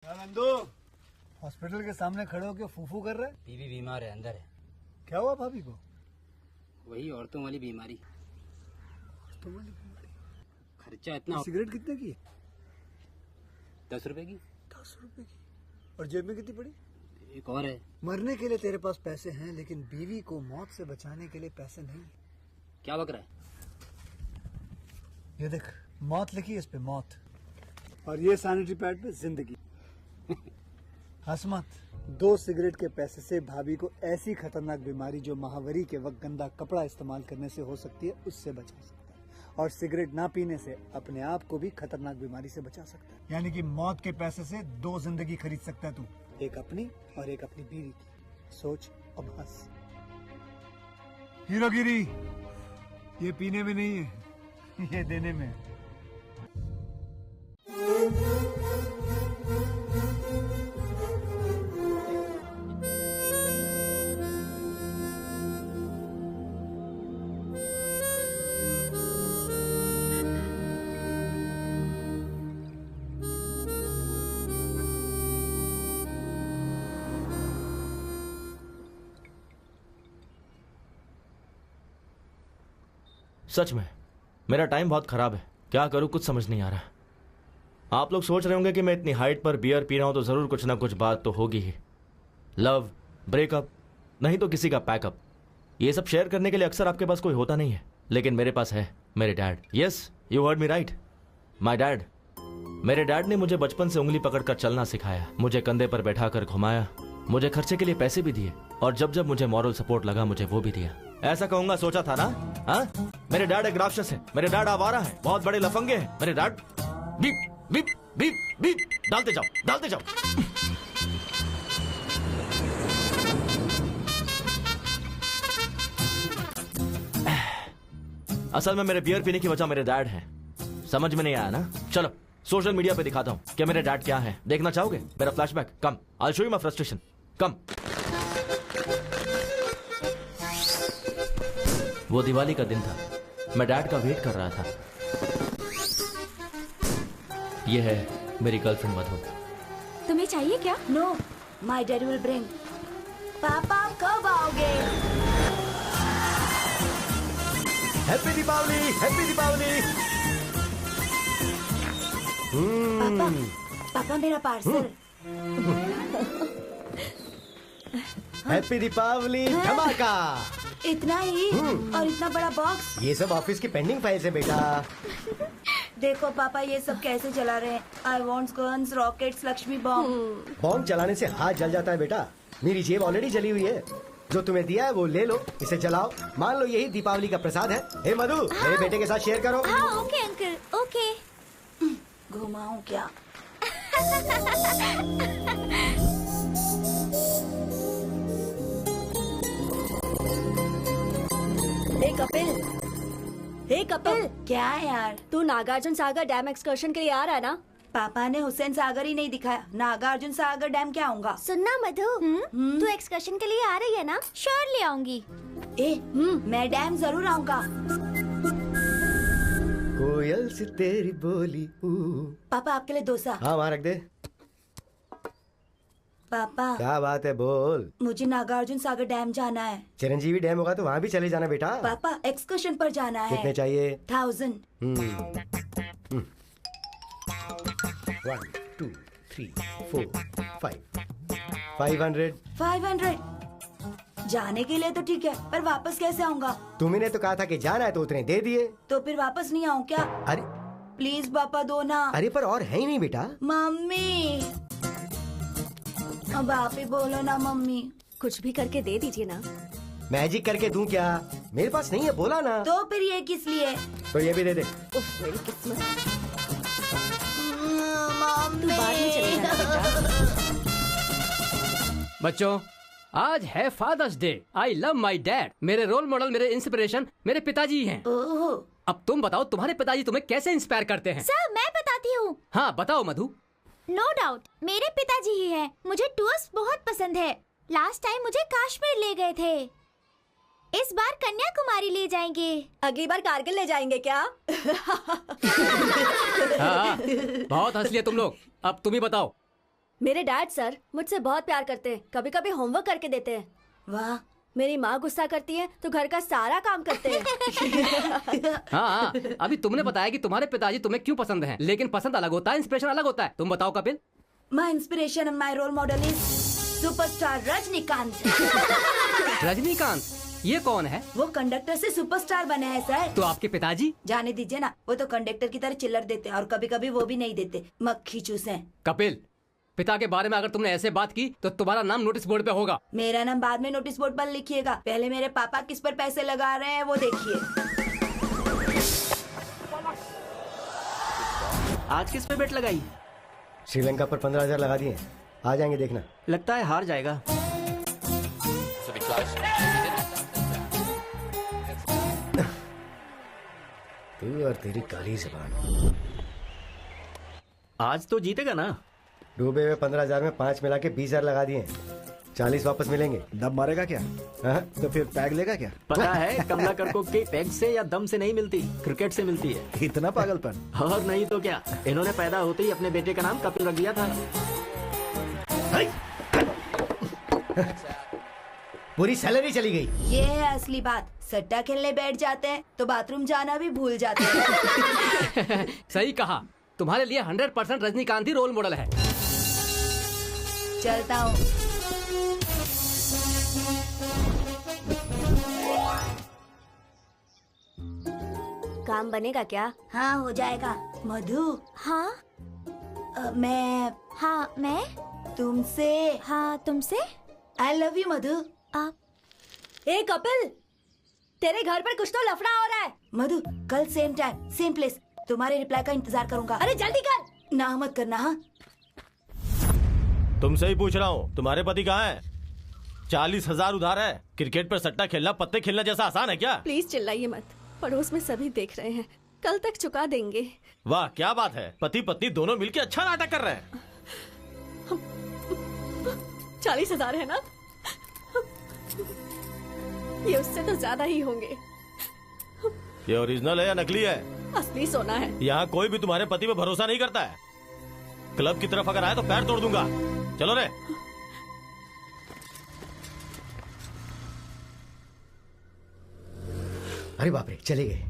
Nandu, hospital के सामने खड़े होकर फूफू कर रहे? बीवी बीमार है, अंदर है। क्या हुआ भाभी को? वही औरतों वाली बीमारी। खर्चा इतना। सिगरेट कितने की? 10 रुपए की। 10 रुपए की। और जेब में कितनी पड़ी? एक और है। मरने के लिए तेरे पास पैसे हैं, लेकिन बीवी को मौत से बचाने के लिए पैसे नहीं। क्या बक रहा है? ये देख, मौत लिखी है इस पे, मौत। और ये सैनिटरी पैड पे जिंदगी। हंस मत। 2 सिगरेट के पैसे से भाभी को ऐसी खतरनाक बीमारी जो महावरी के वक्त गंदा कपड़ा इस्तेमाल करने से हो सकती है, उससे बचा सकता है। और सिगरेट ना पीने से अपने आप को भी खतरनाक बीमारी से बचा सकता है। यानी कि मौत के पैसे से 2 जिंदगी खरीद सकता है तू, एक अपनी और एक अपनी बीवी की। सोच अब हंस। हीरोगिरी ये पीने में नहीं है, ये देने में है। सच में मेरा टाइम बहुत खराब है। क्या करूं कुछ समझ नहीं आ रहा। आप लोग सोच रहे होंगे कि मैं इतनी हाइट पर बियर पी रहा हूं तो जरूर कुछ ना कुछ बात तो होगी ही। लव, ब्रेकअप, नहीं तो किसी का पैकअप। ये सब शेयर करने के लिए अक्सर आपके पास कोई होता नहीं है, लेकिन मेरे पास है मेरे dad. Yes, you heard me right, my dad. मेरे डैड ने मुझे बचपन से उंगली पकड़कर चलना सिखाया, मुझे कंधे पर बैठाकर घुमाया, मुझे खर्चे के लिए पैसे भी दिए, और जब जब मुझे मॉरल सपोर्ट लगा मुझे वो भी दिया। ऐसा कहूंगा सोचा था ना? हाँ, मेरे डैड एक राक्षस है, मेरे डैड आवारा है, बहुत बड़े लफंगे हैं मेरे dad. Beep beep beep beep, डालते जाओ डालते जाओ। असल में मेरे बियर पीने की वजह मेरे डैड हैं। समझ में नहीं आया ना? चलो सोशल मीडिया पे दिखाता हूँ कि मेरे डैड क्या है। देखना चाहोगे मेरा flashback? Come, I show you my frustration. Come. वो दिवाली का दिन था, मैं डैड का वेट कर रहा था। ये है मेरी गर्लफ्रेंड मधु। तुम्हें चाहिए क्या? No, my daddy will bring. पापा कब आओगे? Happy Deepavali, happy Deepavali. पापा, पापा मेरा पार्सल। हैप्पी दीपावली धमाका। इतना ही और इतना बड़ा बॉक्स? ये सब ऑफिस की पेंडिंग फाइल्स है बेटा। देखो पापा ये सब कैसे चला रहे हैं। I want guns, rockets, Lakshmi bomb. Bomb चलाने से हाथ जल जाता है बेटा। मेरी जेब ऑलरेडी जली हुई है। जो तुम्हें दिया है वो ले लो, इसे जलाओ। मान लो यही दीपावली का प्रसाद है। हे मधु, मेरे बेटे के साथ शेयर करो। हाँ ओके अंकल, ओके। घुमाऊं क्या? हे कपिल, हे कपिल, क्या है यार? तू नागार्जुन सागर डैम एक्सकर्शन के लिए आ रहा है ना? पापा ने हुसैन सागर ही नहीं दिखाया, नागार्जुन सागर डैम क्या आऊंगा? सुनना मधु, तू एक्सकर्शन के लिए आ रही है ना? श्योरली आऊंगी। मैं डैम जरूर आऊंगा। कोयल से तेरी बोली। पापा आपके लिए डोसा। हाँ वहाँ रख दे। पापा क्या बात है, बोल। मुझे नागार्जुन सागर डैम जाना है। चिरंजीवी डैम होगा तो वहाँ भी चले जाना बेटा। पापा एक्सकर्शन पर जाना है। कितने चाहिए? 1000। 1 2 3 4 5 500। 500 जाने के लिए तो ठीक है, पर वापस कैसे आऊंगा? तुम्ही ने तो कहा था कि जाना है तो उतने दे दिए। तो फिर वापस नहीं आऊँ क्या? अरे प्लीज पापा दो ना। अरे पर और है ही नहीं बेटा। मम्मी, अब आप ही बोलो ना मम्मी। कुछ भी करके दे दीजिए ना। मैजिक करके दूं क्या? मेरे पास नहीं है, बोला ना। तो फिर ये किस लिए? तो ये भी दे दे। उफ, मेरी किस्मत। मम्मी। तू बाद में चले जाना बेटा। बच्चों, आज है Father's Day. I love my dad. मेरे रोल मॉडल, मेरे इंस्पिरेशन मेरे पिताजी हैं। ओह, अब तुम बताओ तुम्हारे पिताजी तुम्हें कैसे इंस्पायर करते हैं? सर मैं बताती हूँ। हाँ बताओ मधु। नो डाउट मेरे पिताजी ही हैं। मुझे टूर्स बहुत पसंद है। लास्ट टाइम मुझे कश्मीर ले गए थे। इस बार कन्याकुमारी ले जाएंगे। अगली बार कारगिल ले जाएंगे क्या? हाँ, बहुत हंस लिए तुम लोग। अब तुम ही बताओ मेरे डैड सर मुझसे बहुत प्यार करते हैं, कभी कभी होमवर्क करके देते हैं। वाह, मेरी माँ गुस्सा करती है तो घर का सारा काम करते हैं। हाँ, अभी तुमने बताया कि तुम्हारे पिताजी तुम्हें क्यों पसंद हैं, लेकिन पसंद अलग होता है, इंस्पिरेशन अलग होता है। तुम बताओ Kapil. My inspiration and my role model is superstar Rajinikanth. Rajinikanth, ये कौन है? वो कंडक्टर से सुपरस्टार बने हैं सर। तो आपके पिताजी? जाने दीजिए ना, वो तो कंडक्टर की तरह चिल्लर देते हैं और कभी कभी वो भी नहीं देते, मक्खी चूसे। कपिल, पिता के बारे में अगर तुमने ऐसे बात की तो तुम्हारा नाम नोटिस बोर्ड पे होगा। मेरा नाम बाद में नोटिस बोर्ड पर लिखिएगा, पहले मेरे पापा किस पर पैसे लगा रहे हैं वो देखिए। आज किस पे बेट लगाई? श्रीलंका पर 15,000 लगा दिए, आ जाएंगे देखना। लगता है हार जाएगा। तू और तेरी काली ज़बान। आज तो जीतेगा ना? डूबे हुए 15,000 में 5 मिला के 20,000 लगा दिए, 40 वापस मिलेंगे। दम मारेगा क्या? हाँ? तो फिर पैग लेगा क्या? पता है कमला करको के पैग से या दम से नहीं मिलती, क्रिकेट से मिलती है। इतना पागलपन? और नहीं तो क्या, इन्होंने पैदा होते ही अपने बेटे का नाम कपिल रख दिया था। पूरी सैलरी चली गई। ये है असली बात, सट्टा खेलने बैठ जाते हैं तो बाथरूम जाना भी भूल जाते हैं। सही कहा, तुम्हारे लिए 100% रजनीकांत ही रोल मॉडल है। चलता हूँ। काम बनेगा क्या? हाँ हो जाएगा। मधु, हाँ मैं हाँ मैं तुमसे हाँ तुमसे आई लव यू मधु। आप ए कपिल, तेरे घर पर कुछ तो लफड़ा हो रहा है। मधु, कल सेम टाइम सेम प्लेस, तुम्हारे रिप्लाई का इंतजार करूंगा। अरे जल्दी कर। ना मत करना। हाँ, तुमसे ही पूछ रहा हूँ, तुम्हारे पति कहाँ है? 40,000 उधार है। क्रिकेट पर सट्टा खेलना पत्ते खेलना जैसा आसान है क्या? प्लीज चिल्लाइए मत, पड़ोस में सभी देख रहे हैं, कल तक चुका देंगे। वाह क्या बात है, पति पत्नी दोनों मिलकर अच्छा नाटक कर रहे हैं। 40,000 है ना? ये उससे तो ज्यादा ही होंगे। ये ओरिजिनल है या नकली है? असली सोना है। यहाँ कोई भी तुम्हारे पति पे भरोसा नहीं करता है। क्लब की तरफ अगर आए तो पैर तोड़ दूंगा। चलो रे। अरे बाप रे, चले गए।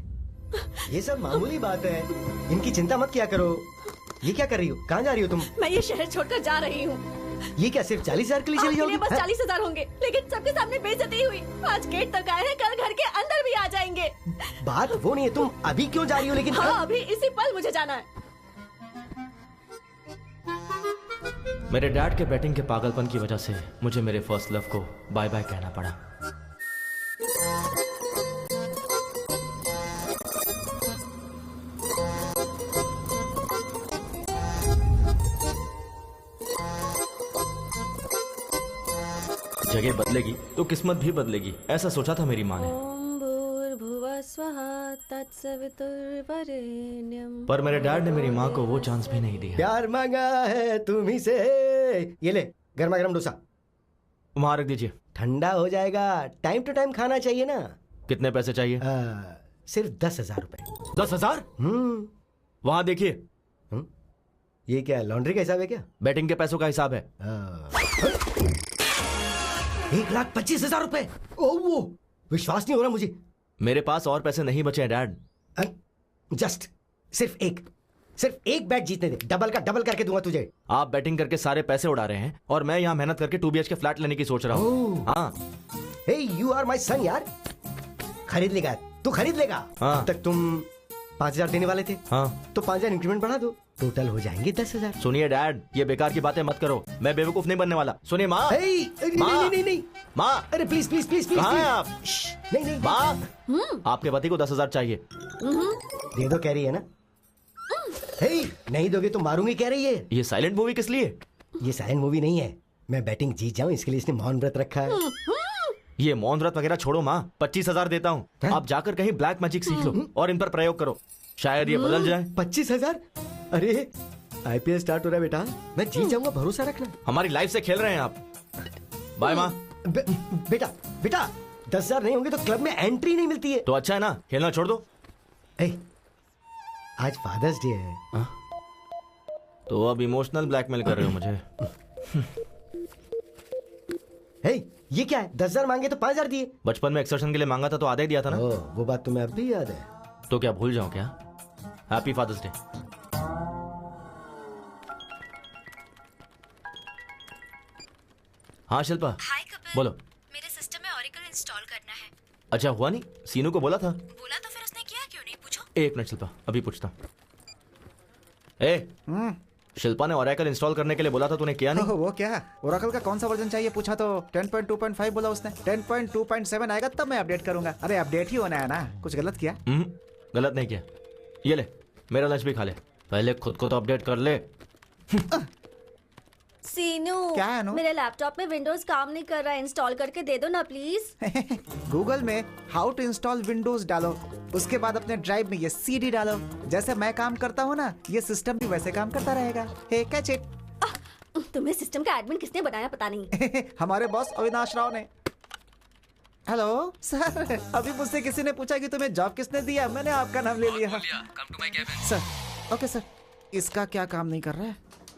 ये सब मामूली बात है, इनकी चिंता मत किया करो। ये क्या कर रही हो? कहाँ जा रही हो तुम? मैं ये शहर छोड़कर जा रही हूँ। ये क्या सिर्फ 40,000 के लिए चली आपके लिए जाओगी? बस 40,000 होंगे, लेकिन सबके सामने बेइज्जती हुई। आज गेट तक आए हैं, कल घर के अंदर भी आ जाएंगे। बात वो नहीं है, तुम अभी क्यों जा रही हो? लेकिन हाँ, अभी इसी पल मुझे जाना है। मेरे डैड के बैटिंग के पागलपन की वजह से मुझे मेरे फर्स्ट लव को बाय बाय कहना पड़ा। जगह बदलेगी तो किस्मत भी बदलेगी, ऐसा सोचा था मेरी माँ ने। ओम भूर्भुवः स्वः तत्सवितुर्वरेण्यम्। पर मेरे डैड ने मेरी माँ को वो चांस भी नहीं दिया। प्यार मांगा है तुम्ही से। ये ले, गर्मा गर्म डोसा। वहां रख दीजिए। ठंडा हो जाएगा, टाइम टू टाइम खाना चाहिए ना। कितने पैसे चाहिए? सिर्फ 10,000 रुपए। 10,000? वहां देखिए। ये क्या लॉन्ड्री का हिसाब है क्या? बैटिंग के पैसों का हिसाब है। 1,25,000 रुपए। ओह, वो विश्वास नहीं हो रहा मुझे। मेरे पास और पैसे नहीं बचे हैं डैड। जस्ट सिर्फ एक बैट जीतने दे, डबल का डबल करके दूंगा तुझे। आप बैटिंग करके सारे पैसे उड़ा रहे हैं और मैं यहाँ मेहनत करके 2 BHK फ्लैट लेने की सोच रहा हूँ। हाँ। हे, यू आर माई सन यार। खरीद लेगा, तू खरीद लेगा। हाँ। अब तक तुम 5,000 देने वाले थे। हाँ। तो 5,000 इंक्रीमेंट बढ़ा दो, टोटल हो जाएंगे 10,000। सुनिए डैड, ये बेकार की बातें मत करो, मैं बेवकूफ नहीं बनने वाला। सुनिए माँ। नहीं माँ, अरे प्लीज प्लीज प्लीज प्लीज। कहाँ हैं आप? नहीं माँ, आपके पति को 10,000 चाहिए। दे दो कह रही है ना। हे, नहीं दोगे तो मारूंगी कह रही है। ये साइलेंट मूवी किस लिए? ये साइलेंट मूवी नहीं है, मैं बैटिंग जीत जाऊं इसके लिए इसने मौन व्रत रखा है। ये मौन व्रत वगैरह छोड़ो माँ, 25,000 देता हूँ। आप जाकर कहीं ब्लैक मैजिक सीख लो और इन पर प्रयोग करो, शायद ये बदल जाए। 25,000? अरे IPL स्टार्ट हो रहा है बेटा, मैं जीत जाऊंगा, भरोसा रखना। हमारी लाइफ से खेल रहे हैं आप। बाय माँ। बेटा 10,000 नहीं होंगे तो क्लब में एंट्री नहीं मिलती है। तो अच्छा है ना, खेलना छोड़ दो। आज फादर्स डे है। तो अब इमोशनल ब्लैकमेल कर रहे हो मुझे। हे, ये क्या है? 10,000 मांगे तो 5,000 दिए। बचपन में एक्सर्शन के लिए मांगा था तो आधा ही दिया था ना। ओह, वो बात तुम्हें अब भी याद है? तो क्या भूल जाऊं क्या? Happy Father's Day. हाँ शिल्पा। हाय कपिल। बोलो। मेरे सिस्टम में ऑरेकल इंस्टॉल करना है। अच्छा हुआ नहीं? सीनू को बोला था। बोला तो फिर उसने किया क्यों नहीं, पूछो। एक मिनट शिल्पा, अभी पूछता हूँ। शिल्पा ने ओरेकल इंस्टॉल करने के लिए बोला था, तूने किया नहीं? वो क्या, ओरेकल का कौन सा वर्जन चाहिए पूछा तो 10.2.5 बोला उसने। 10.2.7 आएगा तब मैं अपडेट करूंगा। अरे अपडेट ही होना है ना, कुछ गलत किया? गलत नहीं किया। ये ले, मेरा लंच भी खा ले। पहले खुद को तो अपडेट कर ले। सीनू, क्या है अनु? मेरे लैपटॉप में विंडोज काम नहीं कर रहा है, इंस्टॉल करके दे दो ना प्लीज। गूगल में हाउ टू इंस्टॉल विंडोज डालो, उसके बाद अपने ड्राइव में ये सीडी डालो। जैसे मैं काम करता हूँ ना, ये सिस्टम भी वैसे काम करता रहेगा। हे कैच इट। तुम्हें सिस्टम का एडमिन किसने बनाया पता नहीं। हमारे बॉस अविनाश राव ने। हेलो सर, अभी मुझसे किसी ने पूछा कि तुम्हें जॉब किसने दिया, मैंने आपका नाम ले लिया। सर, ओके सर, इसका क्या काम नहीं कर रहा है?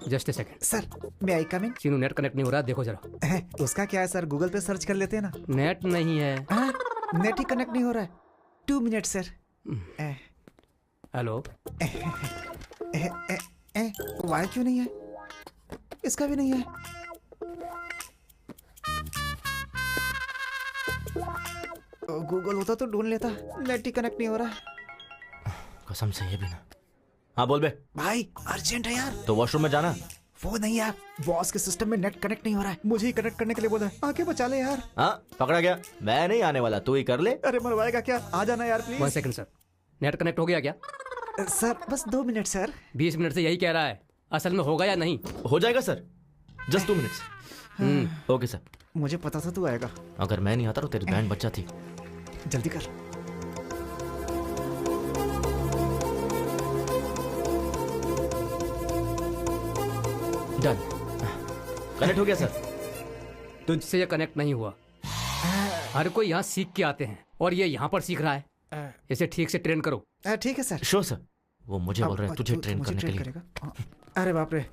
जस्ट ए सेकंड सर, मैं आई कम इन? सीनू नेट कनेक्ट नहीं हो रहा, देखो जरा। उसका क्या है सर, गूगल पे सर्च कर लेते हैं ना। नेट नहीं है। नेट ही कनेक्ट नहीं हो रहा है। 2 मिनट सर। हेलो। वाई क्यों नहीं है? इसका भी नहीं है। गूगल होता तो ढूंढ लेता, नेट ही कनेक्ट नहीं हो रहा है। कसम से ये भी ना। हाँ बोल बे। भाई अर्जेंट है यार। तो वॉशरूम में जाना। वो नहीं यार, बॉस के सिस्टम में नेट कनेक्ट नहीं हो रहा है, मुझे ही कनेक्ट करने के लिए बोला है। आके बचा ले यार। हाँ पकड़ा गया, मैं नहीं आने वाला, तू ही कर ले। अरे मरवाएगा क्या, आ जाना यार please. 1 second sir, net connect हो गया क्या? सर बस 2 मिनट सर। 20 मिनट से यही कह रहा है, असल में होगा या नहीं? हो जाएगा sir, just 2 minutes. Okay sir. मुझे पता था तू आएगा। अगर मैं नहीं आता तो तेरी बैंड बच जाती। जल्दी कर। डन, कनेक्ट हो गया सर। तुझसे ये कनेक्ट नहीं हुआ। हर कोई यहाँ सीख के आते हैं और ये यहाँ पर सीख रहा है। इसे ठीक से ट्रेन करो। ठीक है सर। Sure sir. वो मुझे बोल रहे हैं तुझे ट्रेन करने के लिए। अरे बाप रे,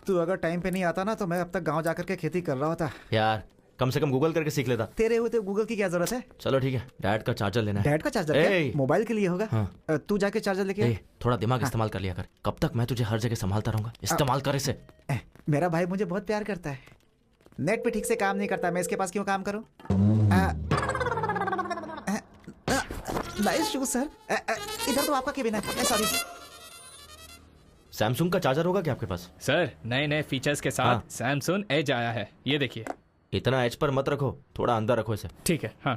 तू अगर टाइम पे नहीं आता ना तो मैं अब तक गांव जाकर के खेती कर रहा होता। यार कम से कम गूगल करके सीख लेता। तेरे होते गूगल की क्या जरूरत है? चलो ठीक है, डैड का चार्जर लेना है। डैड का चार्जर क्या? मोबाइल के लिए होगा। हाँ। तू जाके चार्जर लेके थोड़ा दिमाग इस्तेमाल कर लिया कर। कब तक मैं तुझे हर जगह संभालता रहूंगा? इस्तेमाल कर इसे। मेरा भाई मुझे बहुत प्यार करता है। नेट पे ठीक से काम नहीं करता, मैं इसके पास क्यों काम करूं? Nice shoes sir. इधर तो आपका केबिन है। सॉरी। सैमसंग का चार्जर होगा क्या आपके पास? सर नए नए फीचर्स के साथ सैमसंग एज आया है, ये देखिए। इतना एज पर मत रखो, थोड़ा अंदर रखो इसे। ठीक है। हाँ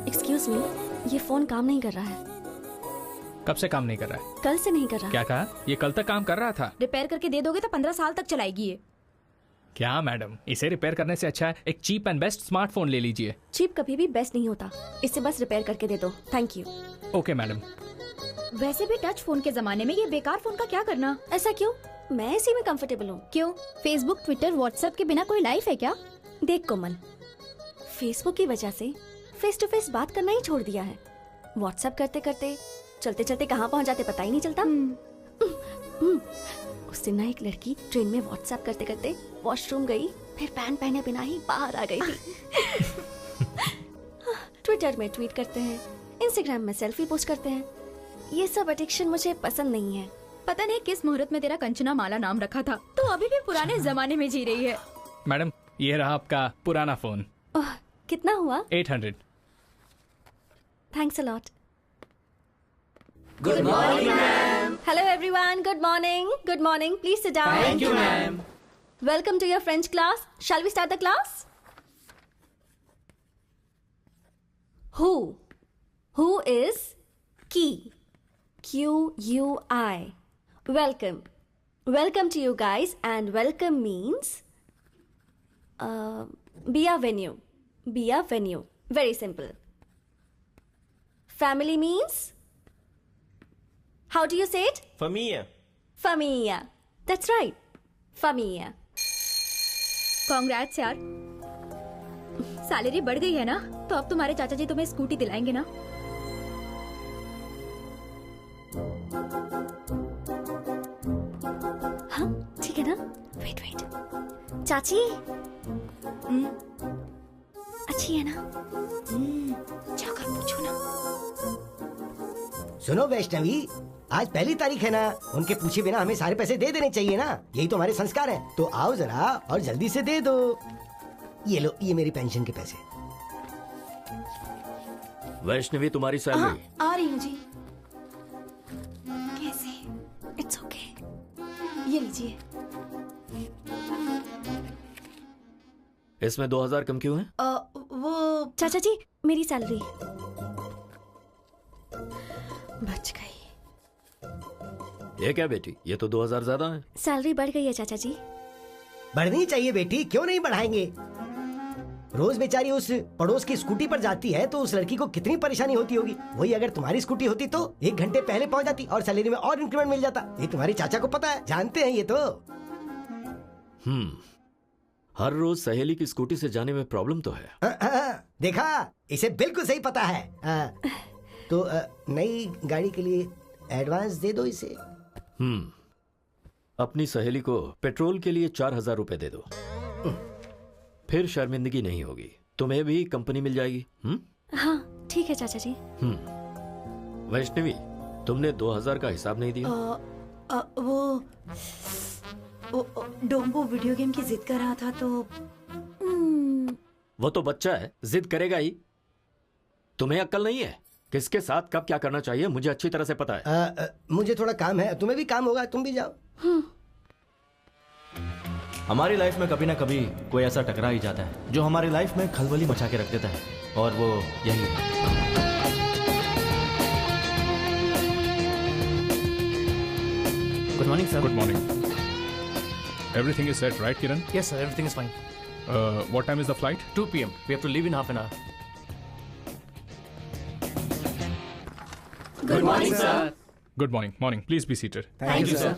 एक्सक्यूज मी, ये फोन काम नहीं कर रहा है। कब से काम नहीं कर रहा है? कल से नहीं कर रहा। क्या कहा? ये कल तक काम कर रहा था। रिपेयर करके दे दोगे तो 15 साल तक चलाएगी ये। क्या मैडम, इसे रिपेयर करने से अच्छा है एक चीप एंड बेस्ट स्मार्टफोन ले लीजिए। चीप कभी भी बेस्ट नहीं होता, इसे बस रिपेयर करके दे दो। Thank you. Okay madam. वैसे भी टच फोन के जमाने में ये बेकार फोन का क्या करना? ऐसा क्यों? मैं इसी में कंफर्टेबल हूँ। क्यों? फेसबुक, ट्विटर, व्हाट्सएप के बिना कोई लाइफ है क्या? देख कोमल, फेसबुक की वजह से फेस टू फेस बात करना ही छोड़ दिया है। व्हाट्सएप करते करते चलते चलते कहाँ पहुँच जाते पता ही नहीं चलता। उस दिन ना एक लड़की ट्रेन में व्हाट्सएप करते करते वॉशरूम गई, फिर पैंट पहने बिना ही बाहर आ गई थी। ट्विटर में ट्वीट करते हैं, इंस्टाग्राम में सेल्फी पोस्ट करते हैं। ये सब एडिक्शन मुझे पसंद नहीं है। पता नहीं किस मुहूर्त में तेरा कंचना माला नाम रखा था, तो अभी भी पुराने जमाने में जी रही है। मैडम ये रहा आपका पुराना फोन। कितना हुआ? 800। Thanks a lot. Good morning ma'am. Hello everyone, good morning. Good morning, please sit down. Thank you ma'am. Welcome to your French class. Shall we start the class? Who is key? Q-U-I. Welcome. Welcome to you guys, and welcome means be a venue. Be a venue. Very simple. Family means? How do you say it? Familia. Familia. That's right. Familia. Congrats यार, salary बढ़ गई है ना, तो अब तुम्हारे चाचा जी तुम्हें स्कूटी दिलाएंगे ना? हाँ ठीक है ना? वेट वेट, चाची अच्छी है ना? जाकर पूछो ना। सुनो वैष्णवी, आज पहली तारीख है ना, उनके पूछे बिना हमें सारे पैसे दे देने चाहिए ना, यही तो हमारे संस्कार हैं। तो आओ जरा और जल्दी से दे दो। ये लो, ये मेरी पेंशन के पैसे। वैष्णवी तुम्हारी सैलरी। आ रही हूँ जी। कैसे? It's okay. ये लीजिए। इसमें 2000 कम क्यों है? वो चाचा जी, मेरी सैलरी बच गई। ये क्या बेटी, ये तो 2000 ज्यादा है। सैलरी बढ़ गई है चाचा जी। बढ़नी चाहिए बेटी, क्यों नहीं बढ़ाएंगे। रोज बेचारी उस पड़ोस की स्कूटी पर जाती है तो उस लड़की को कितनी परेशानी होती होगी। वही अगर तुम्हारी स्कूटी होती तो 1 घंटे पहले पहुंच जाती और सैलरी में और इंक्रीमेंट मिल जाता। ये तुम्हारे चाचा को पता है, जानते हैं ये तो। हर रोज सहेली की स्कूटी से जाने में प्रॉब्लम तो है। देखा, इसे बिल्कुल सही पता है। तो नई गाड़ी के लिए एडवांस दे दो इसे। अपनी सहेली को पेट्रोल के लिए 4000 रुपए दे दो, फिर शर्मिंदगी नहीं होगी। तुम्हें भी कंपनी मिल जाएगी। हाँ ठीक है चाचा जी। वैष्णवी, तुमने 2000 का हिसाब नहीं दिया। वो डोंबो वीडियो गेम की जिद कर रहा था तो वो तो बच्चा है, जिद करेगा ही। तुम्हें अक्ल नहीं है? किसके साथ कब क्या करना चाहिए मुझे अच्छी तरह से पता है। मुझे थोड़ा काम है, तुम्हें भी काम होगा, तुम भी जाओ। हमारी लाइफ में कभी ना कभी कोई ऐसा टकरा ही जाता है जो हमारी लाइफ में खलबली मचा के रख देता है, और वो यही है। Good morning sir. Good morning. Everything is set, right, Kiran? Yes, sir. Everything is fine. What time is the flight? 2 p.m. We have to leave in half an hour. Good morning, sir. Good morning. Morning. Please be seated. Thank you, sir.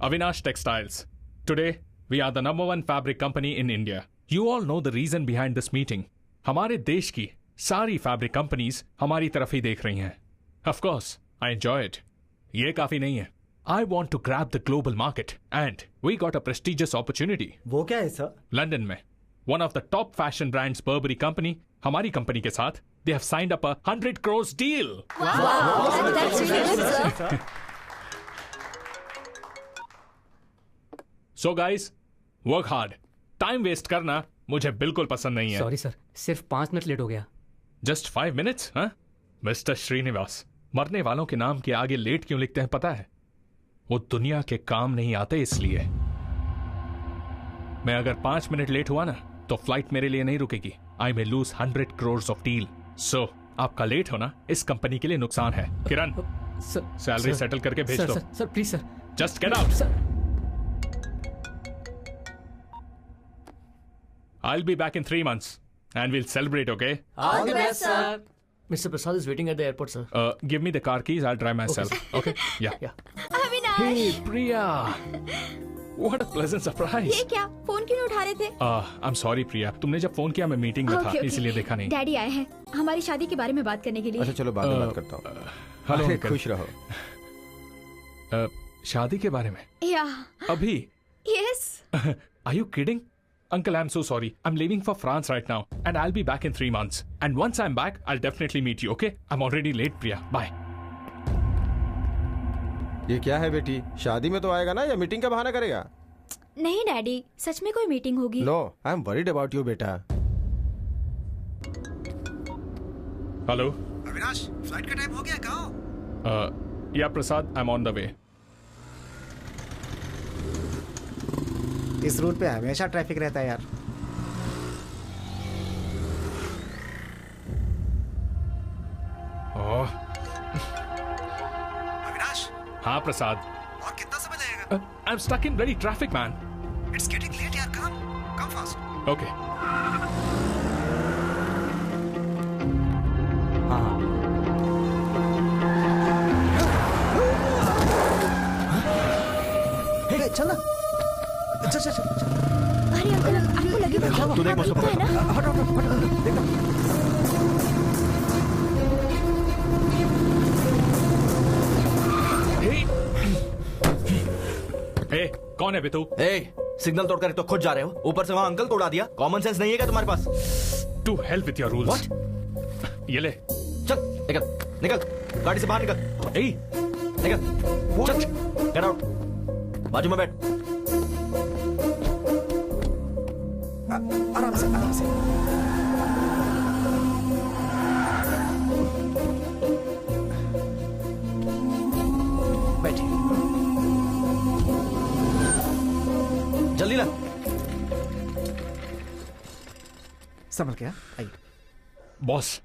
Avinash Textiles. Today, we are the #1 fabric company in India. You all know the reason behind this meeting. हमारे देश की सारी fabric companies हमारी तरफ ही देख रही हैं. Of course, I enjoy it. ये काफी नहीं है. I want to grab the global market and we got a prestigious opportunity. वो क्या है सर? लंदन में one of the top fashion brands Burberry company हमारी कंपनी के साथ they have signed up a 100 crores deal. That's really good, sir. So guys, work hard. Time waste करना मुझे बिल्कुल पसंद नहीं है. सॉरी सर, सिर्फ 5 मिनट लेट हो गया. Just 5 minutes, हाँ? मिस्टर श्रीनिवास, मरने वालों के नाम के आगे लेट क्यों लिखते हैं पता है? वो दुनिया के काम नहीं आते इसलिए. मैं अगर 5 मिनट लेट हुआ ना तो फ्लाइट मेरे लिए नहीं रुकेगी. I may lose 100 crores of deal. So आपका लेट होना इस कंपनी के लिए नुकसान है. किरण, सैलरी सेटल करके भेज दो. Sir please sir. Just get out. I'll be back in 3 months and we'll celebrate, okay? All the best, sir. Mr. Prasad is waiting at the airport, sir. Give me the car keys. I'll drive myself. Okay? Yeah. Avinash, Hey, Priya. What a pleasant surprise. ये क्या? Phone क्यों नहीं उठा रहे थे? I'm sorry, Priya. तुमने जब phone किया मैं मीटिंग में था, इसलिए देखा नहीं. डैडी आए हैं हमारी शादी के बारे में बात करने के लिए. अच्छा चलो बाद में बात करता हूँ. हेलो अरे, अंकल. खुश रहो. शादी के बारे में? या. अभी? Yes. Are you kidding? Uncle, I'm so sorry. I'm leaving for France right now and I'll be back in 3 months. And once I'm back, I'll definitely meet you, okay? I'm already late, Priya. Bye. ये क्या है बेटी? शादी में तो आएगा ना या मीटिंग का बहाना करेगा? नहीं डैडी, सच में कोई मीटिंग होगी. No, I'm worried about you बेटा. Hello? अविनाश, फ्लाइट का टाइम हो गया, कहाँ हो? Yeah, Prasad, I'm on the way. इस रूट पे हमेशा ट्रैफिक रहता है यार. अविनाश, हाँ प्रसाद. और कितना समय लगेगा? I'm stuck in bloody traffic, man. It's getting late यार, come fast. Okay. हे चल ना. चल. अरे अंकल, आपको लगेगा तू देख मुझको है ना? हट देखो. कौन है बे तू? सिग्नल तोड़कर तो खुद जा रहे हो, ऊपर से वहां अंकल तोड़ा दिया। कॉमन सेंस नहीं है क्या तुम्हारे पास? To help with your rules. ये ले, चल निकल निकल, गाड़ी से बाहर निकल। निकल, चल, गेट आउट, बाजू में बैठ। आराम से, आराम से। बैठिए। जल्दी ला। संभल गया, आइए। बॉस,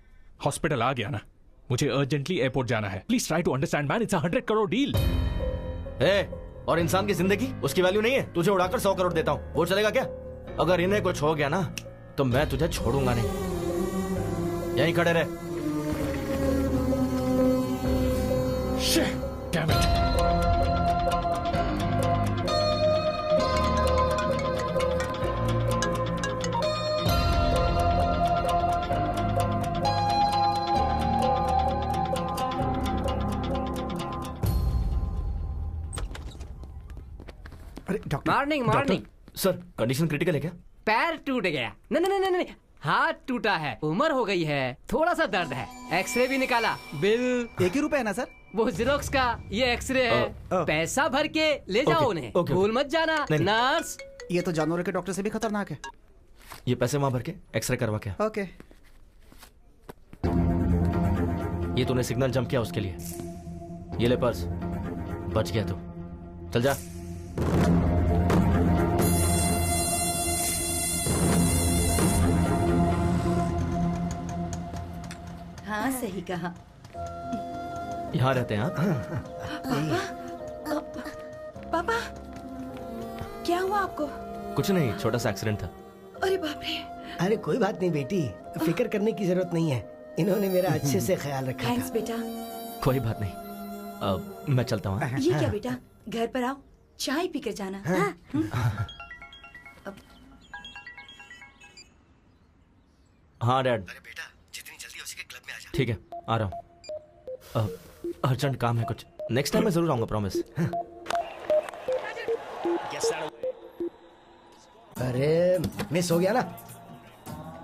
हॉस्पिटल आ गया ना, मुझे अर्जेंटली एयरपोर्ट जाना है। Please try to understand man, it's a 100 crore deal. और इंसान की जिंदगी, उसकी वैल्यू नहीं है? तुझे उड़ाकर 100 करोड़ देता हूँ, वो चलेगा क्या? अगर इन्हें कुछ हो गया ना तो मैं तुझे छोड़ूंगा नहीं। यहीं खड़े रहे। Shit, damn it. अरे doctor, morning morning. Sir, condition critical है क्या? पैर टूट गया। नहीं नहीं नहीं नहीं, हाथ टूटा है, उम्र हो गई है, थोड़ा सा दर्द है। एक्सरे भी निकाला, बिल 1 ही रुपए है ना सर? वो जीरोक्स का, ये एक्सरे है। पैसा भर के ले जाओ उन्हें, भूल मत जाना। नर्स, ये तो जानवरों के डॉक्टर से भी खतरनाक है। ये पैसे वहां भर के एक्सरे करवा क्या? ओके। ये तूने सिग्नल जंप किया उसके लिए। ये ले पर्स, बच गया तू। चल जा। हाँ सही कहा। यहाँ रहते हैं आप? पापा, क्या हुआ आपको? कुछ नहीं, छोटा सा एक्सीडेंट था। अरे बाप रे। अरे कोई बात नहीं बेटी, फिक्र करने की जरूरत नहीं है। इन्होंने मेरा अच्छे से ख्याल रखा थैंक्स बेटा। कोई बात नहीं, मैं चलता हूँ। ये क्या बेटा, घर पर आओ, चाय पीकर जाना। हाँ डैड। अरे बेटा, जितनी जल्दी हो सके क्लब में आ जा। ठीक है, आ रहा हूँ। अर्जेंट काम है कुछ, नेक्स्ट टाइम मैं जरूर आऊंगा, प्रॉमिस। अरे मिस हो गया ना?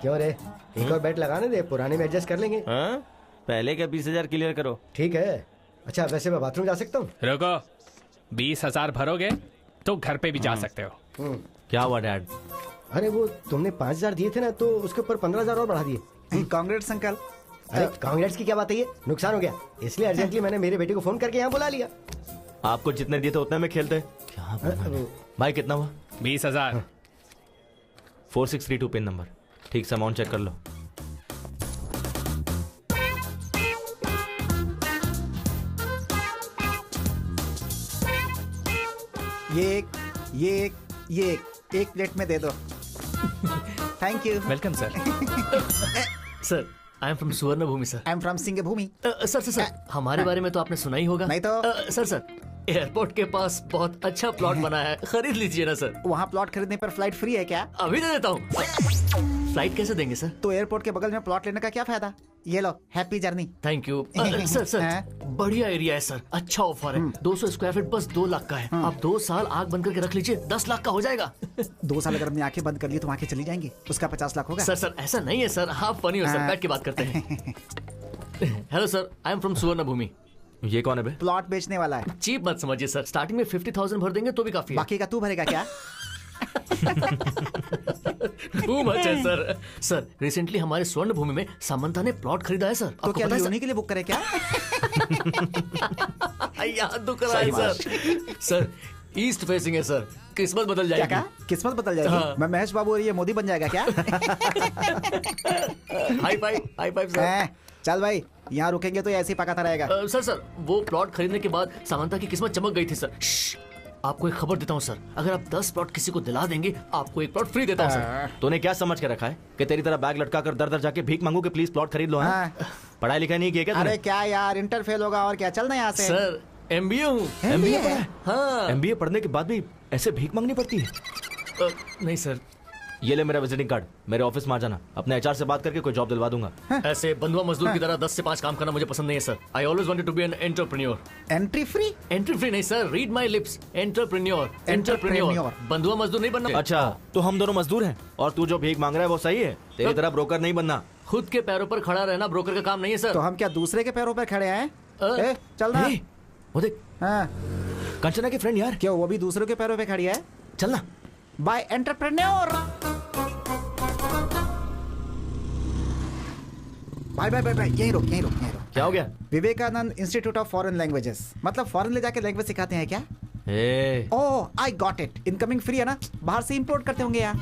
क्यों रे, एक और बैट लगाने दे, पुराने में एडजस्ट कर लेंगे। हाँ? पहले के 20,000 क्लियर करो। ठीक है। अच्छा वैसे मैं बाथरूम जा सकता हूँ? रुको, 20,000 भरोगे तो घर पे भी जा सकते हो। क्या हुआ डैड? अरे वो तुमने 5,000 दिए थे ना, तो उसके ऊपर 15,000 और बढ़ा दिए। Congrats uncle. अरे कांग्रेट्स की क्या बात है, ये नुकसान हो गया, इसलिए अर्जेंटली मैंने मेरे बेटे को फोन करके यहाँ बुला लिया। आपको जितने दिए थे उतने में खेलते। क्या भाई, कितना हुआ? 20,000। 4632 पिन नंबर। ठीक से अमाउंट चेक कर लो। ये एक प्लेट में दे दो। Thank you. Welcome sir. Sir, I am from Suvarna Bhoomi sir. I am from Singh Bhoomi. Sir, हमारे बारे में तो आपने सुना ही होगा। नहीं तो। सर, एयरपोर्ट के पास बहुत अच्छा प्लॉट बना है, खरीद लीजिए ना सर। वहाँ प्लॉट खरीदने पर फ्लाइट फ्री है क्या? अभी दे देता हूँ। फ्लाइट कैसे देंगे सर? तो एयरपोर्ट के बगल में प्लॉट लेने का क्या फायदा? ये लो, happy journey. Thank you. Sir, बढ़िया एरिया है सर, अच्छा ऑफर है। 200 स्क्वायर फीट बस 2 लाख का है। आप 2 साल आग बंद करके रख लीजिए, 10 लाख का हो जाएगा। 2 साल अगर हमने आंखें बंद कर ली तो आंखें चली जाएंगी, उसका 50 लाख होगा। सर ऐसा नहीं है सर, आप फनी हो सर, बैठ के बात करते हैं। Hello sir, I am from Suvarna भूमि। ये कौन है बे? प्लॉट बेचने वाला है। चीप मत समझिए सर, स्टार्टिंग में 50,000 भर देंगे तो भी काफी है। बाकी का तू भरेगा क्या? टू मच है सर। सर, रिसेंटली हमारे स्वर्ण भूमि में सामंता ने प्लॉट खरीदा है सर। तो क्या लियोनी के लिए बुक करे क्या? याद दुख रहा है सर। सर, ईस्ट फेसिंग है सर, किस्मत बदल जाएगी। क्या? किस्मत बदल जाएगी? हाँ। मैं महेश बाबू और ये मोदी बन जाएगा क्या? High five sir. चल भाई, यहाँ रुकेंगे तो ऐसे ही पकाता रहेगा। सर, वो प्लॉट खरीदने के बाद सामंता की किस्मत चमक गई थी सर। आपको एक खबर देता हूँ सर, अगर आप 10 प्लॉट किसी को दिला देंगे, आपको 1 प्लॉट फ्री देता हूँ सर। तूने क्या समझ के रखा है कि तेरी तरह बैग लटका कर दर दर जाके भीख मांगू कि प्लीज प्लॉट खरीद लो? पढ़ाई लिखाई नहीं किया क्या? अरे क्या यार, इंटर फेल होगा और क्या, चलना यहाँ से। सर, MBA हूँ। MBA पढ़ा है? हाँ। MBA पढ़ने के बाद भी ऐसे भीख मांगनी पड़ती है? नहीं सर, ये ले मेरा विजिटिंग कार्ड, मेरे ऑफिस में आ जाना, अपने एचआर से बात करके कोई जॉब दिलवा दूंगा। ऐसे बंधुआ मजदूर की तरह 10 से 5 काम करना मुझे पसंद नहीं है sir. I always wanted to be an entrepreneur. Entry free? Entry free नहीं sir, read my lips, entrepreneur. Entrepreneur, बंधुआ मजदूर नहीं बनना। अच्छा, तो हम दोनों मजदूर हैं और तू जो भीख मांग रहा है वो सही है? तेरी तरह ब्रोकर नहीं बनना। खुद के पैरों पर खड़ा रहना ब्रोकर का काम नहीं है सर। तो हम क्या दूसरे के पैरों पर खड़े हैं? चल ना। वो देख, कंचना की फ्रेंड यार। क्या वो भी दूसरों के पैरों पे खड़ी है? चलना। Bye entrepreneur. Bye bye bye bye, यही रोक। क्या हो गया? Vivekananda institute of foreign languages, मतलब फॉरेन ले जाके लैंग्वेज सिखाते हैं क्या? Oh I got it, incoming free है ना, बाहर से इंपोर्ट करते होंगे यार।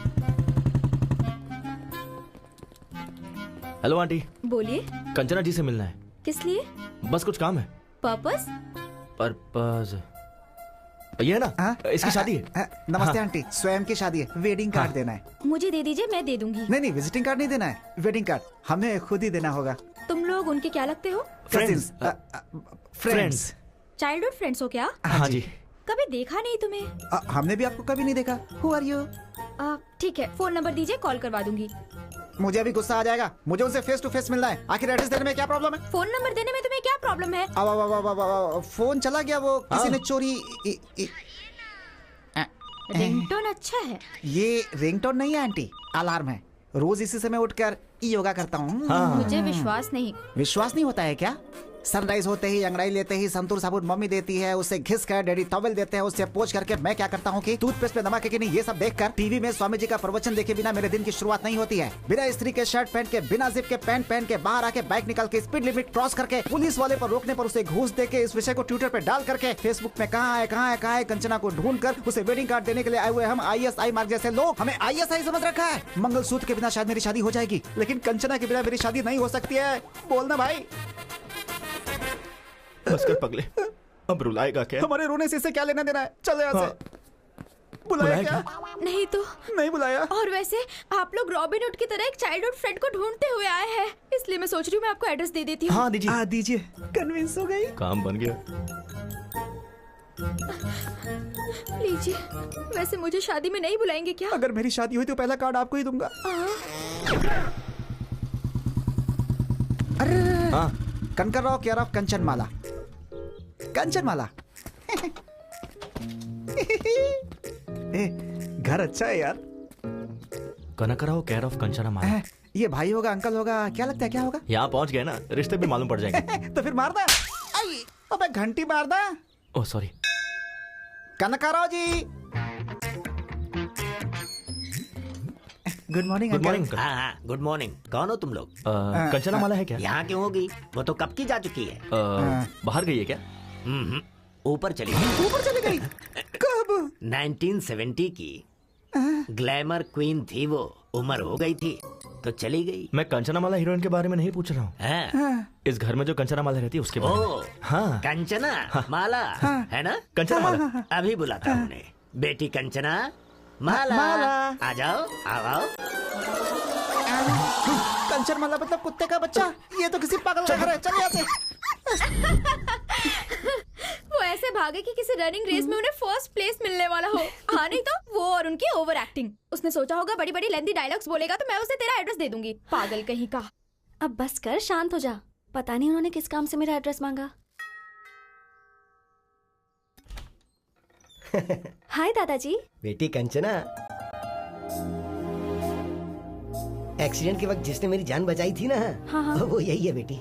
Hello aunty. बोलिए। कंचना जी से मिलना है। किस लिए? बस कुछ काम है। पर्पस? ये है ना, इसकी शादी है। नमस्ते आंटी, स्वयं की शादी है, वेडिंग कार्ड देना है। मुझे दे दीजिए, मैं दे दूंगी। नहीं, विजिटिंग कार्ड नहीं देना है, वेडिंग कार्ड हमें खुद ही देना होगा। तुम लोग उनके क्या लगते हो? फ्रेंड्स। चाइल्डहुड फ्रेंड्स हो क्या? हाँ जी। कभी देखा नहीं तुम्हें। हमने भी आपको कभी नहीं देखा। Who are you? ठीक है, फोन नंबर दीजिए, कॉल करवा दूंगी। मुझे अभी गुस्सा आ जाएगा, मुझे उनसे फेस टू फेस मिलना है। आखिर एड्रेस देने में क्या प्रॉब्लम है? फोन नंबर देने में तुम्हें क्या प्रॉब्लम है? अब फोन चला गया, वो किसी ने चोरी। रिंगटोन अच्छा है। ये रिंगटोन नहीं है आंटी, अलार्म है। रोज इसी समय उठकर योगा करता हूँ। मुझे विश्वास नहीं। विश्वास नहीं होता है क्या? सनराइज होते ही, अंगड़ाई लेते ही संतूर साबुन मम्मी देती है, उससे घिस कर डैडी टॉवेल देते हैं, उससे पोंछ करके मैं क्या करता हूँ कि टूथपेस्ट पे नमक है कि नहीं ये सब देखकर टीवी में स्वामी जी का प्रवचन देखे बिना मेरे दिन की शुरुआत नहीं होती है। बिना स्त्री के शर्ट पहन के, बिना जिप के पैंट पहन के, बाहर आके बाइक निकाल के स्पीड लिमिट क्रॉस करके, पुलिस वाले पर रोकने पर उसे घूस दे के, इस विषय को ट्विटर पे डाल करके, फेसबुक में कहाँ है कंचना को ढूंढ कर उसे वेडिंग कार्ड देने के लिए आए हुए हम ISI मार्ग जैसे लोग हमें ISI समझ रखा है। मंगलसूत्र के बिना शायद मेरी शादी हो जाएगी, लेकिन कंचना के बिना मेरी शादी नहीं हो सकती है। बोलना भाई। बस कर पगले, अब रुलाएगा क्या? हमारे रोने से इससे क्या लेना देना है? चल यहाँ से। बुलाया क्या? नहीं तो नहीं बुलाया। और वैसे आप लोग रॉबिन हुड की तरह एक चाइल्डहुड फ्रेंड को ढूंढते हुए आए हैं, इसलिए मैं सोच रही हूँ मैं आपको एड्रेस दे देती हूँ। हाँ दीजिए। दीजिए। कन्विंस हो गई। काम बन गया। लीजिए। वैसे मुझे शादी में नहीं बुलाएंगे क्या? अगर मेरी शादी हुई तो पहला कार्ड आपको ही दूंगा। अरे कनकराव केयर ऑफ कंचनमाला। कंचनमाला। घर अच्छा है यार। कनकराव केयर ऑफ कंचनमाला। ये भाई होगा, अंकल होगा, क्या लगता है क्या होगा? यहाँ पहुँच गए ना, रिश्ते भी मालूम पड़ जाएंगे। तो फिर मार दा। अबे घंटी मार दा। Oh sorry. Kanakrao ji. Good morning. Good morning. हाँ, गुड मॉर्निंग। कौन हो तुम लोग? कंचनमाला है क्या? यहाँ क्यों होगी? वो तो कब की जा चुकी है। बाहर गई है क्या? ऊपर चली गई। ऊपर चली गई? कब? 1970 की ग्लैमर क्वीन थी वो, उम्र हो गई थी तो चली गई। मैं कंचनामाला हीरोइन के बारे में नहीं पूछ रहा हूँ। इस घर में जो कंचनामाला रहती है उसके बारे में। हाँ। कंचना माला है ना? कंचनामाला। अभी बुलाता हूँ उन्हें। बेटी कंचना माला, आ जाओ, आओ। कंचनमाला मतलब कुत्ते का बच्चा? ये तो किसी पागल का घर है। चल यहाँ से। वो ऐसे भागे कि किसी रनिंग रेस में उन्हें फर्स्ट प्लेस मिलने वाला हो। हाँ नहीं तो वो और उनकी ओवर एक्टिंग। उसने सोचा होगा बड़ी बड़ी लेंथी डायलॉग्स बोलेगा तो मैं उसे तेरा एड्रेस दे दूंगी। पागल कहीं का। अब बस कर, शांत हो जा। पता नहीं उन्होंने किस काम से मेरा एड्रेस मांगा। हाय दादाजी। बेटी कंचना, एक्सीडेंट के वक्त जिसने मेरी जान बचाई थी ना, हाँ। वो यही है बेटी।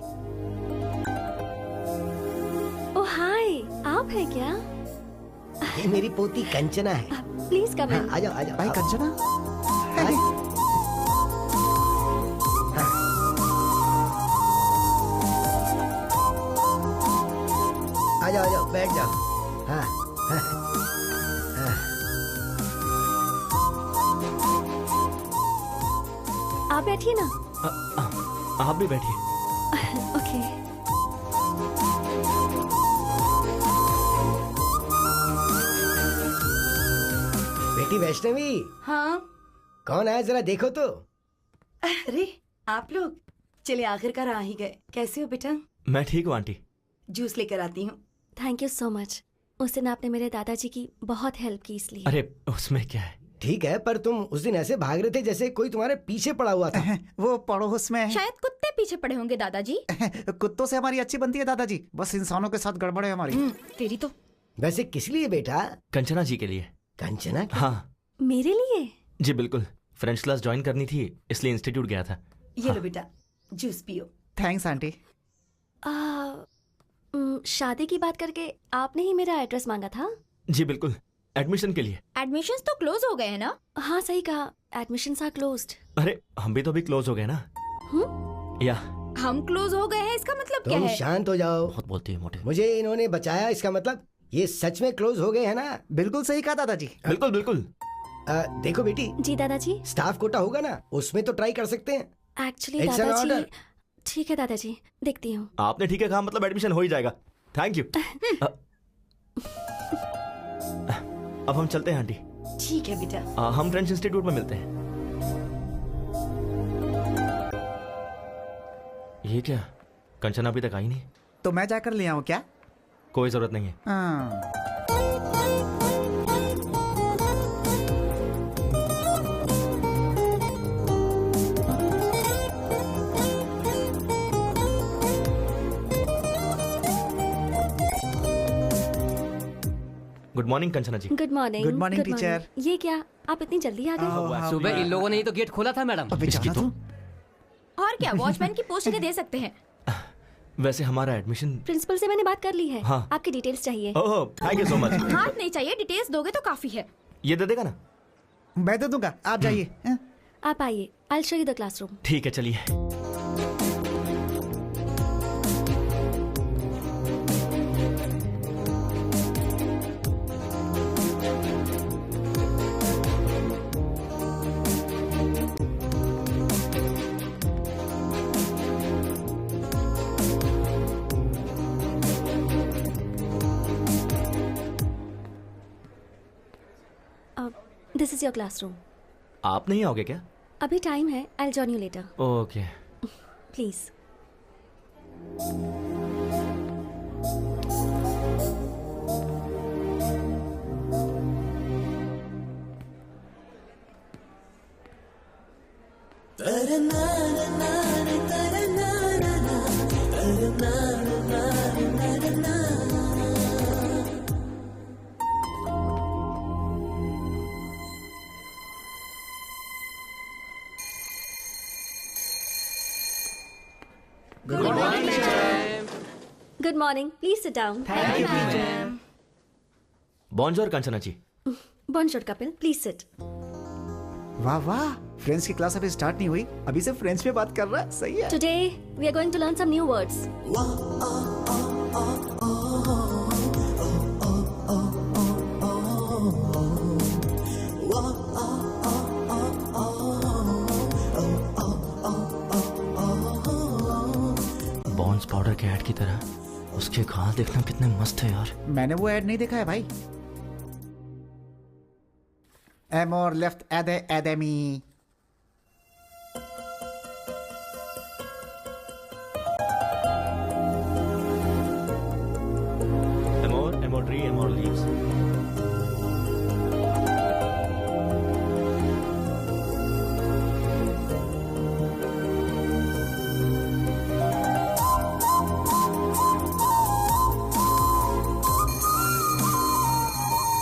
ओ हाय, आप हैं क्या? ये मेरी पोती कंचना है। प्लीज कम इन। आ जाओ, आ जाओ। भाई कंचना। आ जाओ, बैठ जाओ। हाँ। आप बैठिए ना। आप भी बैठिए। ओके। बेटी वैष्णवी। हाँ। कौन आया जरा देखो तो। अरे आप लोग, चले आखिरकार आ ही गए। कैसे हो बेटा? मैं ठीक हूँ आंटी। जूस लेकर आती हूँ। Thank you so much. उस दिन आपने मेरे दादाजी की बहुत हेल्प की इसलिए। अरे उसमें क्या है, ठीक है, पर तुम उस दिन ऐसे भाग रहे थे जैसे कोई तुम्हारे पीछे पड़ा हुआ था। वो पड़ोस में शायद कुत्ते पीछे पड़े होंगे दादाजी। कुत्तों से हमारी अच्छी बनती है दादाजी, बस इंसानों के साथ गड़बड़ है हमारी। तेरी तो। वैसे किस लिए बेटा? कंचना जी के लिए। कंचना? हाँ मेरे लिए? जी बिल्कुल, फ्रेंच क्लास ज्वाइन करनी थी इसलिए इंस्टीट्यूट गया था। ये लो बेटा, जूस पियो। Thanks aunty. शादी की बात करके आपने ही मेरा एड्रेस मांगा था? जी बिल्कुल, एडमिशन के लिए। एडमिशंस तो क्लोज हो गए हैं ना? हाँ सही कहा, एडमिशंस आर क्लोज्ड। अरे हम भी तो अभी क्लोज हो गए ना। या हम क्लोज हो गए हैं इसका मतलब क्या तुम है? शांत हो जाओ। बहुत बोलती है मोटे। मुझे इन्होंने बचाया, इसका मतलब ये सच में क्लोज हो गए हैं ना? बिल्कुल सही कहा दादाजी। बिल्कुल बिल्कुल। देखो बेटी। जी दादाजी। स्टाफ कोटा होगा ना, उसमें तो ट्राई कर सकते हैं। एक्चुअली दादाजी। ठीक है दादाजी, देखती हूँ। आपने ठीक है कहा, मतलब एडमिशन हो ही जाएगा। Thank you. अब हम चलते हैं आंटी। ठीक है बेटा। हम फ्रेंच इंस्टीट्यूट में मिलते हैं। ये क्या, कंचना अभी तक आई नहीं? तो मैं जाकर ले आऊं क्या? कोई जरूरत नहीं है। Good morning Kanchana ji. Good morning. Good morning teacher. ये क्या, आप इतनी जल्दी आ गए? सुबह इन लोगों ने ही तो गेट खोला था मैडम। और क्या, वॉचमैन की पोस्ट दे सकते हैं। वैसे हमारा एडमिशन प्रिंसिपल से मैंने बात कर ली है। हाँ। आपकी डिटेल्स चाहिए। ओह थैंक यू सो मच। हाथ नहीं चाहिए, डिटेल्स दोगे तो काफी है। ये दे देगा ना? मैं दे दूंगा, आप जाइए। आप आइए, I show you the classroom. ठीक है चलिए। This is your classroom. आप नहीं आओगे क्या? अभी टाइम है, I join you later. Okay. Please. Good morning, please sit down. Thank you ma'am. Bonjour Kanchana ji. Bonjour Kapil, please sit. वाह वाह, फ्रेंच की क्लास अभी स्टार्ट नहीं हुई, अभी से फ्रेंच में बात कर रहा है। सही है। Today we are going to learn some new words. बॉन्स पाउडर के ऐड की तरह उसके गाल देखना कितने मस्त है यार। मैंने वो ऐड नहीं देखा है भाई। एमोर लेफ्ट एदे academy. Amor, Amor tree, Amor leaves.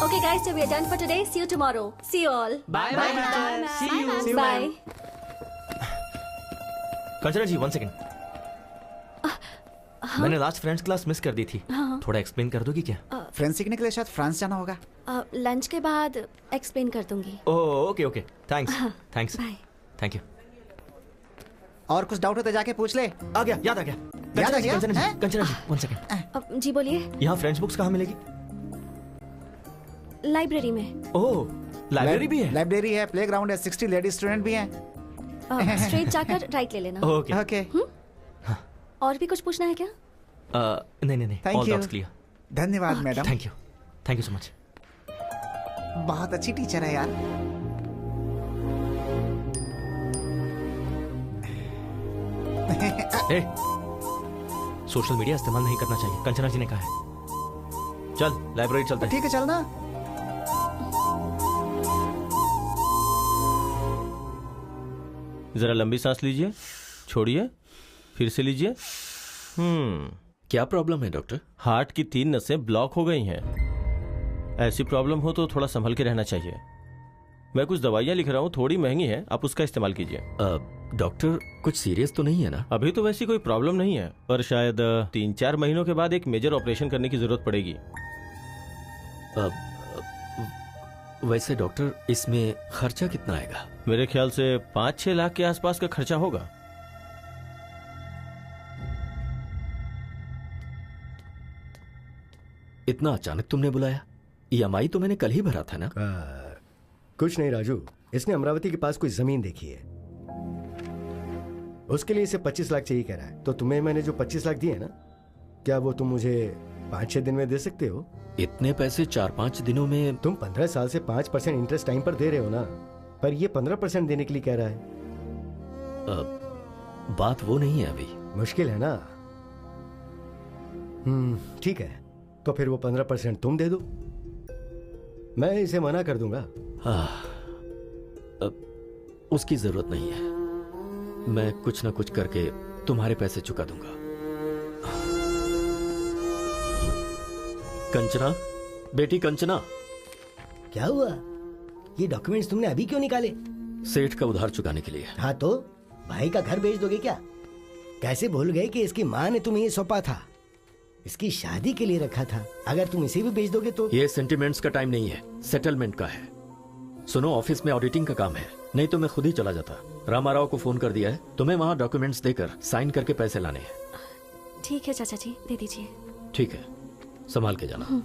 Okay guys, so we are done for today. See you tomorrow. See you all. Bye bye teacher. See you. Bye. Kanchana ji 1 second. मैंने लास्ट फ्रेंच क्लास मिस कर दी थी। हाँ। थोड़ा explain कर दोगी क्या? French सीखने के लिए शायद फ्रांस जाना होगा। लंच के बाद एक्सप्लेन कर दूंगी। Oh okay okay, thanks thanks. Bye. Thank you. और कुछ डाउट हो तो जाके पूछ ले। आ गया, याद आ गया। याद आ गया? कंचना जी 1 सेकंड। जी बोलिए। यहाँ फ्रेंच बुक्स कहाँ मिलेगी? लाइब्रेरी में। ओह लाइब्रेरी भी है? लाइब्रेरी है, प्लेग्राउंड है, 60 लेडी स्टूडेंट भी हैं। स्ट्रेट जाकर राइट ले लेना। Okay okay. और भी कुछ पूछना है क्या? नहीं नहीं नहीं, Thank all you. Doubts clear. धन्यवाद madam. Thank you so much. बहुत अच्छी टीचर है यार। ए, सोशल मीडिया इस्तेमाल नहीं करना चाहिए, कंचना जी ने कहा है। चल लाइब्रेरी चलते हैं। ठीक है चलना। जरा लंबी सांस लीजिए, छोड़िए, फिर से लीजिए। क्या प्रॉब्लम है डॉक्टर? हार्ट की 3 नसें ब्लॉक हो गई हैं। ऐसी प्रॉब्लम हो तो थोड़ा संभल के रहना चाहिए। मैं कुछ दवाइयाँ लिख रहा हूँ, थोड़ी महंगी है, आप उसका इस्तेमाल कीजिए। डॉक्टर कुछ सीरियस तो नहीं है ना? अभी तो वैसी कोई प्रॉब्लम नहीं है, पर शायद 3-4 महीनों के बाद एक मेजर ऑपरेशन करने की जरूरत पड़ेगी। वैसे डॉक्टर इसमें खर्चा कितना आएगा? मेरे ख्याल से 5-6 लाख के आसपास का खर्चा होगा। इतना अचानक तुमने बुलाया? EMI तो मैंने कल ही भरा था ना? कुछ नहीं राजू, इसने अमरावती के पास कोई जमीन देखी है, उसके लिए इसे 25 लाख चाहिए कह रहा है। तो तुम्हें मैंने जो 25 लाख दिए ना, क्या वो तुम मुझे 5-6 दिन में दे सकते हो? इतने पैसे 4-5 दिनों में? तुम 15 साल से 5% इंटरेस्ट टाइम पर दे रहे हो ना, पर ये 15% देने के लिए कह रहा है। बात वो नहीं है अभी। मुश्किल है ना? ठीक है, तो फिर वो 15% तुम दे दो, मैं इसे मना कर दूंगा। उसकी जरूरत नहीं है, मैं कुछ ना कुछ करके तुम्हारे पैसे चुका दूंगा। कंचना, बेटी कंचना। क्या हुआ? ये डॉक्यूमेंट्स तुमने अभी क्यों निकाले? सेठ का उधार चुकाने के लिए। हाँ तो भाई का घर बेच दोगे क्या? कैसे भूल गए कि इसकी माँ ने तुम्हें ये सौंपा था, इसकी शादी के लिए रखा था। अगर तुम इसे भी बेच दोगे तो? ये सेंटिमेंट्स का टाइम नहीं है, सेटलमेंट का है। सुनो, ऑफिस में ऑडिटिंग का काम है, नहीं तो मैं खुद ही चला जाता। रामाराव को फोन कर दिया है, तुम्हें वहाँ डॉक्यूमेंट्स देकर साइन करके पैसे लाने हैं। ठीक है चाचा जी, दे दीजिए। ठीक है, संभाल के जाना।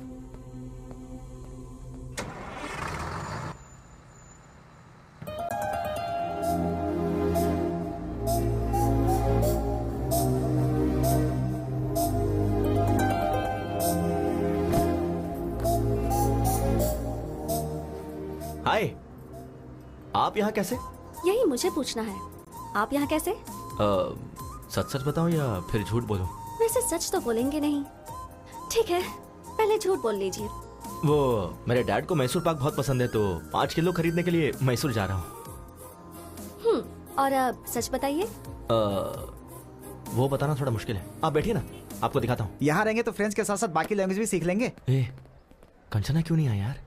हाय, आप यहाँ कैसे? यही मुझे पूछना है, आप यहाँ कैसे? सच सच बताऊं या फिर झूठ बोलूं? वैसे सच तो बोलेंगे नहीं। ठीक है, पहले झूठ बोल लीजिए। वो मेरे डैड को मैसूर पाक बहुत पसंद है, तो 5 किलो खरीदने के लिए मैसूर जा रहा हूँ। और अब सच बताइए। वो बताना थोड़ा मुश्किल है, आप बैठिए ना, आपको दिखाता हूँ। यहाँ रहेंगे तो फ्रेंच के साथ साथ बाकी लैंग्वेज भी सीख लेंगे। कंचना क्यों नहीं आया यार?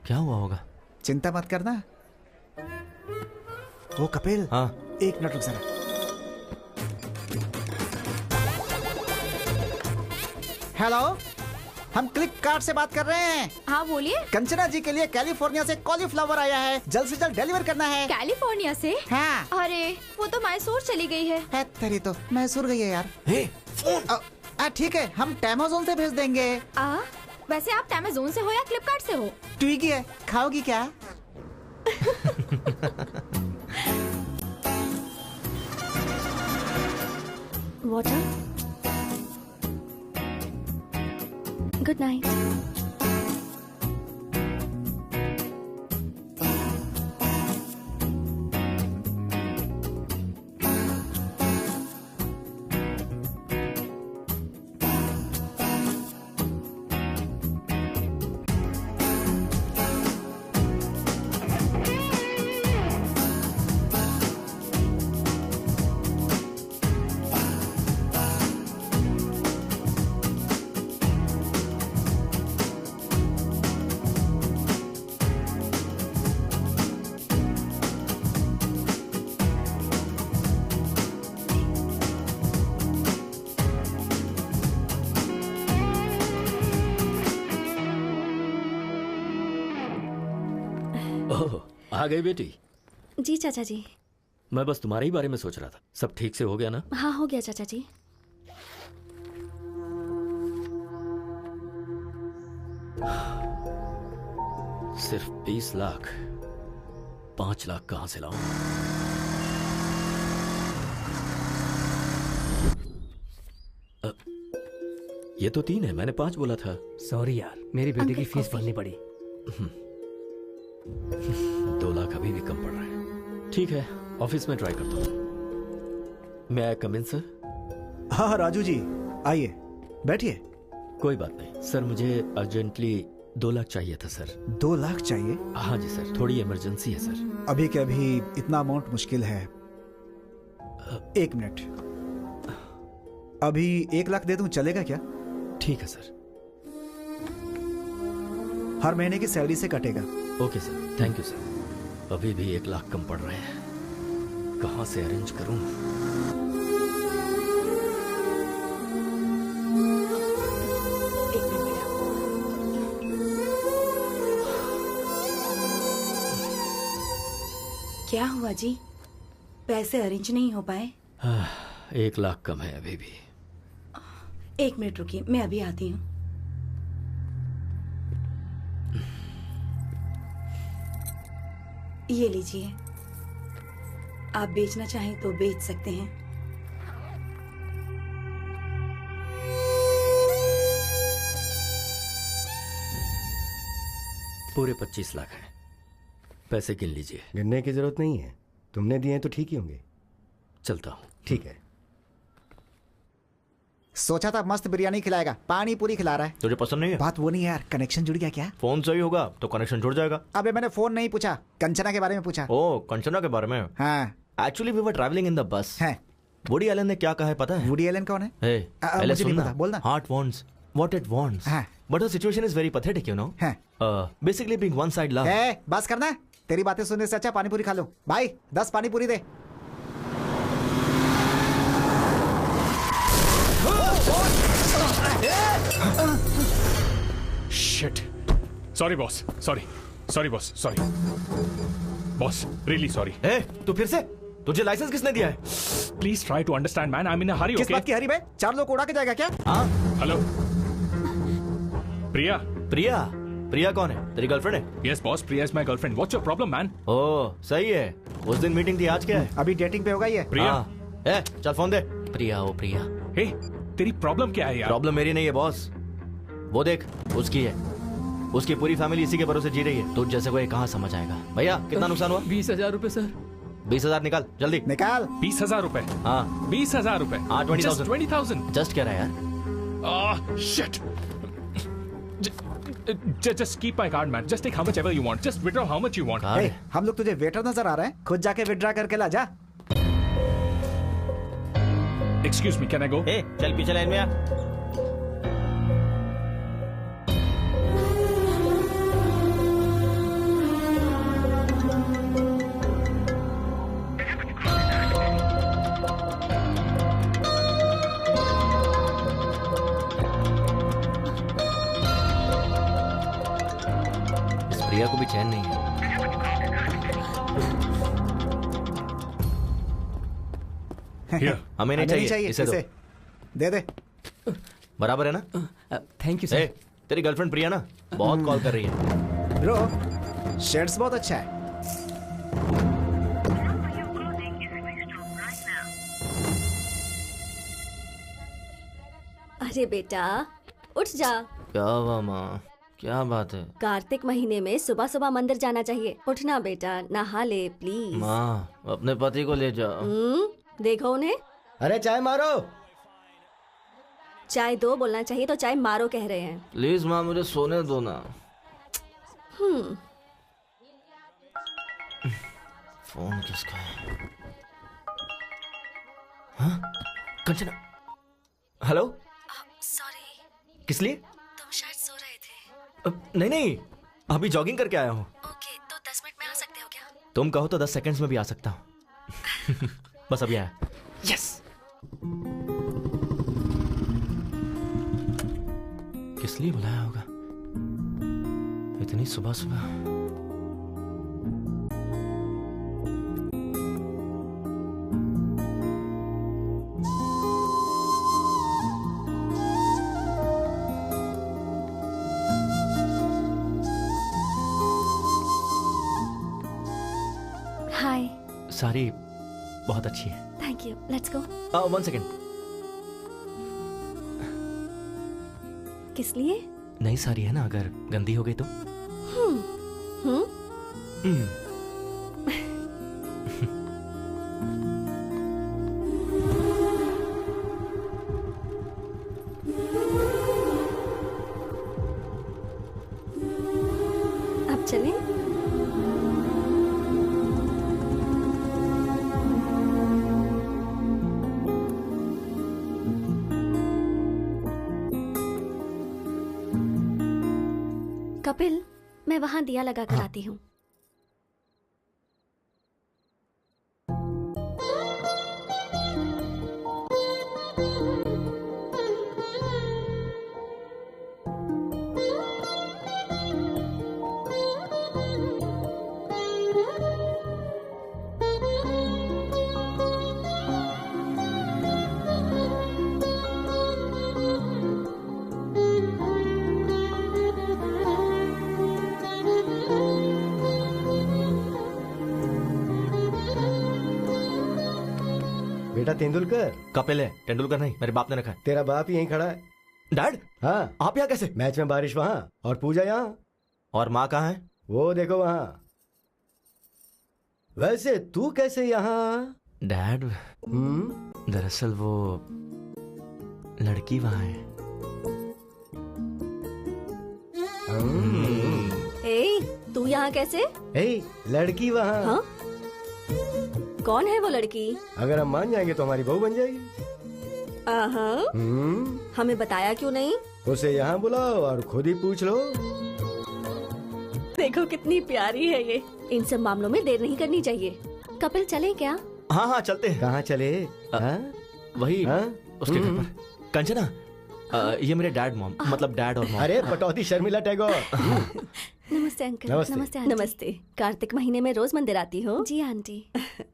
क्या हुआ होगा? चिंता मत करना। वो कपिल, हाँ, 1 मिनट रुक जरा। हेलो, हम फ्लिपकार्ट से बात कर रहे हैं। हाँ बोलिए। कंचना जी के लिए कैलिफोर्निया से कॉलीफ्लावर आया है, जल्द से जल्द डिलीवर करना है। कैलिफोर्निया से? हाँ। अरे वो तो मैसूर चली गई है। तेरी तो मैसूर गई है यार। ठीक है, हम टेमाजोन से भेज देंगे। वैसे आप अमेज़न से हो या फ्लिपकार्ट से हो? ट्विगी है, खाओगी क्या? वाटर। Good night. आ गई बेटी? जी चाचा जी। मैं बस तुम्हारे ही बारे में सोच रहा था। सब ठीक से हो गया ना? हाँ हो गया चाचा जी। सिर्फ 20 लाख, 5 लाख कहां से लाऊं? ये तो 3 है, मैंने 5 बोला था। सॉरी यार, मेरी बेटी की फीस भरनी पड़ी। 2 लाख अभी भी कम पड़ रहा है। ठीक है, ऑफिस में ट्राई करता हूँ। मैं कम इन सर? हाँ राजू जी, आइए बैठिए। कोई बात नहीं सर, मुझे अर्जेंटली 2 लाख चाहिए था सर। 2 लाख चाहिए? हाँ जी सर, थोड़ी इमरजेंसी है सर। अभी के अभी इतना अमाउंट मुश्किल है, एक मिनट, अभी 1 लाख दे दूं, चलेगा क्या? ठीक है सर। हर महीने की सैलरी से कटेगा। Okay sir, thank you sir. अभी भी 1 लाख कम पड़ रहे हैं, कहाँ से अरेंज करूं? क्या हुआ जी? पैसे अरेंज नहीं हो पाए? 1 लाख कम है अभी भी। 1 मिनट रुकिए, मैं अभी आती हूँ। ये लीजिए, आप बेचना चाहें तो बेच सकते हैं। पूरे 25 लाख हैं, पैसे गिन लीजिए। गिनने की जरूरत नहीं है, तुमने दिए हैं तो ठीक ही होंगे। चलता हूँ। ठीक है। सोचा था मस्त बिरयानी खिलाएगा, पानी पूरी खिला रहा है। तुझे पसंद नहीं है? बात वो नहीं है यार, कनेक्शन जुड़ गया क्या? फोन सही होगा तो कनेक्शन जुड़ जाएगा। अबे मैंने फोन नहीं पूछा, कंचना के बारे में पूछा। ओ, कंचना के बारे में? हाँ। Actually we were travelling in the bus. है। वुडी एलन ने क्या कहा है पता है? वुडी एलन कौन है? पहले मुझे नहीं सुनना। पता, बोलना। Heart wants what it wants, but the situation is very pathetic, you know. Basically being one side love. बस करना, तेरी बातें सुनने से अच्छा पानी पूरी खा लो। भाई 10 पानी पूरी दे। Shit. Sorry, boss. Sorry. Sorry, boss. Sorry. Boss, really sorry. Hey, तू फिर से? तुझे लाइसेंस किसने दिया है? Please try to understand, man. I'm in a hurry, किस okay? बात की हरी बे? 4 लोग उड़ा के जाएगा क्या? हाँ। Hello. प्रिया. प्रिया? प्रिया कौन है? तेरी गर्लफ्रेंड है? Yes, boss. Priya is my girlfriend. What's your problem, man? ओह, सही है। उस दिन मीटिंग थी, आज क्या है? अभी डेटिंग पे होगा ये। प्रिया. चल फोन दे। प्रिया, ओ प्रिया। Hey, तेरी प्रॉब्लम क्या है यार? प्रॉब्लम मेरी नहीं है बॉस, वो देख उसकी है। उसकी पूरी फैमिली इसी के भरोसे जी रही है। तुझ जैसे को ये कहाँ समझ आएगा? भैया कितना नुकसान हुआ? 20,000 रुपए सर। 20,000 निकाल जल्दी। निकाल। 20,000 रुपए? हाँ 20,000 रुपए। हाँ 20,000। 20,000। जस्ट कह रहा है यार। Shit. Just keep my card, man. Just take how much ever you want. Just withdraw how much you want. Hey, हम लोग तुझे वेटर नजर आ रहे हैं? खुद जाके विड्रॉ करके ला जा। Excuse me, can I go? Hey, चल पीछे लाइन में आ। इस प्रिया को भी चैन नहीं है। हमें नहीं चाहिए, इसे दो। दे दे। बराबर है ना? Thank you sir. तेरी गर्लफ्रेंड प्रिया ना बहुत कॉल कर रही है। ब्रो, शेड्स बहुत अच्छा है। अरे बेटा उठ जा। क्या हुआ माँ? क्या बात है? कार्तिक महीने में सुबह सुबह मंदिर जाना चाहिए। उठना बेटा, नहा ले प्लीज। माँ अपने पति को ले जाओ। देखो उन्हें। अरे चाय मारो। चाय दो बोलना चाहिए तो चाय मारो कह रहे हैं। प्लीज माँ मुझे सोने दो ना। फोन किसका है? हाँ? कंचना। हेलो। सॉरी। किस लिए? तुम शायद सो रहे थे। नहीं नहीं, अभी जॉगिंग करके आया हूँ। ओके, तो 10 मिनट में आ सकते हो क्या? तुम कहो तो 10 सेकंड्स में भी आ सकता हूँ। बस अभी आया। यस। किस लिए बुलाया होगा इतनी सुबह सुबह? हाय। सारी बहुत अच्छी है। Thank you. Let's go. 1 second. किस लिए? नई साड़ी है ना, अगर गंदी हो गई तो? अब चलें? कपिल, मैं वहां दिया लगा कर आती हूँ। बेटा तेंदुलकर। कपिल है, तेंदुलकर नहीं, मेरे बाप ने रखा है। तेरा बाप ही यहीं खड़ा है। डैड? हाँ। आप यहाँ कैसे? मैच में बारिश वहाँ और पूजा यहाँ। और माँ कहाँ है? वो देखो वहाँ। वैसे तू कैसे यहाँ? डैड, दरअसल वो लड़की वहाँ है। ए, तू यहाँ कैसे? ए, लड़की वहाँ। हाँ? कौन है वो लड़की? अगर हम मान जाएंगे तो हमारी बहू बन जाएगी। हमें बताया क्यों नहीं? उसे यहाँ बुलाओ और खुद ही पूछ लो। देखो कितनी प्यारी है ये। इन सब मामलों में देर नहीं करनी चाहिए। कपिल चले क्या? हाँ हाँ चलते हैं। कहाँ चले? वही उसके घर पर। कंचना, ये मेरे डैड मॉम, मतलब डैड और मॉम। अरे पटौदी शर्मिला टैगोर। नमस्ते अंकल। नमस्ते। नमस्ते। कार्तिक महीने में रोज मंदिर आती हो? जी आंटी।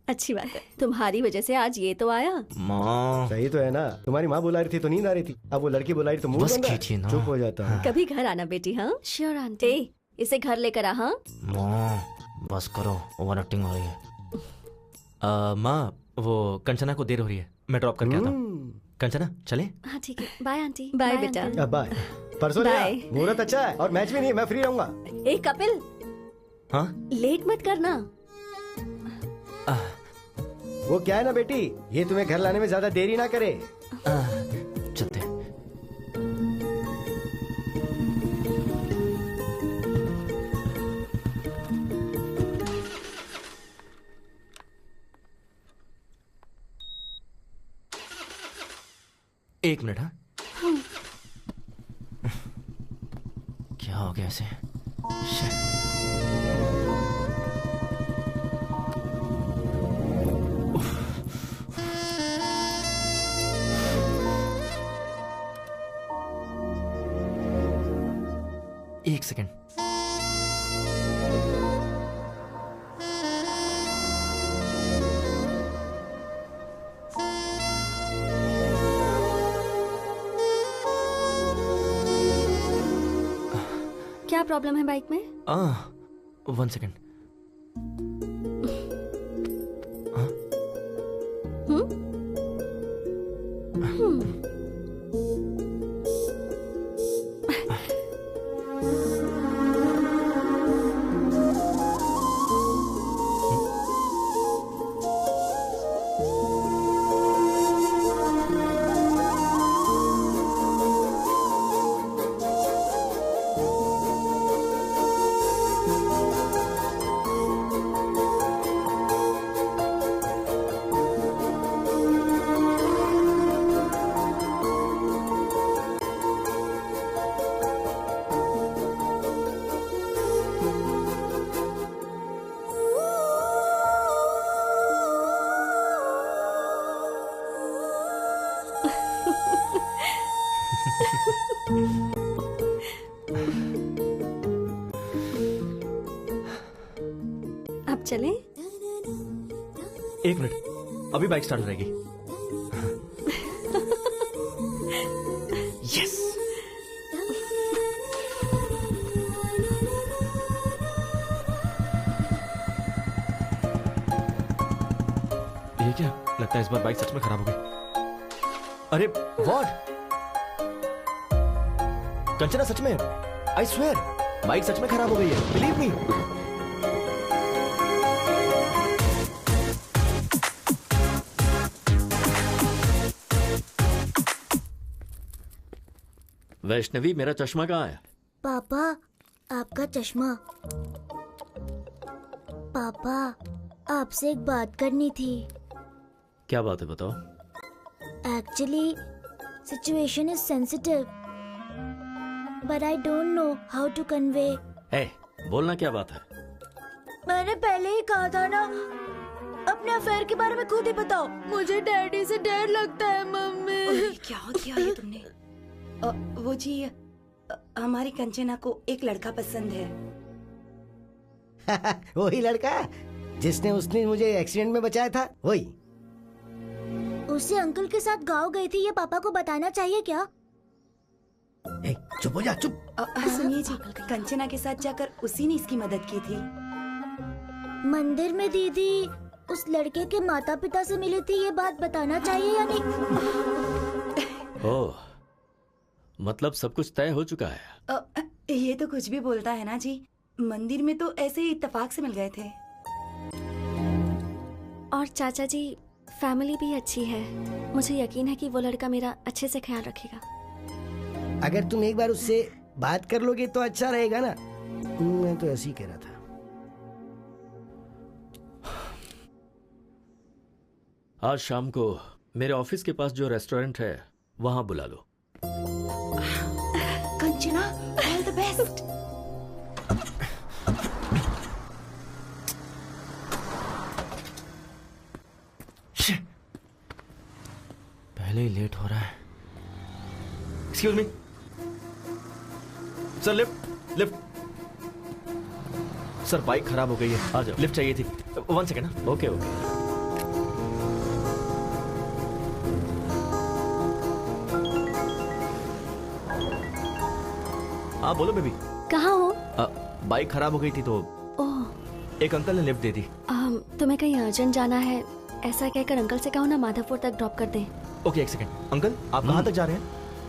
अच्छी बात है। तुम्हारी वजह से आज ये तो आया। माँ सही तो है ना। तुम्हारी माँ बुला रही थी तो नींद आ रही थी, अब वो लड़की बुला रही तो मुंह बंद है। चुप हो जाता है। कभी घर आना बेटी। हाँ श्योर आंटी। इसे घर लेकर आ। हाँ माँ बस करो, ओवर एक्टिंग हो रही है। माँ, वो कंचना को देर हो रही है, मैं ड्रॉप करके आता हूँ। कंचना चले? हाँ ठीक है। Bye auntie. बाय बेटा। बाय। परसों मुहूर्त अच्छा है और मैच भी नहीं, मैं फ्री रहूंगा। ए कपिल, हाँ लेट मत करना। वो क्या है ना बेटी, ये तुम्हें घर लाने में ज्यादा देरी ना करे। चलते। एक मिनट। हाँ क्या हो गया ऐसे? एक सेकेंड। क्या प्रॉब्लम है बाइक में? 1 सेकेंड। अब चलें? एक मिनट, अभी बाइक स्टार्ट हो जाएगी। यस। ये क्या लगता है, इस बार बाइक सच में खराब हो गई। अरे व्हाट? कंचना सच में, आई स्वेयर बाइक सच में खराब हो गई है, बिलीव मी। वैष्णवी, मेरा चश्मा कहाँ है? पापा, आपका चश्मा। पापा, आपसे एक बात करनी थी। क्या बात है, बताओ। Actually situation is sensitive. but I don't know how to convey. ए, बोलना क्या बात है? मैंने पहले ही कहा था ना, अपने अफेयर के बारे में खुद ही बताओ। मुझे डैडी से डर लगता है मम्मी। क्या किया ये तुमने? वो जी, हमारी कंचना को एक लड़का पसंद है। वही लड़का जिसने उसने मुझे एक्सीडेंट में बचाया था, वही। उसे अंकल के साथ गाँव गई थी, ये पापा को बताना चाहिए क्या? चुप हो जा, चुप। सुनिए जी, कंचना के साथ जाकर उसी ने इसकी मदद की थी। मंदिर में दीदी उस लड़के के माता पिता से मिली थी, ये बात बताना चाहिए या नहीं? ओह, मतलब सब कुछ तय हो चुका है। ये तो कुछ भी बोलता है ना जी। मंदिर में तो ऐसे ही इत्तेफाक से मिल गए थे। और चाचा जी, फैमिली भी अच्छी है। मुझे यकीन है कि वो लड़का मेरा अच्छे से ख्याल रखेगा। अगर तुम एक बार उससे बात कर लोगे तो अच्छा रहेगा ना। मैं तो ऐसे ही कह रहा था। आज शाम को मेरे ऑफिस के पास जो रेस्टोरेंट है वहां बुला लो। Kanchana, all the best. पहले ही लेट हो रहा है। Excuse me sir, lift lift. Sir bike खराब हो गई है, आ जाओ। लिफ्ट चाहिए थी। 1 सेकेंड ना। Okay okay. हाँ बोलो बेबी। कहाँ हो? बाइक खराब हो गई थी तो ओह, एक अंकल ने लिफ्ट दे दी। तुम्हें कहीं अर्जेंट जाना है, ऐसा कहकर अंकल से कहो ना माधवपुर तक ड्रॉप कर दें। ओके, एक सेकेंड। अंकल आप कहाँ तक जा रहे हैं?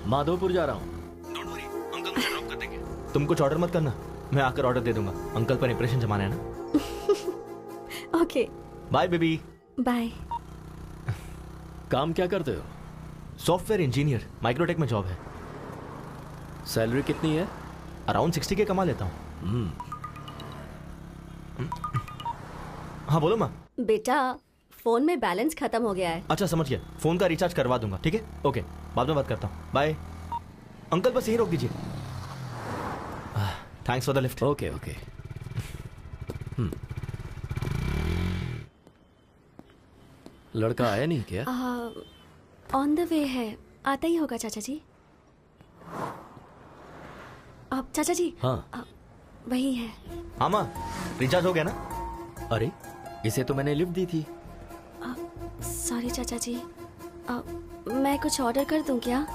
माधवपुर जा रहा हूँ। अंकल मुझे ड्रॉप कर देंगे। तुम कुछ ऑर्डर मत करना, मैं आकर ऑर्डर दे दूंगा। अंकल पर इंप्रेशन जमाना है ना। Okay bye baby. बाय। काम क्या करते हो? सॉफ्टवेयर इंजीनियर, माइक्रोटेक में जॉब है। सैलरी कितनी है? अराउंड 60 के कमा लेता हूँ। हाँ बोलो माँ। बेटा फोन में बैलेंस खत्म हो गया है। अच्छा समझ गया, फोन का रिचार्ज करवा दूंगा। ठीक है, ओके, बाद में बात करता हूँ। बाय। अंकल बस यहीं रोक दीजिए। Thanks for the lift. Okay okay. लड़का आया नहीं क्या? ऑन द वे है, आता ही होगा चाचा जी। अब चाचा जी। हाँ वही है। हाँ माँ, रिचार्ज हो गया ना? अरे इसे तो मैंने लिफ्ट दी थी। सॉरी चाचा जी, मैं कुछ ऑर्डर कर दूं क्या?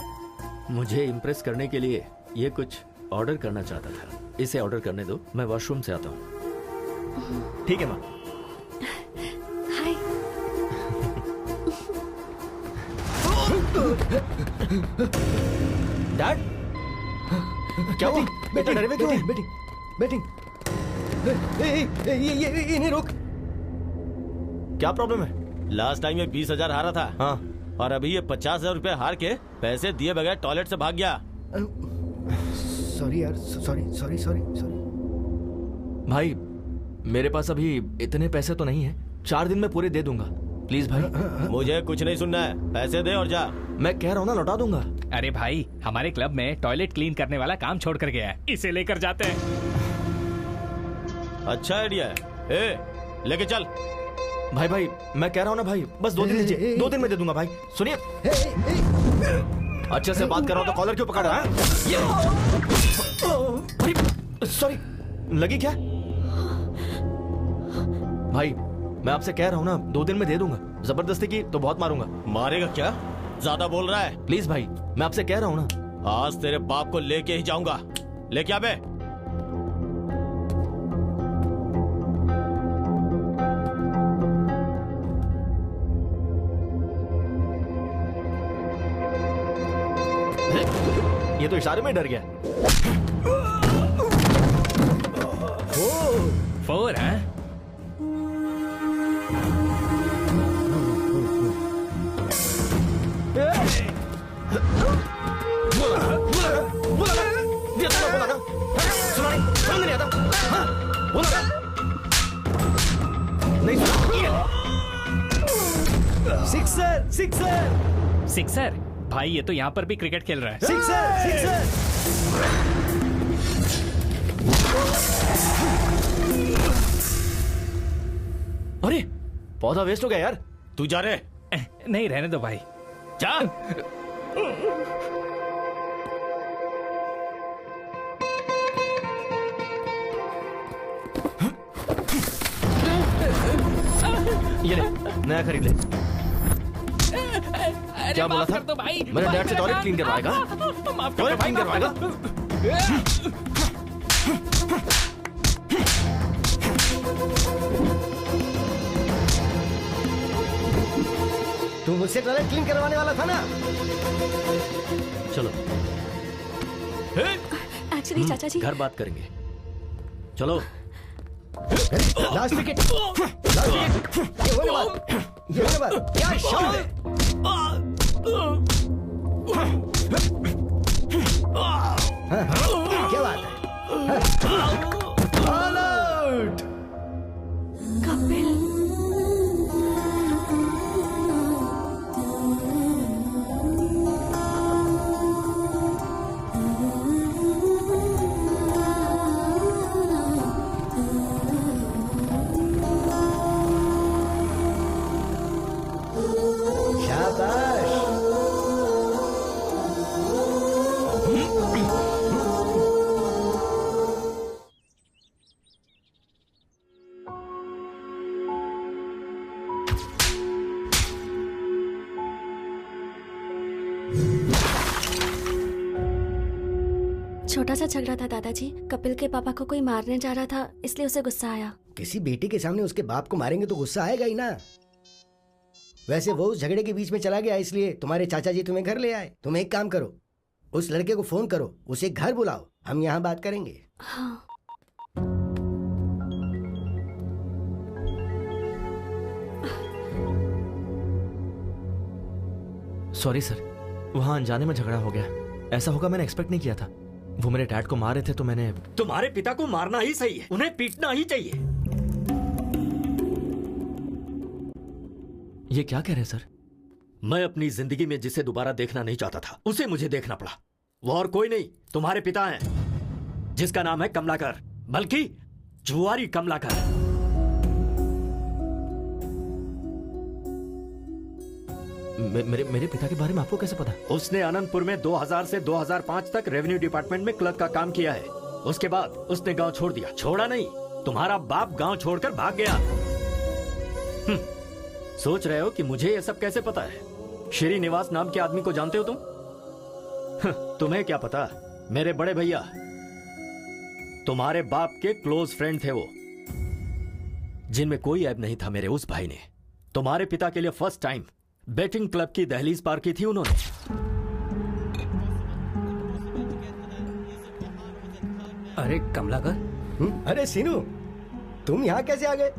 मुझे इम्प्रेस करने के लिए ये कुछ ऑर्डर करना चाहता था। इसे ऑर्डर करने दो, मैं वॉशरूम से आता हूँ। ठीक है माँ। हाय। डैड क्या हुआ? बेटा डरे हुए क्यों हैं? बैटिंग ये इन्हें रोक। क्या प्रॉब्लम है? लास्ट टाइम ये 20,000 हारा था। हाँ, और अभी ये 50,000 रुपए हार के पैसे दिए बगैर टॉयलेट से भाग गया। सॉरी यार, सॉरी। भाई मेरे पास अभी इतने पैसे तो नहीं है, 4 दिन में पूरे दे दूंगा। प्लीज भाई। मुझे कुछ नहीं सुनना है, पैसे दे और जा। मैं कह रहा हूँ ना, लौटा दूंगा। अरे भाई, हमारे क्लब में टॉयलेट क्लीन करने वाला काम छोड़ कर गया है, इसे लेकर जाते हैं। अच्छा आइडिया है। ए, लेके चल। भाई मैं कह रहा हूँ ना भाई, बस 2 दिन दीजिए, 2 दिन में दे दूंगा भाई। सुनिए, अच्छे से बात कर रहा हूँ तो कॉलर क्यों पकड़ रहा है? सॉरी, लगी क्या? भाई मैं आपसे कह रहा हूँ ना, 2 दिन में दे दूंगा। जबरदस्ती की तो बहुत मारूंगा। मारेगा क्या? ज्यादा बोल रहा है। प्लीज भाई, मैं आपसे कह रहा हूँ ना। आज तेरे बाप को लेके ही जाऊंगा। लेके आ बे। ये तो इशारे में डर गया। 4 है? सिक्सर? भाई ये तो यहाँ पर भी क्रिकेट खेल रहा है। सिक्सर। अरे पौधा वेस्ट हो गया यार। तू जा रहे? नहीं, रहने दो भाई। जा। ये ले, नया खरीद ले। क्या बोला था? तो भाई, मेरे डैड से टॉयलेट क्लीन करवाएगा? टॉयलेट क्लीन करवाएगा? तू मुझसे टॉयलेट क्लीन करवाने वाला था ना? चलो एक्चुअली चाचा जी घर बात करेंगे। चलो। Last wicket, last wicket. ये होने बाद, ये होने बाद। क्या शॉट है? हाँ, क्या बात है? All out. कपिल। छोटा सा झगड़ा था दादाजी। कपिल के पापा को कोई मारने जा रहा था, इसलिए उसे गुस्सा आया। किसी बेटे के सामने उसके बाप को मारेंगे तो गुस्सा आएगा ही ना। वैसे वो उस झगड़े के बीच में चला गया, इसलिए तुम्हारे चाचा जी तुम्हें घर ले आए। तुम एक काम करो, उस लड़के को फोन करो, उसे घर बुलाओ, हम यहाँ बात करेंगे। हाँ। सॉरी सर, वहाँ अनजाने में झगड़ा हो गया। ऐसा होगा मैंने एक्सपेक्ट नहीं किया था। वो मेरे डैड को मार रहे थे तो मैंने। तुम्हारे पिता को मारना ही सही है, उन्हें पीटना ही चाहिए। ये क्या कह रहे हैं सर? मैं अपनी जिंदगी में जिसे दोबारा देखना नहीं चाहता था, उसे मुझे देखना पड़ा। वो और कोई नहीं, तुम्हारे पिता हैं, जिसका नाम है कमलाकर, बल्कि जुआरी कमलाकर। मेरे पिता के बारे में आपको कैसे पता? उसने अनंतपुर में 2000 से 2005 तक रेवेन्यू डिपार्टमेंट में क्लर्क का काम किया है। उसके बाद उसने गांव छोड़ दिया। छोड़ा नहीं, तुम्हारा बाप गांव छोड़कर भाग गया। सोच रहे हो कि मुझे यह सब कैसे पता है? श्रीनिवास नाम के आदमी को जानते हो तुम? तुम्हें क्या पता, मेरे बड़े भैया तुम्हारे बाप के क्लोज फ्रेंड थे वो, जिनमें कोई ऐब नहीं था। मेरे उस भाई ने तुम्हारे पिता के लिए फर्स्ट टाइम बेटिंग क्लब की दहलीज पार की थी उन्होंने। अरे कमलाकर। अरे सीनू, तुम यहाँ कैसे आ गए?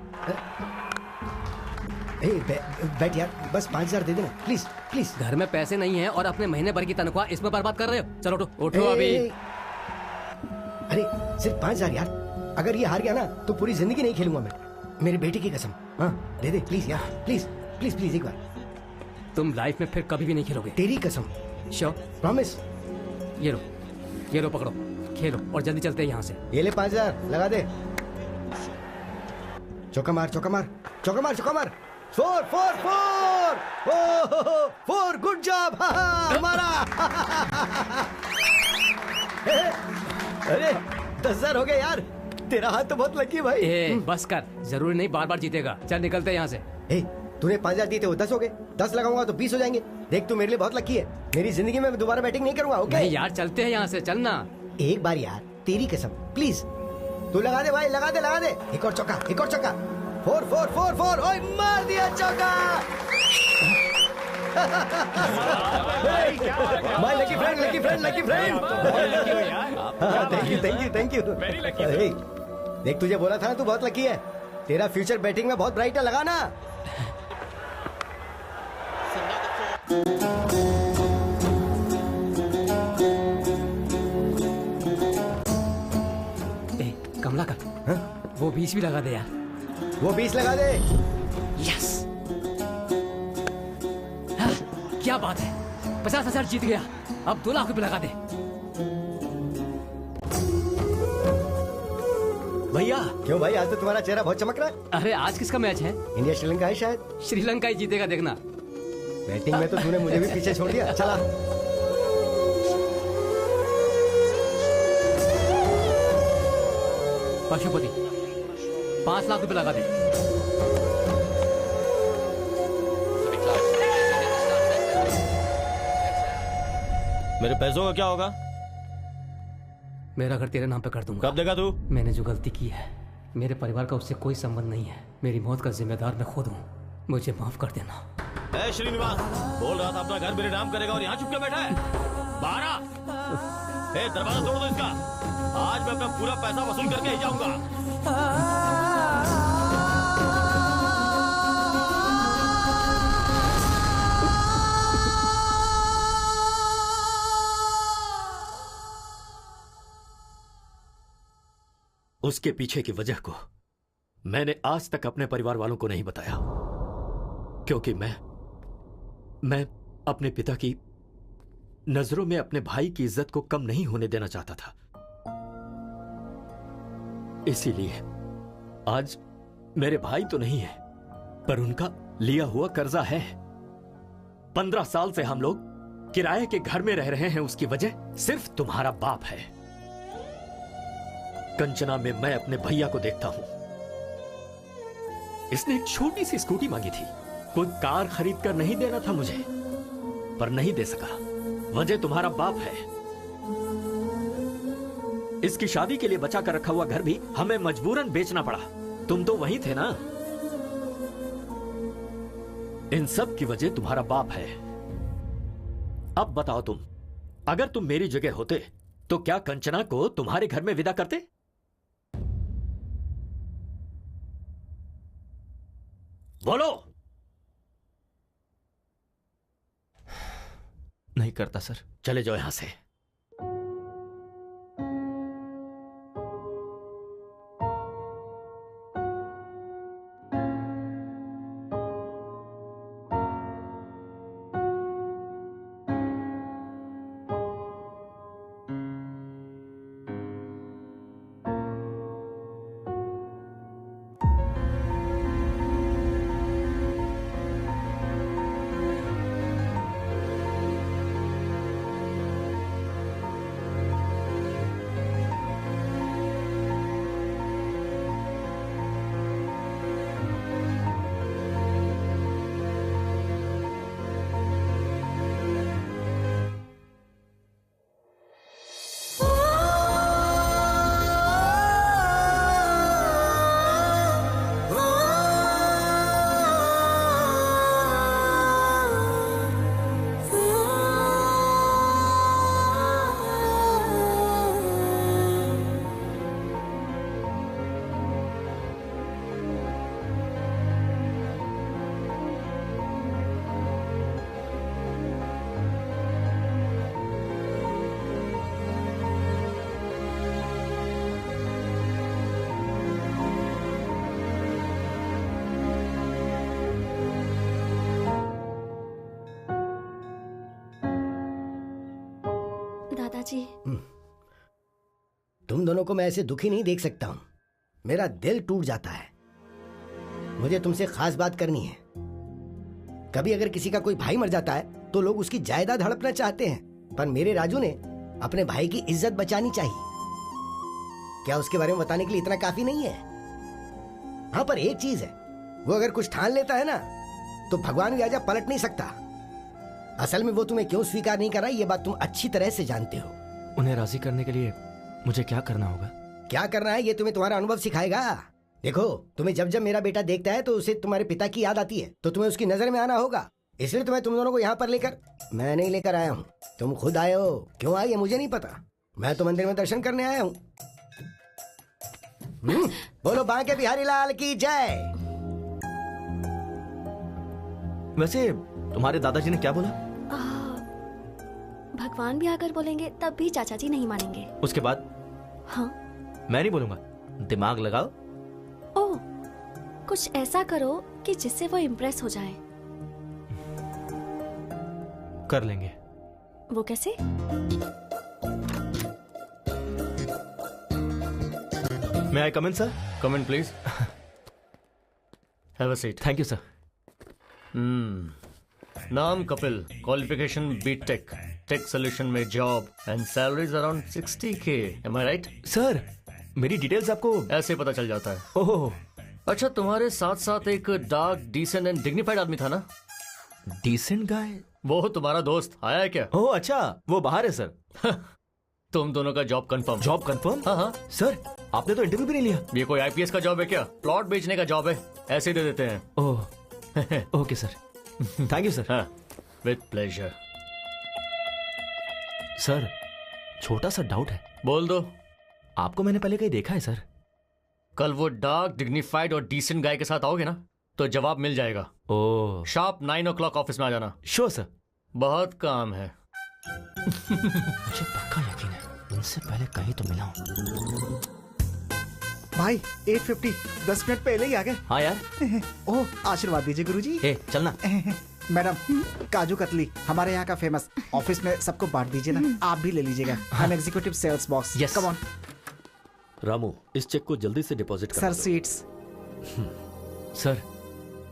बैठ यार, बस 5000 दे देना प्लीज प्लीज। घर में पैसे नहीं है और अपने महीने भर की तनख्वाह इसमें बर्बाद कर रहे हो। चलो उठो अभी। अरे सिर्फ 5000 यार, अगर ये हार गया ना तो पूरी जिंदगी नहीं खेलूंगा मैं, मेरी बेटी की कसम। हाँ दे दे प्लीज यार, प्लीज प्लीज प्लीज एक बार। तुम लाइफ में फिर कभी भी नहीं खेलोगे। तेरी कसम। श्योर? प्रॉमिस। ये लो पकड़ो, खेलो और जल्दी चलते हैं यहाँ से। ये ले 5000 लगा दे। चौका मार चौका मार चौका मार चौका मार। 4 4 4 4 गुड जॉब हमारा। अरे 10,000 हो गए यार, तेरा हाथ तो बहुत लकी है भाई। बस कर, जरूरी नहीं बार बार जीतेगा। चल निकलते हैं यहाँ से। तूने 5000 दिए थे, वो 10 हो गए। 10 लगाऊंगा तो 20 हो जाएंगे। देख तू मेरे लिए बहुत लकी है, मेरी जिंदगी में दोबारा बैटिंग नहीं करूंगा। ओके नहीं यार, चलते हैं यहाँ से, चलना। एक बार यार, तेरी कसम प्लीज। तू लगा दे भाई, लगा दे लगा दे। एक और चौका, एक और चौका। 4 4 4 4। ओए मार दिया चौका। My lucky friend, lucky friend, lucky friend. Thank you thank you thank you. देख तुझे बोला था ना, तू बहुत लकी है। तेरा फ्यूचर बैटिंग में बहुत ब्राइट है, लगा ना। कमलाकर, वो 20 भी लगा दे यार। वो 20 लगा दे। यस। क्या बात है, 50,000 जीत गया। अब 2 लाख रुपए लगा दे। भैया। क्यों भाई, आज तो तुम्हारा चेहरा बहुत चमक रहा है। अरे आज किसका मैच है? इंडिया श्रीलंका है शायद। श्रीलंका ही जीतेगा, देखना। बैटिंग में तो तूने मुझे भी पीछे छोड़ दिया। चला। पशुपति 5 लाख रुपए लगा दे। मेरे पैसों का क्या होगा? मेरा घर तेरे नाम पे कर दूंगा। कब देगा तू? मैंने जो गलती की है, मेरे परिवार का उससे कोई संबंध नहीं है। मेरी मौत का जिम्मेदार मैं खुद हूँ, मुझे माफ कर देना। ए श्रीनिवास, बोल रहा था अपना घर मेरे नाम करेगा और यहाँ चुप के बैठा है। बाहर आ। ए दरवाजा तोड़ दो इसका। आज मैं अपना पूरा पैसा वसूल करके ही जाऊंगा। उसके पीछे की वजह को मैंने आज तक अपने परिवार वालों को नहीं बताया, क्योंकि मैं अपने पिता की नजरों में अपने भाई की इज्जत को कम नहीं होने देना चाहता था। इसीलिए आज मेरे भाई तो नहीं है, पर उनका लिया हुआ कर्जा है। 15 साल से हम लोग किराए के घर में रह रहे हैं, उसकी वजह सिर्फ तुम्हारा बाप है। कंचना में मैं अपने भैया को देखता हूं। इसने एक छोटी सी स्कूटी मांगी थी, कोई कार खरीद कर नहीं देना था मुझे, पर नहीं दे सका। वजह तुम्हारा बाप है। इसकी शादी के लिए बचा कर रखा हुआ घर भी हमें मजबूरन बेचना पड़ा। तुम तो वहीं थे ना। इन सब की वजह तुम्हारा बाप है। अब बताओ तुम, अगर तुम मेरी जगह होते तो क्या कंचना को तुम्हारे घर में विदा करते? बोलो। नहीं करता सर। चले जाओ यहां से। दादाजी, तुम दोनों को मैं ऐसे दुखी नहीं देख सकता हूं। मेरा दिल टूट जाता है। मुझे तुमसे खास बात करनी है। कभी अगर किसी का कोई भाई मर जाता है तो लोग उसकी जायदाद हड़पना चाहते हैं, पर मेरे राजू ने अपने भाई की इज्जत बचानी चाहिए। क्या उसके बारे में बताने के लिए इतना काफी नहीं है? हाँ, पर एक चीज है, वो अगर कुछ ठान लेता है ना तो भगवान भी आजा पलट नहीं सकता। असल में वो तुम्हें क्यों स्वीकार नहीं कर रहा, ये बात तुम अच्छी तरह से जानते हो। उन्हें राजी करने के लिए मुझे क्या करना होगा? क्या करना है ये तुम्हें तुम्हारा अनुभव सिखाएगा। देखो, तुम्हें जब जब मेरा बेटा देखता है तो उसे तुम्हारे पिता की याद आती है, तो तुम्हें उसकी नजर में आना होगा। इसलिए तुम्हें तुम दोनों को यहाँ पर लेकर, मैं नहीं लेकर आया हूँ, तुम खुद आए हो। क्यों आए ये मुझे नहीं पता, मैं तो मंदिर में दर्शन करने आया हूँ। बोलो बांके बिहारी लाल की जय। वैसे तुम्हारे दादाजी ने क्या बोला? भगवान भी आकर बोलेंगे तब भी चाचा जी नहीं मानेंगे। उसके बाद? हाँ, मैं नहीं बोलूंगा। दिमाग लगाओ। ओह, कुछ ऐसा करो कि जिससे वो इम्प्रेस हो जाए। कर लेंगे। वो कैसे? May I come in, sir? Come in, please. Have a seat. Thank you, sir. नाम Kapil, qualification B Tech, tech solution में job and salaries around 60K. Am I right? Sir, मेरी डिटेल्स आपको ऐसे पता चल जाता है. ओह, अच्छा, तुम्हारे साथ साथ एक डार्क, डिसेंट एंड डिग्निफाइड आदमी था ना? Decent guy? वो तुम्हारा दोस्त आया है क्या? ओह अच्छा, वो बाहर है सर. तुम दोनों का जॉब कंफर्म. Job confirm? हाँ हाँ. सर, आपने तो इंटरव्यू भी नहीं लिया. ये कोई आईपीएस का जॉब है क्या? प्लॉट बेचने का जॉब है, ऐसे ही दे देते हैं. Oh okay sir. Thank you sir. हाँ, विद प्लेजर. सर, छोटा सा डाउट है. बोल दो. आपको मैंने पहले कहीं देखा है सर? कल वो डार्क, डिग्निफाइड और डिसेंट गाय के साथ आओगे ना, तो जवाब मिल जाएगा. ओह. शार्प 9 o'clock ऑफिस में आ जाना. Sure sir. बहुत काम है. मुझे पक्का यकीन है, इनसे पहले कहीं तो मिला हूं. भाई 8:50, 10 मिनट पहले ही आ गए. हाँ यार. ओह, आशीर्वाद दीजिए गुरुजी. ए, चलना. मैडम, काजू कतली हमारे यहाँ का फेमस. ऑफिस में सबको बांट दीजिए ना. आप भी ले लीजिएगा. हम executive sales box. Yes. Come on. Ramu, इस चेक को जल्दी से deposit sir, sweets. Sir,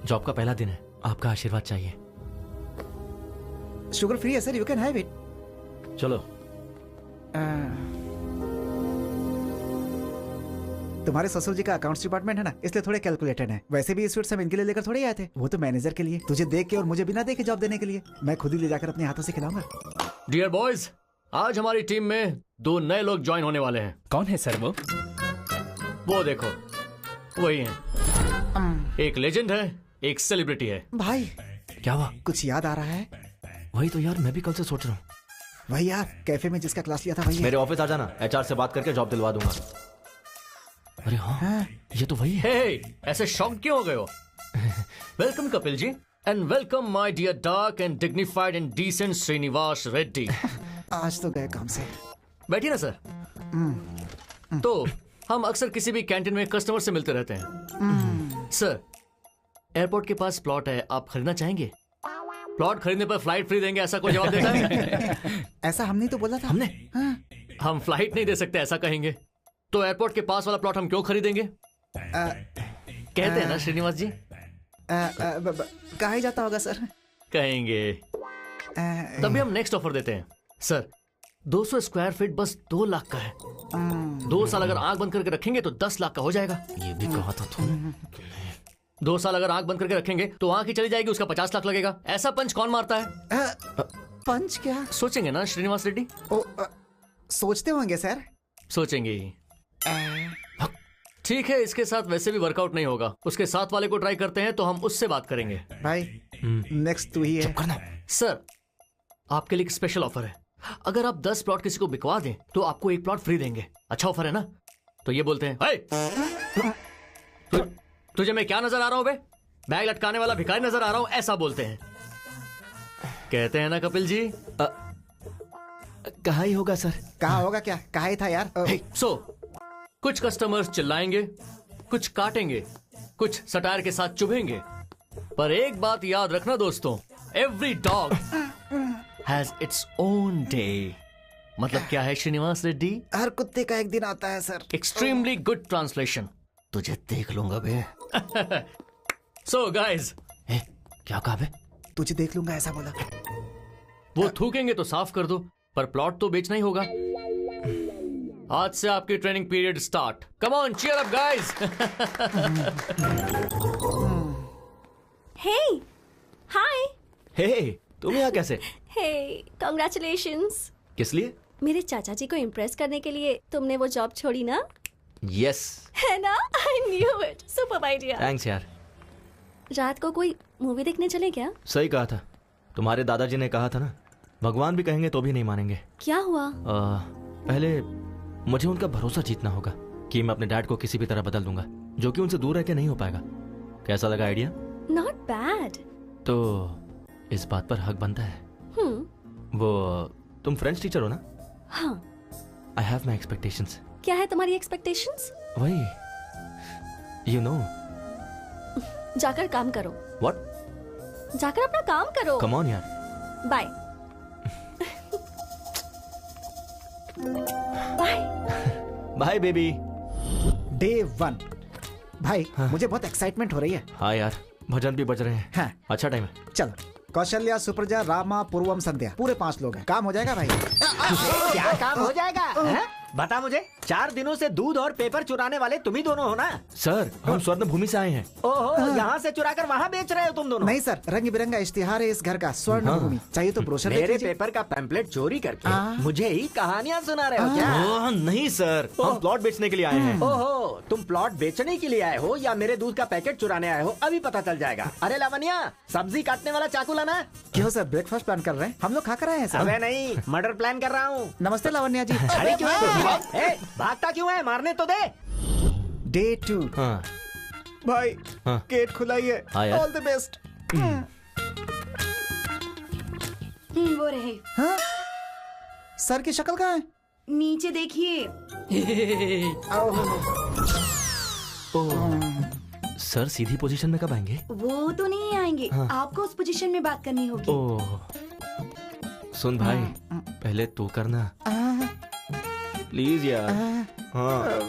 job का पहला दिन है, आपका आशीर्वाद चाहिए. शुगर फ्री है sir, you can have it. चलो. तुम्हारे ससुर जी का अकाउंट्स डिपार्टमेंट है ना, इसलिए थोड़े कैलकुलेटेड है. वैसे भी स्वीट्स हम इनके लिए लेकर थोड़े आए थे, वो तो मैनेजर के लिए. तुझे देख के और मुझे बिना देखे जॉब देने के लिए. मैं खुद ही ले जाकर अपने हाथों से खिलाऊंगा. डियर बॉयज, आज हमारी टीम में 2 नए लोग ज्वाइन होने वाले हैं. कौन है सर वो? वो देखो, वही हैं. एक लेजेंड है, एक सेलिब्रिटी है. भाई, क्या हुआ? कुछ याद आ रहा है? वही तो यार, मैं भी कल से सोच रहा हूँ. वही यार, कैफे में जिसका क्लास लिया था वही. मेरे ऑफिस आ जाना, HR से बात करके जॉब दिलवा दूंगा. अरे हाँ, ये तो वही है. ऐसे शॉक क्यों हो गए हो? Welcome Kapil ji, and welcome my dear dark and dignified and decent Srinivas Reddy. आज तो गए काम से. बैठिए ना सर. तो हम अक्सर किसी भी कैंटीन में कस्टमर से मिलते रहते हैं. सर, एयरपोर्ट के पास प्लॉट है, आप खरीदना चाहेंगे? प्लॉट खरीदने पर फ्लाइट फ्री देंगे, ऐसा कोई जवाब देता है? ऐसा हमने तो बोला था. हमने? हम फ्लाइट नहीं दे सकते ऐसा कहेंगे, तो एयरपोर्ट के पास वाला प्लॉट हम क्यों खरीदेंगे? कहते हैं ना श्रीनिवास जी. कहा ही जाता होगा सर. कहेंगे. तभी हम नेक्स्ट ऑफर देते हैं. सर, 200 स्क्वायर फीट बस 2 लाख का है. 2 साल अगर आंख बंद करके रखेंगे तो 10 लाख का हो जाएगा. ये भी कहा था तुमने. 2 साल अगर आंख बंद करके रखेंगे तो आंख ही चली जाएगी, उसका 50 लाख लगेगा. ऐसा पंच कौन मारता है? पंच क्या? सोचेंगे ना श्रीनिवास रेड्डी? सोचते होंगे सर. सोचेंगे ही. ठीक है, इसके साथ वैसे भी वर्कआउट नहीं होगा. उसके साथ वाले को ट्राई करते हैं, तो हम उससे बात करेंगे. भाई, नेक्स्ट तू ही है. सर, आपके लिए एक स्पेशल ऑफर है. अगर आप 10 प्लॉट किसी को बिकवा दें तो आपको 1 प्लॉट फ्री देंगे. अच्छा ऑफर है ना? तो ये बोलते हैं, तुझे मैं क्या नजर आ रहा हूं बे? बैग लटकाने वाला भिखारी नजर आ रहा हूं, ऐसा बोलते हैं. कहते हैं ना कपिल जी? कहा ही होगा सर. कहा होगा क्या? कहा ही था यार. सो कुछ कस्टमर्स चिल्लाएंगे, कुछ काटेंगे, कुछ सटायर के साथ चुभेंगे, पर एक बात याद रखना दोस्तों, every dog has its own day. मतलब क्या है श्रीनिवास रेड्डी? हर कुत्ते का एक दिन आता है सर. Extremely good translation. तुझे देख लूंगा बे. सो गाइज, क्या कहा बे? तुझे देख लूंगा ऐसा बोला. वो थूकेंगे तो साफ कर दो, पर प्लॉट तो बेचना ही होगा. आज से आपकी training period start. Come on, cheer up guys. Hey, hi. Hey, तुम यहाँ कैसे? Hey, congratulations. किस लिए? मेरे चाचा जी को इम्प्रेस करने के लिए तुमने वो जॉब छोड़ी ना? यस. है ना? I knew it. Super idea. Thanks यार. रात को कोई मूवी देखने चले क्या? सही कहा था. तुम्हारे दादाजी ने कहा था ना, भगवान भी कहेंगे तो भी नहीं मानेंगे. क्या हुआ? पहले मुझे उनका भरोसा जीतना होगा कि मैं अपने डैड को किसी भी तरह बदल दूंगा, जो कि उनसे दूर रह के नहीं हो पाएगा. कैसा लगा आइडिया? Not bad. तो इस बात पर हक बनता है. वो तुम फ्रेंच टीचर हो ना? हाँ. I have my expectations. क्या है तुम्हारी एक्सपेक्टेशंस? वही, यू नो. जाकर काम करो. व्हाट? जाकर अपना काम करो. कम ऑन यार. Bye. Bye. Bye baby. Day 1। भाई मुझे बहुत एक्साइटमेंट हो रही है। हाँ यार, भजन भी बज रहे हैं। हाँ। अच्छा टाइम है। चलो, कौशल्या, सुप्रजा, रामा, पूर्वम, संध्या, पूरे 5 लोग हैं। काम हो जाएगा भाई। क्या काम हो जाएगा है? बता मुझे, 4 दिनों से दूध और पेपर चुराने वाले तुम ही दोनों हो ना? सर, हम स्वर्ण भूमि से आए हैं। ओहो, यहाँ से चुरा कर वहाँ बेच रहे हो तुम दोनों? नहीं सर, रंग बिरंगा इश्तिहार है इस घर का, स्वर्ण भूमि। चाहिए तो ब्रोशर देख मेरे लीजिए। पेपर का पैम्पलेट चोरी करके मुझे ही कहानियाँ सुना रहे हो क्या? नहीं सर, हम प्लॉट बेचने के लिए आए हैं। ओहो, तुम प्लॉट बेचने के लिए आए हो या मेरे दूध का पैकेट चुराने आए हो, अभी पता चल जाएगा। अरे लावण्या, सब्जी काटने वाला चाकू लाना। क्यों सर, ब्रेकफास्ट प्लान कर रहे हैं? हम लोग खा कर आए हैं सर। अबे नहीं, मर्डर प्लान कर रहा हूँ। नमस्ते लावण्या जी। अरे क्यों है? भागता क्यों है? मारने तो दे। डे 2। हाँ। भाई हाँ। गेट खुला ही है। हाँ यार। All the best. वो रहे। हाँ? सर की शक्ल कहाँ है? नीचे देखिए। सर सीधी पोजीशन में कब आएंगे? वो तो नहीं आएंगे। हाँ। आपको उस पोजीशन में बात करनी होगी। ओह, सुन भाई, पहले तू करना प्लीज यार। हाँ,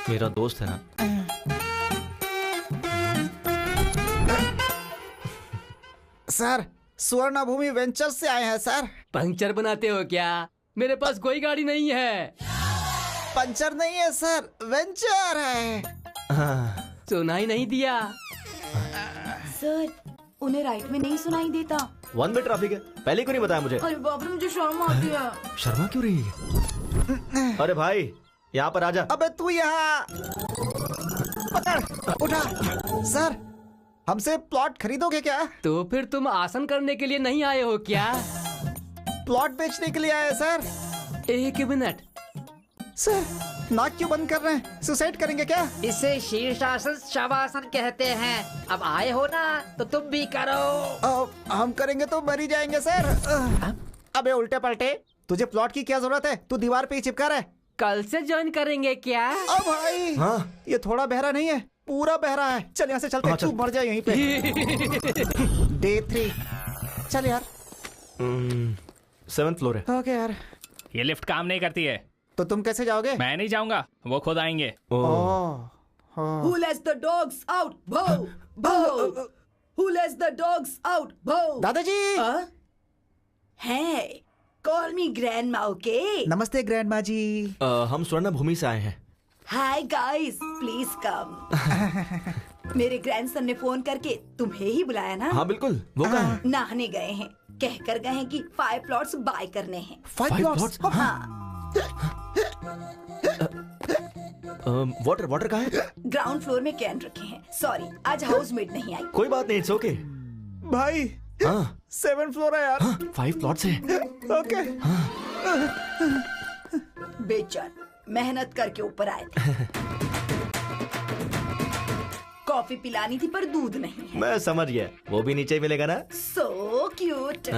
मेरा दोस्त है ना। सर, स्वर्ण भूमि वेंचर से आए हैं सर। पंक्चर बनाते हो क्या? मेरे पास कोई गाड़ी नहीं है। पंचर नहीं है सर, वेंचर है। सुनाई नहीं दिया। सर, उन्हें राइट में नहीं सुनाई देता। 1 वे ट्रैफिक है, पहले क्यों नहीं बताया मुझे? अरे बाप रे, मुझे शर्म आती है। शर्मा क्यों रही है? अरे भाई, यहाँ पर आजा। अबे तू यहाँ पकड़, उठा। सर, हमसे प्लॉट खरीदोगे क्या? तो फिर तुम आसन करने के लिए नहीं आए हो क्या? प्लॉट बेचने के लिए आए सर। 1 मिनट सर, नाक क्यों बंद कर रहे हैं? सुसाइड करेंगे क्या? इसे शीर्षासन शवासन कहते हैं। अब आए हो ना तो तुम भी करो। हम करेंगे तो मर ही जाएंगे सर। अबे उल्टे पलटे, तुझे प्लॉट की क्या जरूरत है? तू दीवार पे ही चिपका रहा है। कल से ज्वाइन करेंगे क्या? अब भाई ये थोड़ा बहरा नहीं है, पूरा बहरा है। चल यहाँ से चलते हैं, तू मर जाए यहीं पे। डे 3। चल यार। 7th फ्लोर है। ओके यार। ये लिफ्ट काम नहीं करती है। तो तुम कैसे जाओगे? मैं नहीं जाऊंगा, वो खुद आएंगे। Who lets the dogs out? Bow, bow. Who lets the dogs out? Bow. दादाजी। Hey, call me grandma, okay? नमस्ते ग्रैंडमा जी। हम स्वर्ण भूमि से आए हैं। Hi guys, please come. मेरे ग्रैंडसन ने फोन करके तुम्हें ही बुलाया ना? हाँ बिल्कुल, वो कहाँ है? नहाने गए हैं, कहकर गए हैं कि 5 प्लॉट्स बाय करने हैं। 5 प्लॉट्स? हाँ। वाटर कहाँ है? ग्राउंड फ्लोर में कैन रखे हैं। सॉरी, आज हाउसमेट नहीं आई। कोई बात नहीं, इट्स ओके। भाई 7th फ्लोर है यार। 5 प्लॉट्स है। ओके। बेचार मेहनत करके ऊपर आए थे। कॉफी पिलानी थी पर दूध नहीं है। मैं समझ गया, वो भी नीचे ही मिलेगा ना। So cute.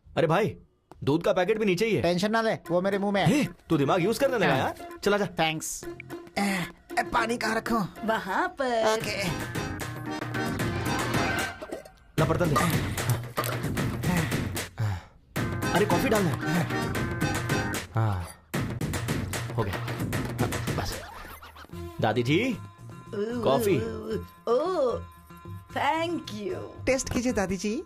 अरे भाई, दूध का पैकेट भी नीचे ही है। टेंशन ना ले, वो मेरे मुंह में है। तू दिमाग यूज करने लगा यार। चला जा। थैंक्स। पानी कहाँ रखूं? वहाँ पर। ओके। ला बर्तन दे। अरे कॉफी डालना है। हाँ, हो गया। बस। दादी जी, coffee. Oh, thank you. Taste कीजिए दादी जी।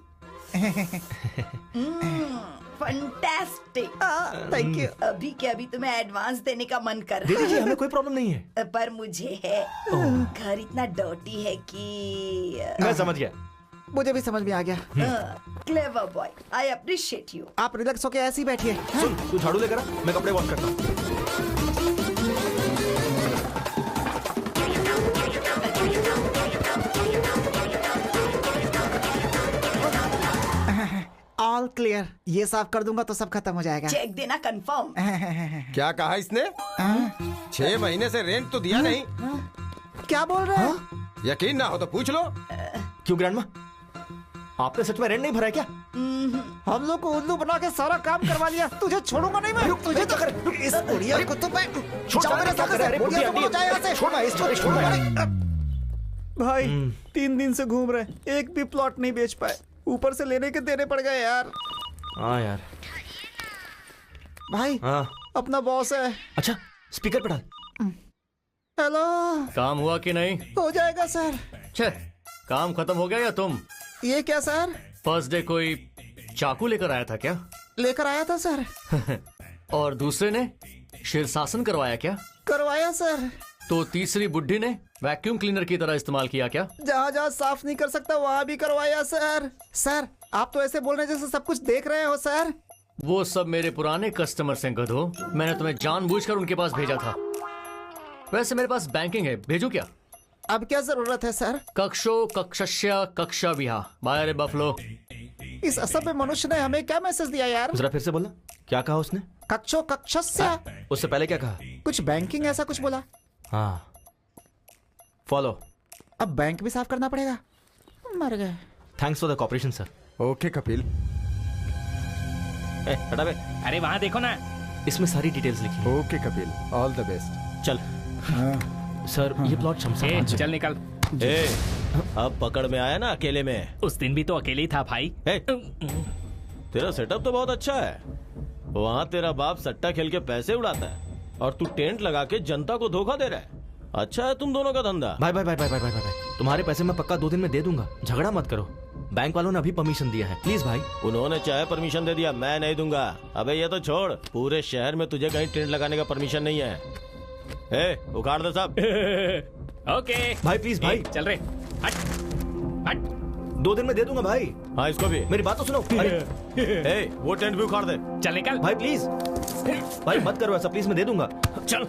फंटास्टिक। Thank you. अभी के अभी तुम्हें एडवांस देने का मन कर दीदी जी, रहा हमें कोई प्रॉब्लम नहीं है। पर मुझे है। घर इतना डर्टी है कि मैं समझ गया। मुझे भी समझ में आ गया। Clever boy, I appreciate you. आप रिलैक्स होके ऐसे ही बैठिए। सुन, तू झाड़ू लेकर आ, मैं कपड़े वॉश करता हूँ। All clear. ये साफ कर दूंगा तो सब खत्म हो जाएगा। चेक देना कंफर्म। क्या कहा इसने? 6 महीने से रेंट तो दिया नहीं। क्या बोल रहे हैं? यकीन ना हो तो पूछ लो। क्यों ग्रैंडमा, आपने सच में रेंट नहीं भरा है क्या? हम लोग को उल्लू बना के सारा काम करवा लिया। तुझे छोड़ूंगा नहीं मैं। तुझे तो कर इस बुढ़िया को तो मैं जाओ मेरे साथ से। बुढ़िया को जाए यहाँ से। छोड़ इसको, छोड़। भाई 3 दिन से घूम रहे, एक भी प्लॉट नहीं बेच पाए। ऊपर से लेने के देने पड़ गए यार। हाँ यार। भाई हाँ अपना बॉस है। अच्छा स्पीकर पे डाल। हेलो। काम हुआ कि नहीं? हो जाएगा सर। छे, काम खत्म हो गया या तुम? ये क्या सर? फर्स्ट डे कोई चाकू लेकर आया था क्या? लेकर आया था सर। और दूसरे ने शीर्षासन करवाया क्या? करवाया सर। तो तीसरी बुड्ढी ने वैक्यूम क्लीनर की तरह इस्तेमाल किया क्या? जहाँ जहाँ साफ नहीं कर सकता वहाँ भी करवाया सर। सर आप तो ऐसे बोल रहे हैं जैसे सब कुछ देख रहे हो सर। वो सब मेरे पुराने कस्टमर्स हैं गधो। मैंने तुम्हें जानबूझकर उनके पास भेजा था। वैसे मेरे पास बैंकिंग है, भेजू क्या? अब क्या जरूरत है सर? कक्षो कक्षस्य कक्षा विहा बाय रे बफलो। इस असभ्य मनुष्य ने हमें क्या मैसेज दिया यार? जरा फिर से बोलना, क्या कहा उसने? कक्षो कक्षस्य। उससे पहले क्या कहा? कुछ बैंकिंग ऐसा कुछ बोला। हाँ फॉलो। अब बैंक भी साफ करना पड़ेगा। मर गए। Thanks for the cooperation sir. Okay Kapil. हटा बे। अरे वहां देखो ना, इसमें सारी डिटेल्स लिखी। Okay Kapil, all the best. चल। सर ये प्लॉट शमशान। चल निकल। अब पकड़ में आया ना अकेले में। उस दिन भी तो अकेले ही था भाई। तेरा सेटअप तो बहुत अच्छा है। वहाँ तेरा बाप सट्टा खेल के पैसे उड़ाता है और तू टेंट लगा के जनता को धोखा दे रहा है। अच्छा है तुम दोनों का धंधा। भाई भाई भाई भाई भाई भाई भाई तुम्हारे पैसे मैं पक्का 2 दिन में दे दूंगा, झगड़ा मत करो। बैंक वालों ने अभी परमिशन दिया है, प्लीज भाई। उन्होंने चाहे परमिशन दे दिया, मैं नहीं दूंगा। अबे ये तो छोड़, पूरे शहर में तुझे कहीं टेंट लगाने का परमिशन नहीं है। उखाड़ दो सब। ओके भाई प्लीज भाई। चल रहे। हट हट। 2 दिन में दे दूंगा भाई। हाँ इसको भी मेरी बात तो सुनो। वो टेंट भी उखाड़ दे। चल निकल भाई प्लीज। भाई मत करो ऐसा प्लीज, मैं दे दूंगा। चल।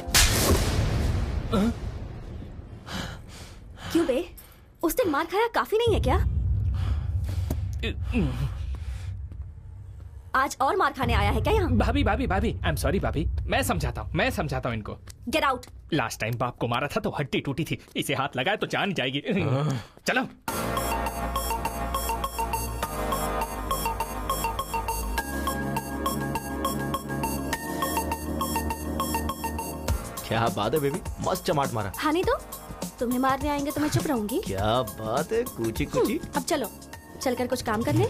क्यों बे, उस दिन मार खाया काफी नहीं है क्या? आज और मार खाने आया है क्या यहाँ? भाभी भाभी भाभी आई एम सॉरी भाभी, मैं समझाता हूँ इनको। Get out. लास्ट टाइम बाप को मारा था तो हड्डी टूटी थी, इसे हाथ लगाए तो जान जाएगी। चलो। क्या बात है बेबी, मस्त चमाट मारा। हाँ नहीं तो तुम्हें मारने आएंगे तो मैं चुप रहूंगी? क्या बात है, कूची कूची। अब चलो चलकर कुछ काम कर ले।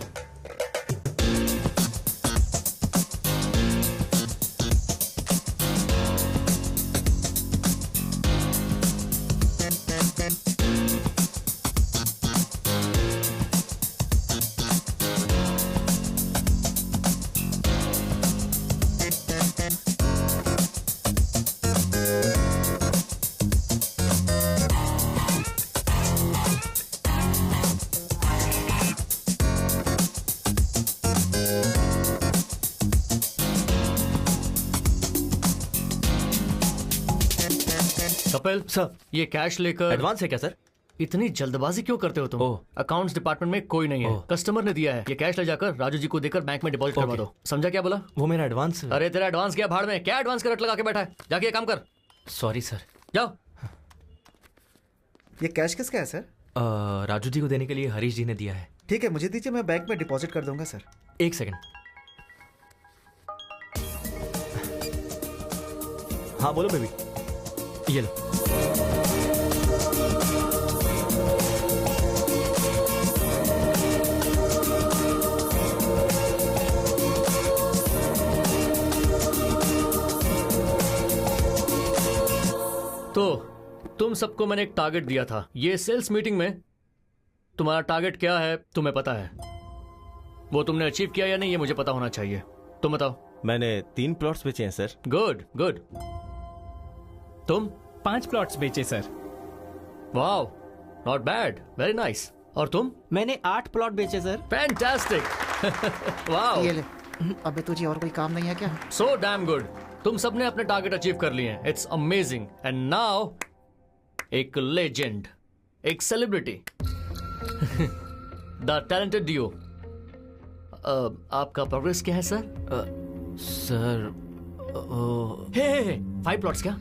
कपिल सर, ये कैश लेकर। एडवांस है क्या सर? इतनी जल्दबाजी क्यों करते हो तुम? अकाउंट्स डिपार्टमेंट में कोई नहीं है, कस्टमर ने दिया है। ये कैश ले जाकर राजू जी को देकर बैंक में डिपॉजिट करवा दो। समझा क्या बोला? वो मेरा एडवांस। अरे तेरा एडवांस क्या भाड़ में, क्या एडवांस का रट लगा के बैठा है? जाके काम कर। Sorry sir. जाओ। ये कैश किसका है सर? राजू जी को देने के लिए हरीश जी ने दिया है। ठीक है मुझे दीजिए, मैं बैंक में डिपॉजिट कर दूंगा सर। 1 सेकंड। हाँ बोलो बेबी। ये लो। तो तुम सबको मैंने एक टारगेट दिया था। ये सेल्स मीटिंग में तुम्हारा टारगेट क्या है तुम्हें पता है? वो तुमने अचीव किया या नहीं ये मुझे पता होना चाहिए। तुम बताओ। मैंने 3 प्लॉट्स बेचे हैं सर। Good good. तुम? 5 प्लॉट्स बेचे sir. Wow, not bad, very nice. और तुम? मैंने 8 प्लॉट बेचे सर। फैंटास्टिक। वाओ। ये ले। अबे तुझे और कोई काम नहीं है क्या? So damn good. तुम सबने अपने टारगेट अचीव कर लिए हैं। It's amazing. एंड नाउ एक लेजेंड, एक सेलिब्रिटी, द टैलेंटेड डियो। आपका प्रोग्रेस क्या है सर? सर 5 प्लॉट्स क्या?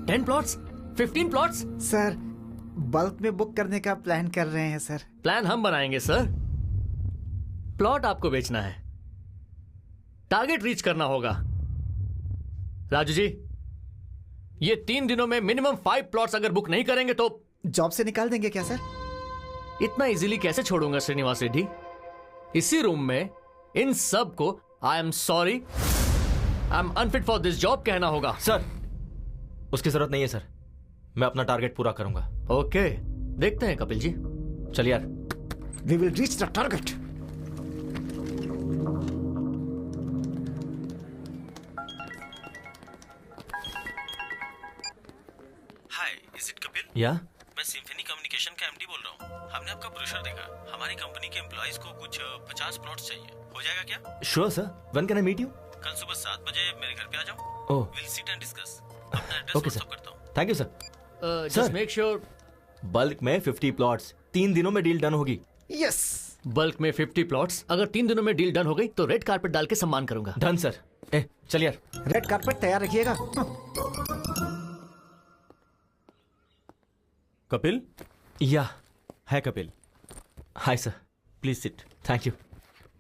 10 प्लॉट्स? 15 प्लॉट्स? सर बल्क में बुक करने का प्लान कर रहे हैं सर। प्लान हम बनाएंगे सर। प्लॉट आपको बेचना है, टारगेट रीच करना होगा। राजू जी, ये 3 दिनों में मिनिमम 5 प्लॉट्स अगर बुक नहीं करेंगे तो जॉब से निकाल देंगे क्या सर? इतना इजीली कैसे छोड़ूंगा श्रीनिवास रेड्डी। इसी रूम में इन सब को I am sorry I am unfit for this job कहना होगा। सर उसकी जरूरत नहीं है सर, मैं अपना टारगेट पूरा करूंगा। ओके देखते हैं कपिल जी। चल यार। We will reach the target. Hi, is it Kapil? या मैं सिम्फनी कम्युनिकेशन का एमडी बोल रहा हूँ। हमने आपका ब्रोशर देखा। हमारी कंपनी के एम्प्लॉइज को कुछ 50 प्लॉट्स चाहिए। हो जाएगा क्या? Sure sir, when can I meet you? कल सुबह 7 बजे मेरे घर पे आ जाओ। Oh will sit and discuss. अपना एड्रेस ओके व्हाट्सएप सर, करता हूँ। Thank you sir. Just make sure bulk में 50 प्लॉट्स 3 दिनों में डील डन होगी। यस। बल्क में 50 प्लॉट्स, अगर 3 दिनों में डील डन हो गई तो रेड कारपेट डाल के सम्मान करूंगा। Done sir. ए चल यार। रेड कारपेट तैयार रखिएगा। कपिल? या है Kapil. Hi sir, please sit. Thank you.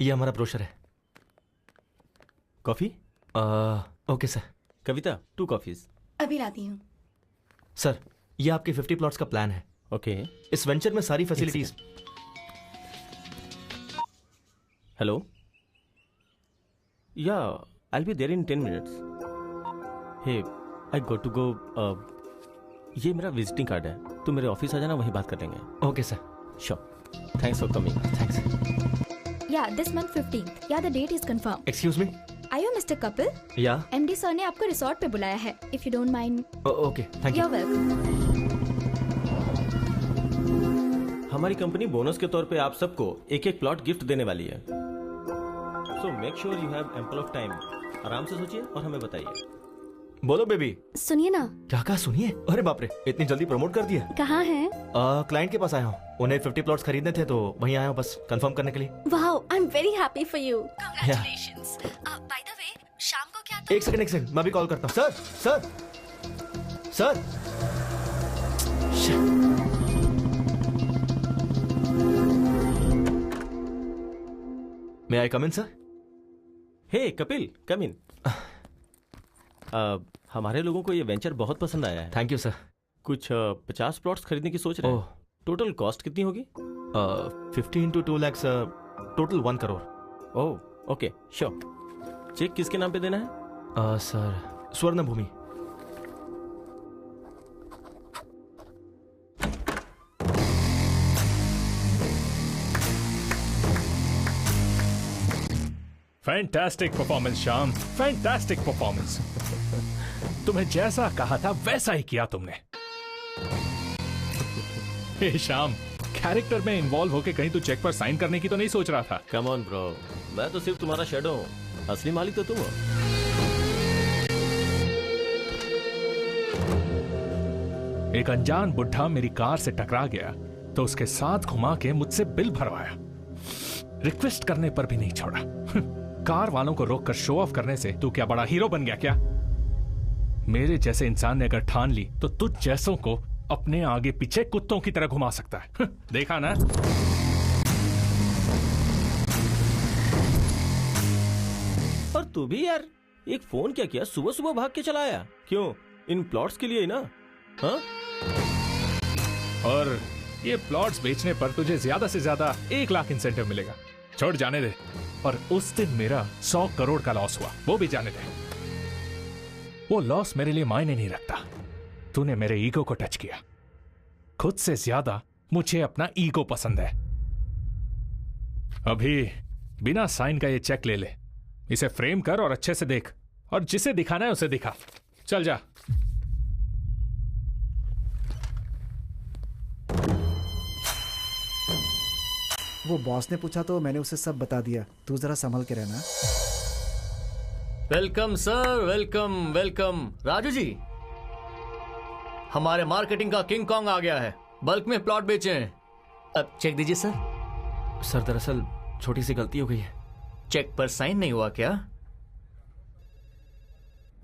ये हमारा ब्रोशर है। Coffee? Okay sir. Kavita 2 coffees. अभी लाती हूँ। सर ये आपके 50 प्लॉट्स का प्लान है। ओके। इस वेंचर में सारी facilities. Hello? Yeah I be there in 10 minutes. Hey I got to go. ये मेरा विजिटिंग कार्ड है, तो मेरे ऑफिस आ जाना, वहीं बात कर लेंगे। Okay sir. Sure. Thanks for coming. Thanks. Yeah, this month 15th. Yeah, the date is confirmed. Excuse me. Are you Mr. Kapil? या MD sir ने आपको रिसोर्ट पे बुलाया है. If you don't mind. Okay thank you. You're welcome. हमारी company bonus के तौर पे आप सबको एक एक प्लॉट गिफ्ट देने वाली है। So make sure you have ample of time. आराम से सोचिए और हमें बताइए। बोलो बेबी। सुनिए ना। क्या कहा? सुनिए। अरे बाप रे, इतनी जल्दी प्रमोट कर दिया। कहाँ हैं? क्लाइंट के पास आया हूँ, उन्हें 50 प्लॉट्स खरीदने थे तो वहीं आया हूँ बस कंफर्म करने के लिए। Wow, I am very happy for you. Congratulations. By the way, शाम को क्या एक सेकंड, मैं भी कॉल करता हूँ। Sir sir sir. May I come in sir? Hey Kapil, come in. हमारे लोगों को ये वेंचर बहुत पसंद आया है। Thank you sir. कुछ 50 प्लॉट्स खरीदने की सोच रहे हैं। टोटल कॉस्ट कितनी होगी? 50 into 2 lakhs, total 1 crore. Oh okay sure. Check किसके नाम पे देना है? Sir Swarna Bhoomi. Fantastic performance Shyam, fantastic performance. तुम्हें जैसा कहा था वैसा ही किया तुमने। हे श्याम, कैरेक्टर में इन्वॉल्व होके कहीं तू चेक पर साइन करने की तो नहीं सोच रहा था? कम ऑन ब्रो, मैं तो सिर्फ तुम्हारा शैडो हूँ, असली मालिक तो तुम हो। एक अनजान बुढ़ा मेरी कार से टकरा गया तो उसके साथ घुमा के मुझसे बिल भरवाया, रिक्वेस्ट करने पर भी नहीं छोड़ा। कार वालों को रोककर शो ऑफ करने से तू क्या बड़ा हीरो बन गया क्या? मेरे जैसे इंसान ने अगर ठान ली तो तुझ जैसों को अपने आगे पीछे कुत्तों की तरह घुमा सकता है। देखा ना? और तू भी यार, एक फोन क्या किया, सुबह सुबह भाग के चला आया? क्यों? इन प्लॉट्स के लिए ही ना? हाँ? और ये प्लॉट्स बेचने पर तुझे ज्यादा से ज्यादा 1 लाख इंसेंटिव मिलेगा। छोड़ जाने दे। और उस दिन मेरा 100 करोड़ का लॉस हुआ, वो भी जाने दे। वो लॉस मेरे लिए मायने नहीं रखता। तूने मेरे ईगो को टच किया। खुद से ज्यादा मुझे अपना ईगो पसंद है। अभी बिना साइन का ये चेक ले ले, इसे फ्रेम कर और अच्छे से देख, और जिसे दिखाना है उसे दिखा। चल जा। वो बॉस ने पूछा तो मैंने उसे सब बता दिया। तू जरा संभल के रहना। Welcome sir, welcome welcome. Raju ji, हमारे मार्केटिंग का किंग कॉन्ग आ गया है, बल्क में प्लॉट बेचे हैं। अब चेक दीजिए सर। सर दरअसल छोटी सी गलती हो गई है। चेक पर साइन नहीं हुआ क्या?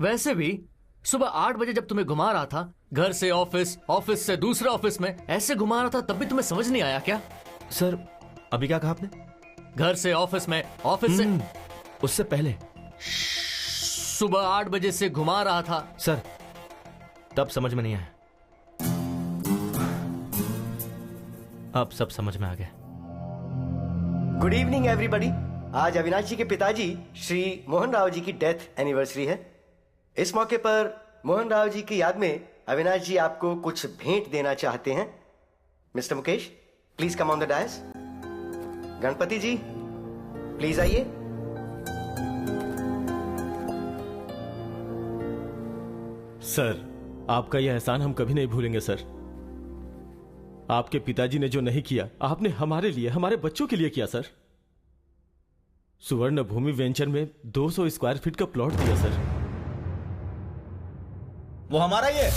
वैसे भी सुबह 8 बजे जब तुम्हें घुमा रहा था, घर से ऑफिस, ऑफिस से दूसरे ऑफिस में, ऐसे घुमा रहा था, तब भी तुम्हें समझ नहीं आया क्या? सर अभी क्या कहा आपने? घर से ऑफिस में, ऑफिस से उससे पहले सुबह 8 बजे से घुमा रहा था। सर तब समझ में नहीं आया, अब सब समझ में आ गया। Good evening everybody. आज अविनाश जी के पिताजी श्री मोहन राव जी की डेथ एनिवर्सरी है। इस मौके पर मोहन राव जी की याद में अविनाश जी आपको कुछ भेंट देना चाहते हैं। Mister Mukesh, please come on the dais. Ganpati ji, please आइए। सर, आपका यह एहसान हम कभी नहीं भूलेंगे सर। आपके पिताजी ने जो नहीं किया, आपने हमारे लिए, हमारे बच्चों के लिए किया सर। सुवर्ण भूमि वेंचर में 200 स्क्वायर फीट का प्लॉट दिया सर। वो हमारा ही है।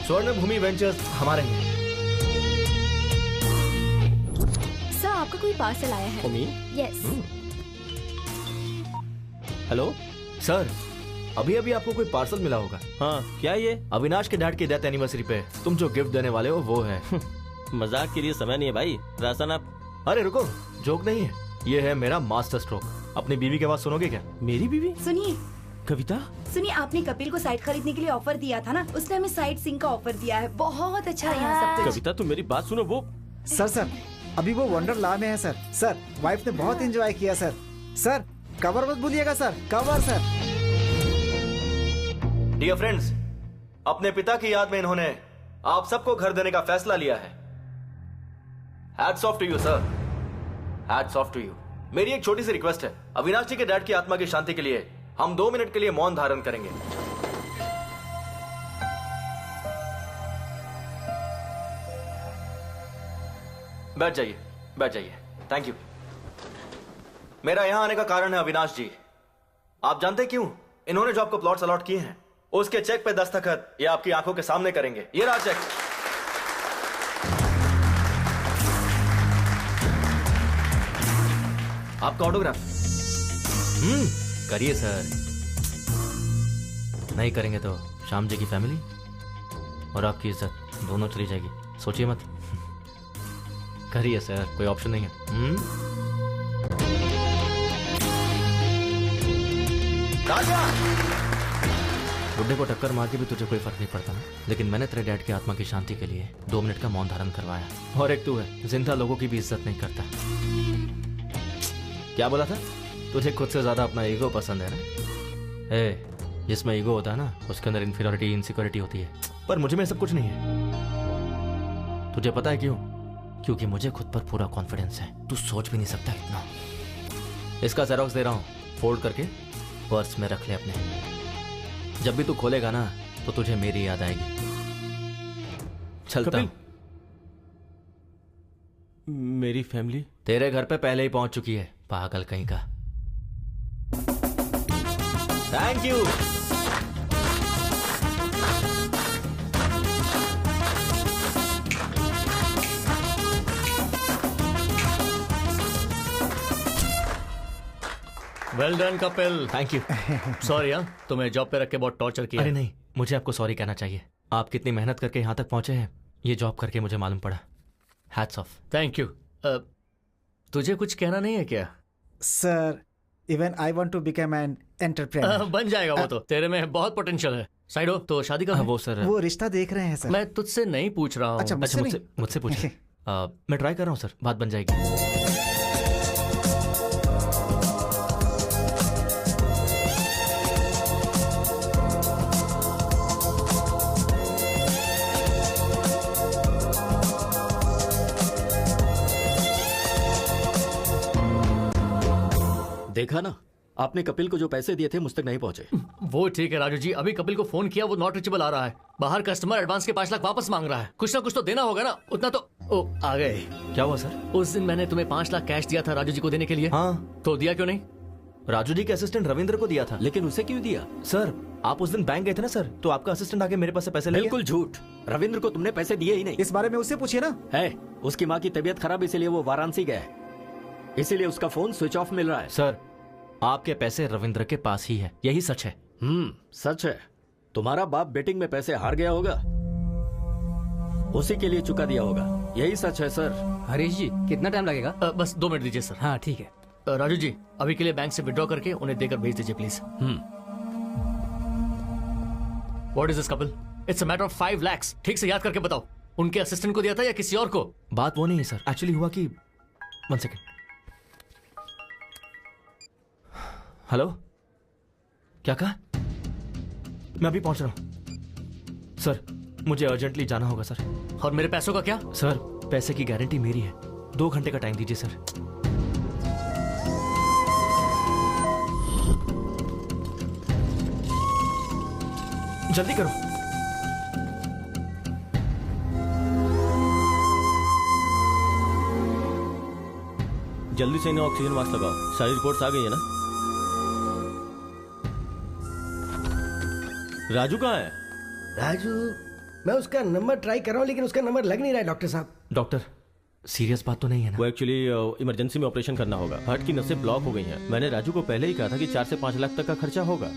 स्वर्ण भूमि वेंचर्स हमारे ही है। सर, आपका कोई पार्सल आया है। यस। हेलो सर, अभी अभी आपको कोई पार्सल मिला होगा। हाँ, क्या ये? अविनाश के डैड की डेथ एनिवर्सरी पे तुम जो गिफ्ट देने वाले हो वो है। मजाक के लिए समय नहीं है भाई। राशन आप। अरे रुको, जोक नहीं है, ये है मेरा मास्टर स्ट्रोक। अपनी बीवी के आवाज सुनोगे क्या? मेरी बीवी? सुनिए कविता, सुनिए, आपने कपिल को साइट खरीदने के लिए ऑफर दिया था ना, उसने हमें साइट सीइंग का ऑफर दिया है। बहुत अच्छा है यहाँ सब कुछ। कविता तुम मेरी बात सुनो। वो सर अभी वो वंडरला में है सर। सर, वाइफ ने बहुत एंजॉय किया सर। सर, कवर मत भूलिएगा sir, cover sir. Dear friends, अपने पिता की याद में इन्होंने आप सबको घर देने का फैसला लिया है। Hats off to you sir, hats off to you. मेरी एक छोटी सी रिक्वेस्ट है, अविनाश जी के डैड की आत्मा की शांति के लिए हम 2 मिनट के लिए मौन धारण करेंगे। बैठ जाइए, बैठ जाइए। Thank you. मेरा यहां आने का कारण है अविनाश जी। आप जानते क्यों? इन्होंने जो आपको प्लॉट्स अलॉट किए हैं, उसके चेक पे दस्तखत ये आपकी आंखों के सामने करेंगे। ये रहा चेक। आपका ऑटोग्राफ। करिए सर। नहीं करेंगे तो श्याम जी की फैमिली और आपकी इज्जत दोनों चली जाएगी। सोचिए मत। करिए सर, कोई ऑप्शन नहीं है। बुड्ढे को टक्कर मार के भी तुझे कोई फर्क नहीं पड़ता ना, लेकिन मैंने तेरे डैड की आत्मा की शांति के लिए 2 मिनट का मौन धारण करवाया। और एक तू है, जिंदा लोगों की भी इज्जत नहीं करता। क्या बोला था? तुझे खुद से ज्यादा अपना ईगो पसंद है ना? जिसमें ईगो होता है ना, उसके अंदर इंफीरियरिटी, इनसिक्योरिटी होती है। पर मुझे में सब कुछ नहीं है। तुझे पता है क्यों? क्योंकि मुझे खुद पर पूरा कॉन्फिडेंस है। तू सोच भी नहीं सकता इतना। इसका जेरॉक्स दे रहा हूं, फोल्ड करके पर्स में रख ले अपने। जब भी तू खोलेगा ना, तो तुझे मेरी याद आएगी। चलता हूं। मेरी फैमिली तेरे घर पे पहले ही पहुंच चुकी है, पागल कहीं का। Thank you. Well done Kapil. Thank you. Sorry यार, तुम्हें जॉब पे रख के बहुत टॉर्चर किया। अरे नहीं, मुझे आपको सॉरी कहना चाहिए। आप कितनी मेहनत करके यहाँ तक पहुंचे हैं, ये जॉब करके मुझे मालूम पड़ा। Hats off. Thank you. तुझे कुछ कहना नहीं है क्या? Sir, even I want to become an entrepreneur. बन जाएगा वो तो, तेरे में बहुत पोटेंशियल है। साइडो, तो शादी का वो सर, वो रिश्ता देख रहे हैं सर। मैं तुझसे नहीं पूछ रहा हूँ। अच्छा, मुझसे पूछिए। मैं ट्राई कर रहा हूँ सर, बात बन जाएगी। देखा ना, आपने कपिल को जो पैसे दिए थे मुझ तक नहीं पहुंचे। वो ठीक है राजू जी, अभी कपिल को फोन किया, वो नॉट रीचेबल आ रहा है। बाहर कस्टमर एडवांस के 5 लाख वापस मांग रहा है। कुछ ना कुछ तो देना होगा ना, उतना तो। ओ, आ गए। क्या हुआ सर? उस दिन मैंने तुम्हें 5 लाख कैश दिया था राजू जी को देने के लिए। हाँ, तो दिया क्यों नहीं? राजू जी के असिस्टेंट रविंद्र को दिया था। लेकिन उसे क्यों दिया? सर, आप उस दिन बैंक गए थे ना सर, तो आपका असिस्टेंट आके मेरे पास से पैसे ले गया। बिल्कुल झूठ। रविंद्र को तुमने पैसे दिए ही नहीं। इस बारे में उससे पूछिए ना। है, उसकी माँ की तबीयत खराब, इसीलिए वो वाराणसी गया है, इसीलिए उसका फोन स्विच ऑफ मिल रहा है। सर, आपके पैसे रविंद्र के पास ही है, यही सच है। सच है। तुम्हारा बाप बेटिंग में पैसे हार गया होगा, उसी के लिए चुका दिया होगा, यही सच है सर। हरीश जी, कितना टाइम लगेगा? बस 2 मिनट दीजिए सर। हाँ ठीक है। राजू जी, अभी के लिए बैंक से विड्रॉ करके उन्हें देकर भेज दीजिए please. What is this Kapil? It's a matter of 5 lakhs। ठीक से याद करके बताओ। उनके असिस्टेंट को दिया था या किसी और को? बात वो नहीं है सर, एक्चुअली हुआ कि 1 सेकेंड। हेलो, क्या कहा? मैं अभी पहुंच रहा हूं सर, मुझे अर्जेंटली जाना होगा सर। और मेरे पैसों का क्या? सर पैसे की गारंटी मेरी है, 2 घंटे का टाइम दीजिए सर। जल्दी करो। जल्दी से इन्हें ऑक्सीजन मास्क लगाओ। सारी रिपोर्ट्स आ गई है ना? राजू कहाँ है? राजू, मैं उसका नंबर ट्राई कर रहा हूँ लेकिन उसका नंबर लग नहीं रहा है डॉक्टर साहब। डॉक्टर, सीरियस बात तो नहीं है ना? वो एक्चुअली इमरजेंसी में ऑपरेशन करना होगा। हार्ट की नसें ब्लॉक हो गई हैं। मैंने राजू को पहले ही कहा था कि 4 से 5 लाख तक का खर्चा होगा।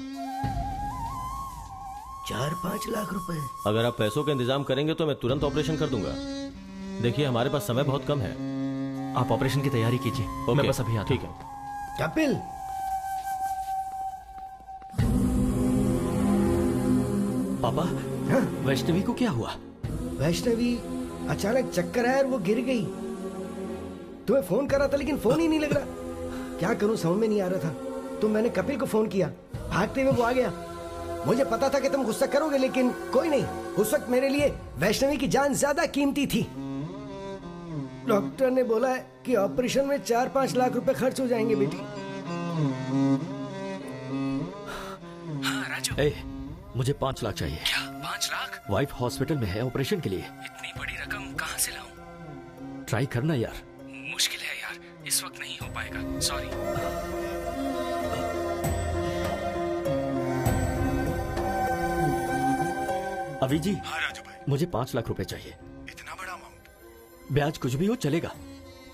4-5 लाख रुपए? अगर आप पैसों का इंतजाम करेंगे तो मैं तुरंत ऑपरेशन कर दूंगा। देखिए हमारे पास समय बहुत कम है। आप ऑपरेशन की तैयारी कीजिए, मैं बस अभी आता हूं। ठीक है। कपिल, पापा, वैष्णवी को क्या हुआ? वैष्णवी अचानक चक्कर आया और वो गिर गई। तुम्हें फोन करा था लेकिन फोन ही नहीं लग रहा। क्या करूं समझ में नहीं आ रहा था, तो मैंने कपिल को फोन किया। भागते हुए वो आ गया। मुझे पता था कि तुम गुस्सा करोगे लेकिन कोई नहीं, उस वक्त मेरे लिए वैष्णवी की जान ज्यादा कीमती थी। डॉक्टर ने बोला है कि ऑपरेशन में 4-5 लाख रुपए खर्च हो जाएंगे बेटी। हाँ राजू, मुझे 5 लाख चाहिए। क्या 5 लाख? वाइफ हॉस्पिटल में है ऑपरेशन के लिए। इतनी बड़ी रकम कहाँ से लाऊं? ट्राई करना यार। मुश्किल है यार, इस वक्त नहीं हो पाएगा, सॉरी। अभी जी। हाँ राजू भाई, मुझे 5 लाख रुपए चाहिए। इतना बड़ा अमाउंट? ब्याज कुछ भी हो चलेगा,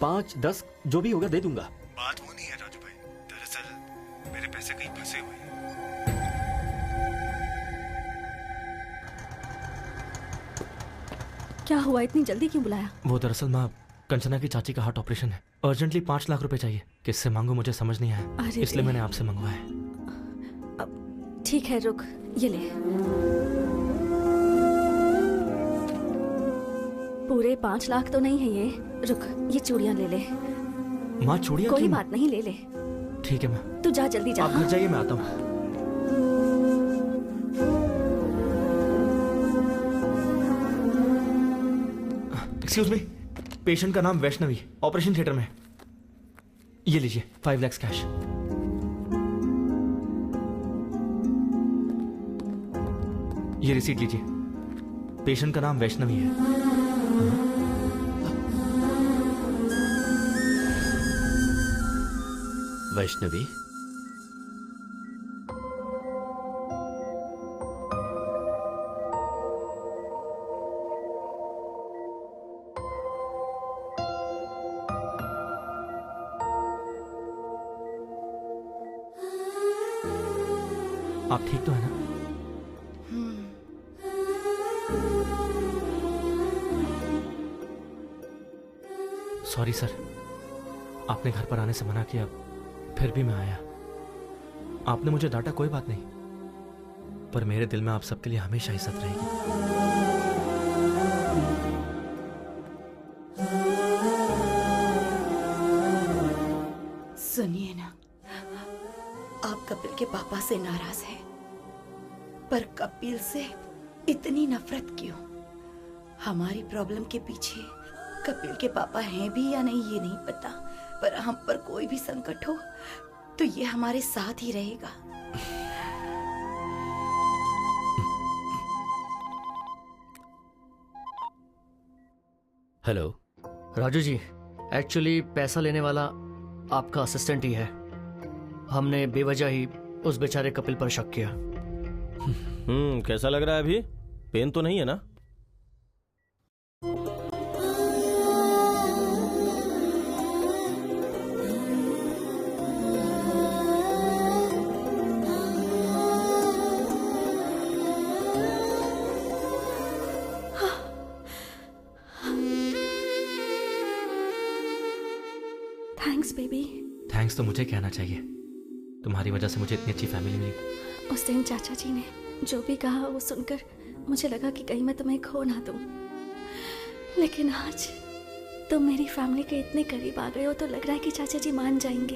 5-10 जो भी होगा दे दूंगा। बात वो नहीं है राजू भाई, दरअसल मेरे पैसे कहीं फंसे हुए हैं। क्या हुआ, इतनी जल्दी क्यों बुलाया? वो दरअसल माँ कंचना की चाची का हार्ट ऑपरेशन है, अर्जेंटली 5 लाख रुपए चाहिए। किससे मांगू मुझे समझ नहीं आया, इसलिए मैंने आपसे मंगवाया। ठीक है रुक, ये ले। पूरे 5 लाख तो नहीं है ये, रुक ये चूड़ियां ले ले। माँ चूड़ियां? कोई बात नहीं, ले ले। ठीक है माँ। तू जा जल्दी जा। आप घर जाइए, मैं आता हूँ। एक्सक्यूज मी, पेशेंट का नाम वैष्णवी, ऑपरेशन थिएटर में। ये लीजिए 5 लाख कैश। ये रिसीट लीजिए। पेशेंट का नाम वैष्णवी है। वैष्णवी, आप ठीक तो है ना? सॉरी सर, आपने घर पर आने से मना किया, फिर भी मैं आया। आपने मुझे डांटा, कोई बात नहीं, पर मेरे दिल में आप सबके लिए हमेशा इज्जत रहेगी। सुनिए ना, आप कपिल के पापा से नाराज हैं, पर कपिल से इतनी नफरत क्यों? हमारी प्रॉब्लम के पीछे कपिल के पापा हैं भी या नहीं ये नहीं पता, पर हम पर कोई भी संकट हो तो ये हमारे साथ ही रहेगा। हेलो राजू जी, एक्चुअली पैसा लेने वाला आपका असिस्टेंट ही है। हमने बेवजह ही उस बेचारे कपिल पर शक किया। कैसा लग रहा है अभी? पेन तो नहीं है ना? Thanks baby. थैंक्स तो मुझे कहना चाहिए, तुम्हारी वजह से मुझे इतनी अच्छी फैमिली मिली। उस दिन चाचा जी ने जो भी कहा वो सुनकर मुझे लगा कि कहीं मैं तुम्हें खो ना दूं। लेकिन आज तुम मेरी फैमिली के इतने करीब आ गए हो तो लग रहा है कि चाचा जी मान जाएंगे।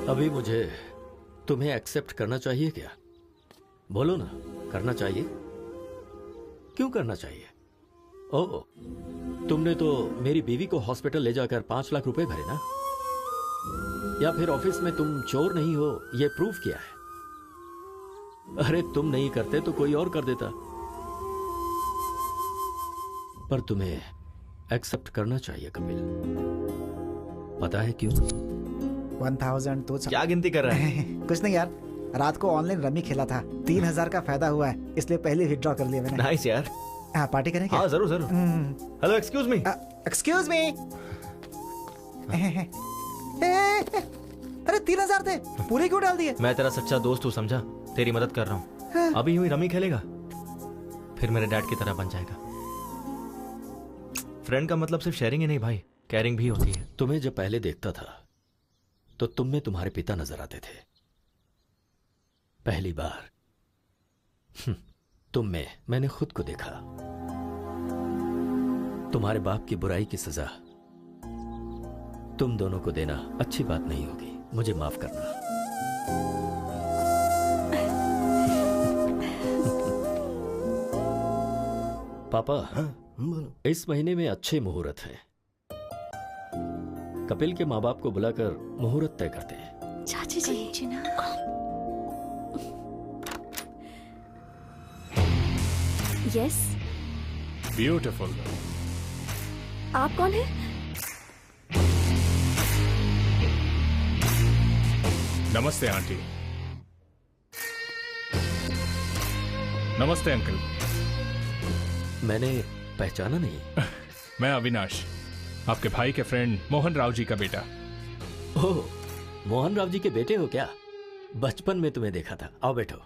अभी मुझे तुम्हें एक्सेप्ट करना चाहिए क्या? बोलो ना, करना चाहिए? क्यों करना चाहिए? ओह, तुमने तो मेरी बीवी को हॉस्पिटल ले जाकर 5 लाख रुपए भरे ना? या फिर ऑफिस में तुम चोर नहीं हो ये प्रूफ किया है? अरे तुम नहीं करते तो कोई और कर देता। पर तुम्हें एक्सेप्ट करना चाहिए कपिल। पता है क्यों? 1000 तो क्या गिनती कर रहा है? कुछ नहीं यार, रात को ऑनलाइन रमी खेला था, 3000 का फायदा हुआ है, इसलिए पहले विथड्रॉ कर लिया मैंने। नाइस यार। हाँ, पार्टी करें क्या? हाँ जरूर जरूर। Hello, excuse me. Excuse me. अरे 3000 थे, पूरे क्यों डाल दिए? मैं तेरा सच्चा दोस्त हूँ, समझा? तेरी मदद कर रहा हूँ। अभी यूं ही रमी खेलेगा, फिर मेरे डैड की तरह बन जाएगा। फ्रेंड का मतलब सिर्फ शेयरिंग ही नहीं भाई, केयरिंग भी होती है। तुम्हें जब पहले देखता था तो तुम में तुम्हारे पिता नजर आते थे। पहली बार तुम में मैंने खुद को देखा। तुम्हारे बाप की बुराई की सजा तुम दोनों को देना अच्छी बात नहीं होगी, मुझे माफ करना। पापा, इस महीने में अच्छे मुहूर्त हैं। कपिल के माँ बाप को बुलाकर मुहूर्त तय करते हैं। चाची जी। यस। ब्यूटीफुल। आप कौन है? नमस्ते आंटी। नमस्ते अंकल। मैंने पहचाना नहीं। मैं अविनाश, आपके भाई के फ्रेंड मोहन राव जी का बेटा। ओह, मोहन राव जी के बेटे हो क्या? बचपन में तुम्हें देखा था। आओ बैठो।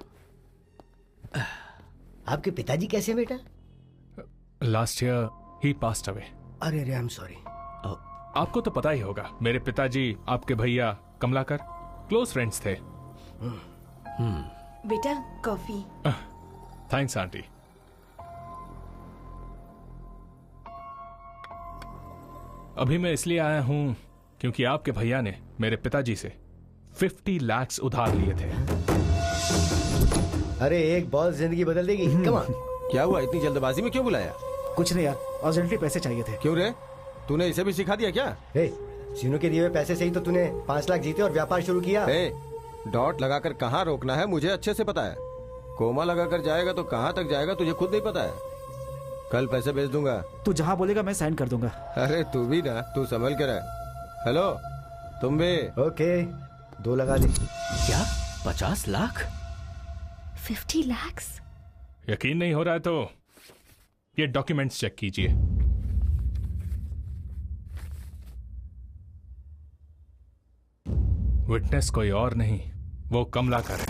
आपके पिताजी कैसे हैं बेटा? लास्ट ईयर ही पास्ड अवे। अरे अरे, आई एम सॉरी। आपको तो पता ही होगा, मेरे पिताजी आपके भैया कमलाकर क्लोज फ्रेंड्स थे। बेटा कॉफी। Thanks aunty. अभी मैं इसलिए आया हूं क्योंकि आपके भैया ने मेरे पिताजी से 50 लाख उधार लिए थे। अरे एक बॉल जिंदगी बदल देगी। Come on. क्या हुआ, इतनी जल्दबाजी में क्यों बुलाया? कुछ नहीं यार, अर्जेंटली पैसे चाहिए थे। क्यों रे, तूने इसे भी सिखा दिया क्या? सीनू के दिए हुए पैसे से ही तो तूने 5 लाख जीते और व्यापार शुरू किया। डॉट लगाकर कहाँ रोकना है मुझे अच्छे से पता है। कोमा लगाकर जाएगा तो कहाँ तक जाएगा तुझे खुद नहीं पता है। कल पैसे भेज दूंगा। तू जहाँ बोलेगा मैं साइन कर दूंगा। अरे तू भी ना, तू संभल के रह। हेलो, तुम भी? ओके, 2 लगा दी। क्या 50 लाख? 50 लाख? यकीन नहीं हो रहा है तो ये डॉक्यूमेंट्स चेक कीजिए। विटनेस कोई और नहीं, वो कमलाकर है।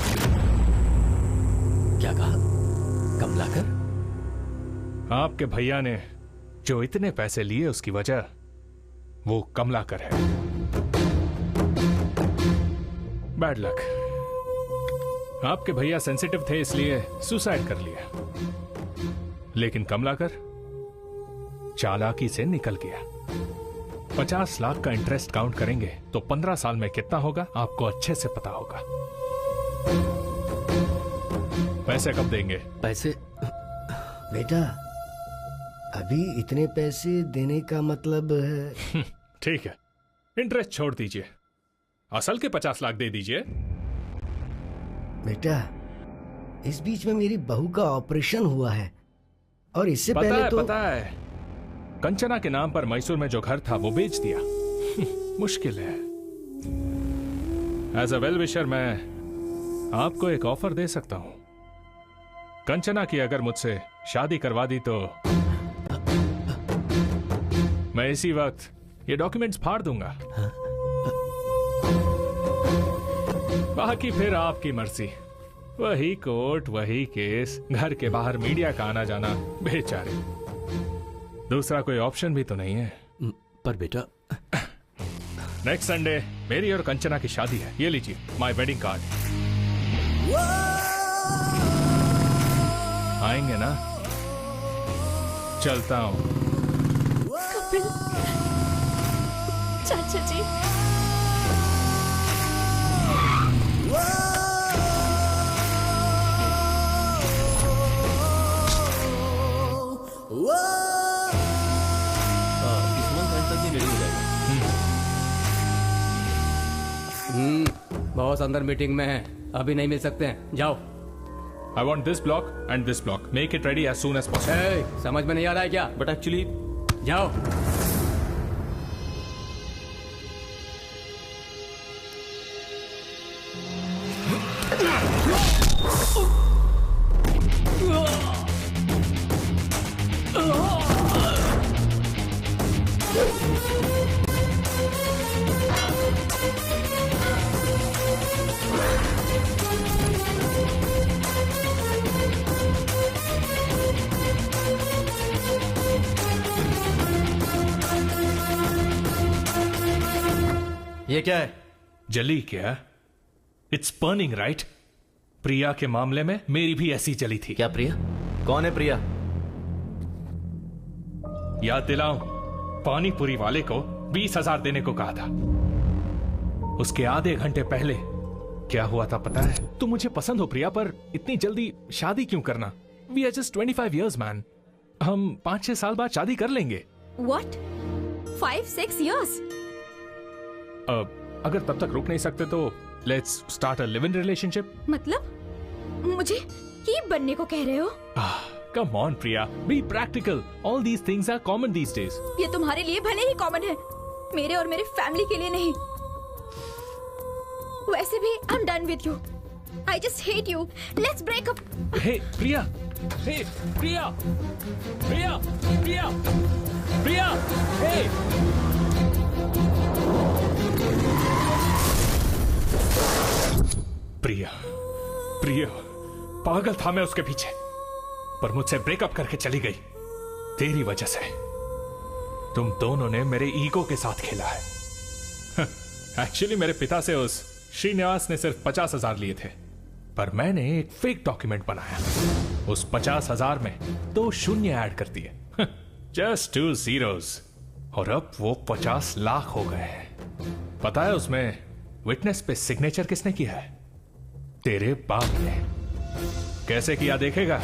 क्या कहा? कमलाकर? आपके भैया ने जो इतने पैसे लिए उसकी वजह वो कमलाकर है। Bad luck. आपके भैया सेंसिटिव थे इसलिए सुसाइड कर लिया, लेकिन कमलाकर चालाकी से निकल गया। 50 लाख का इंटरेस्ट काउंट करेंगे तो 15 साल में कितना होगा आपको अच्छे से पता होगा। पैसे कब देंगे? पैसे बेटा, अभी इतने पैसे देने का मतलब है। ठीक है, इंटरेस्ट छोड़ दीजिए, असल के 50 लाख दे दीजिए। बेटा, इस बीच में मेरी बहू का ऑपरेशन हुआ है और इससे पहले तो पता है, कंचना के नाम पर मैसूर में जो घर था वो बेच दिया। मुश्किल है। एज अ वेल विशर मैं आपको एक ऑफर दे सकता हूं। कंचना की अगर मुझसे शादी करवा दी तो मैं इसी वक्त ये डॉक्यूमेंट्स फाड़ दूंगा। बाकी फिर आपकी मर्जी। वही कोर्ट, वही केस, घर के बाहर मीडिया का आना जाना, बेचारे। दूसरा कोई ऑप्शन भी तो नहीं है। पर बेटा, नेक्स्ट संडे मेरी और कंचना की शादी है। ये लीजिए माय वेडिंग कार्ड। आएंगे ना? चलता हूं। कपिल, चाचा जी। इस मंथ एंड तक ये रेडी हो जाएगा। बॉस अंदर मीटिंग में है, अभी नहीं मिल सकते हैं, जाओ। I want this block and this block. Make it ready as soon as possible. Hey, समझ में नहीं आ रहा है क्या? बट एक्चुअली जाओ। ये क्या है? जली क्या? It's burning right? प्रिया के मामले में मेरी भी ऐसी जली थी। क्या प्रिया? कौन है प्रिया? याद दिलाऊं, पानी पूरी वाले को 20,000 देने को कहा था। उसके आधे घंटे पहले क्या हुआ था पता है? तुम मुझे पसंद हो प्रिया, पर इतनी जल्दी शादी क्यों करना? We are just 25 years man. हम 5-6 साल बाद शादी कर लेंगे। What? 5-6 years? अगर तब तक रुक नहीं सकते तो let's start a live in relationship. मतलब मुझे कीप बनने को कह रहे हो? Come on Priya, be practical. All these things are common these days. ये तुम्हारे लिए भले ही कॉमन है, मेरे और मेरे फैमिली के लिए नहीं। वैसे भी I am done with you. I just hate you. Let's break up. Hey Priya, hey Priya, Priya, Priya, Priya, hey Priya, Priya, पागल था मैं उसके पीछे, पर मुझसे ब्रेकअप करके चली गई तेरी वजह से। तुम दोनों ने मेरे ईगो के साथ खेला है। एक्चुअली मेरे पिता से उस श्रीनिवास ने सिर्फ 50,000 लिए थे, पर मैंने एक फेक डॉक्यूमेंट बनाया। उस 50,000 में 2 शून्य ऐड कर दिए, जस्ट 2 zeros, और अब वो 50 लाख हो गए हैं। पता है उसमें विटनेस पे सिग्नेचर किसने किया है? तेरे बाप ने। कैसे किया देखेगा?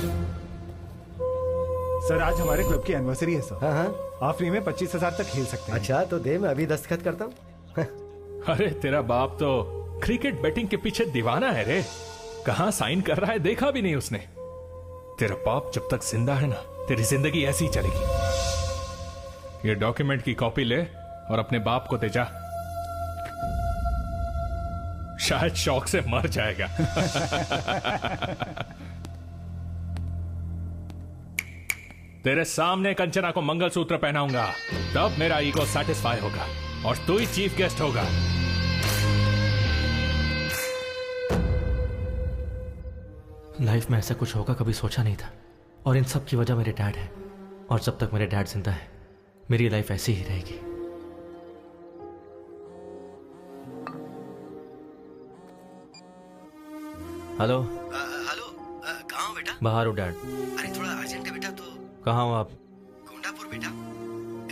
सर आज हमारे क्लब की एनिवर्सरी है सर। हाँ। आप फ्री में 25,000 तक खेल सकते हैं। अच्छा तो दे, मैं अभी दस्तखत करता हूँ। अरे तेरा बाप तो क्रिकेट बैटिंग के पीछे दीवाना है रे। कहां साइन कर रहा है देखा भी नहीं उसने। तेरा बाप जब तक जिंदा है ना, तेरी जिंदगी ऐसी ही चलेगी। ये डॉक्यूमेंट की कॉपी ले और अपने बाप को दे जा, शायद शौक से मर जाएगा। तेरे सामने कंचना को मंगलसूत्र पहनाऊंगा, तब मेरा ईगो सेटिस्फाई होगा और तू ही चीफ गेस्ट होगा। लाइफ में ऐसा कुछ होगा कभी सोचा नहीं था, और इन सब की वजह मेरे डैड है। और जब तक मेरे डैड जिंदा है मेरी लाइफ ऐसी ही रहेगी। हेलो हेलो, कहाँ हो बेटा? बाहर हो डैड। अरे थोड़ा अर्जेंट है बेटा। तो कहाँ हो आप? गोंडापुर बेटा,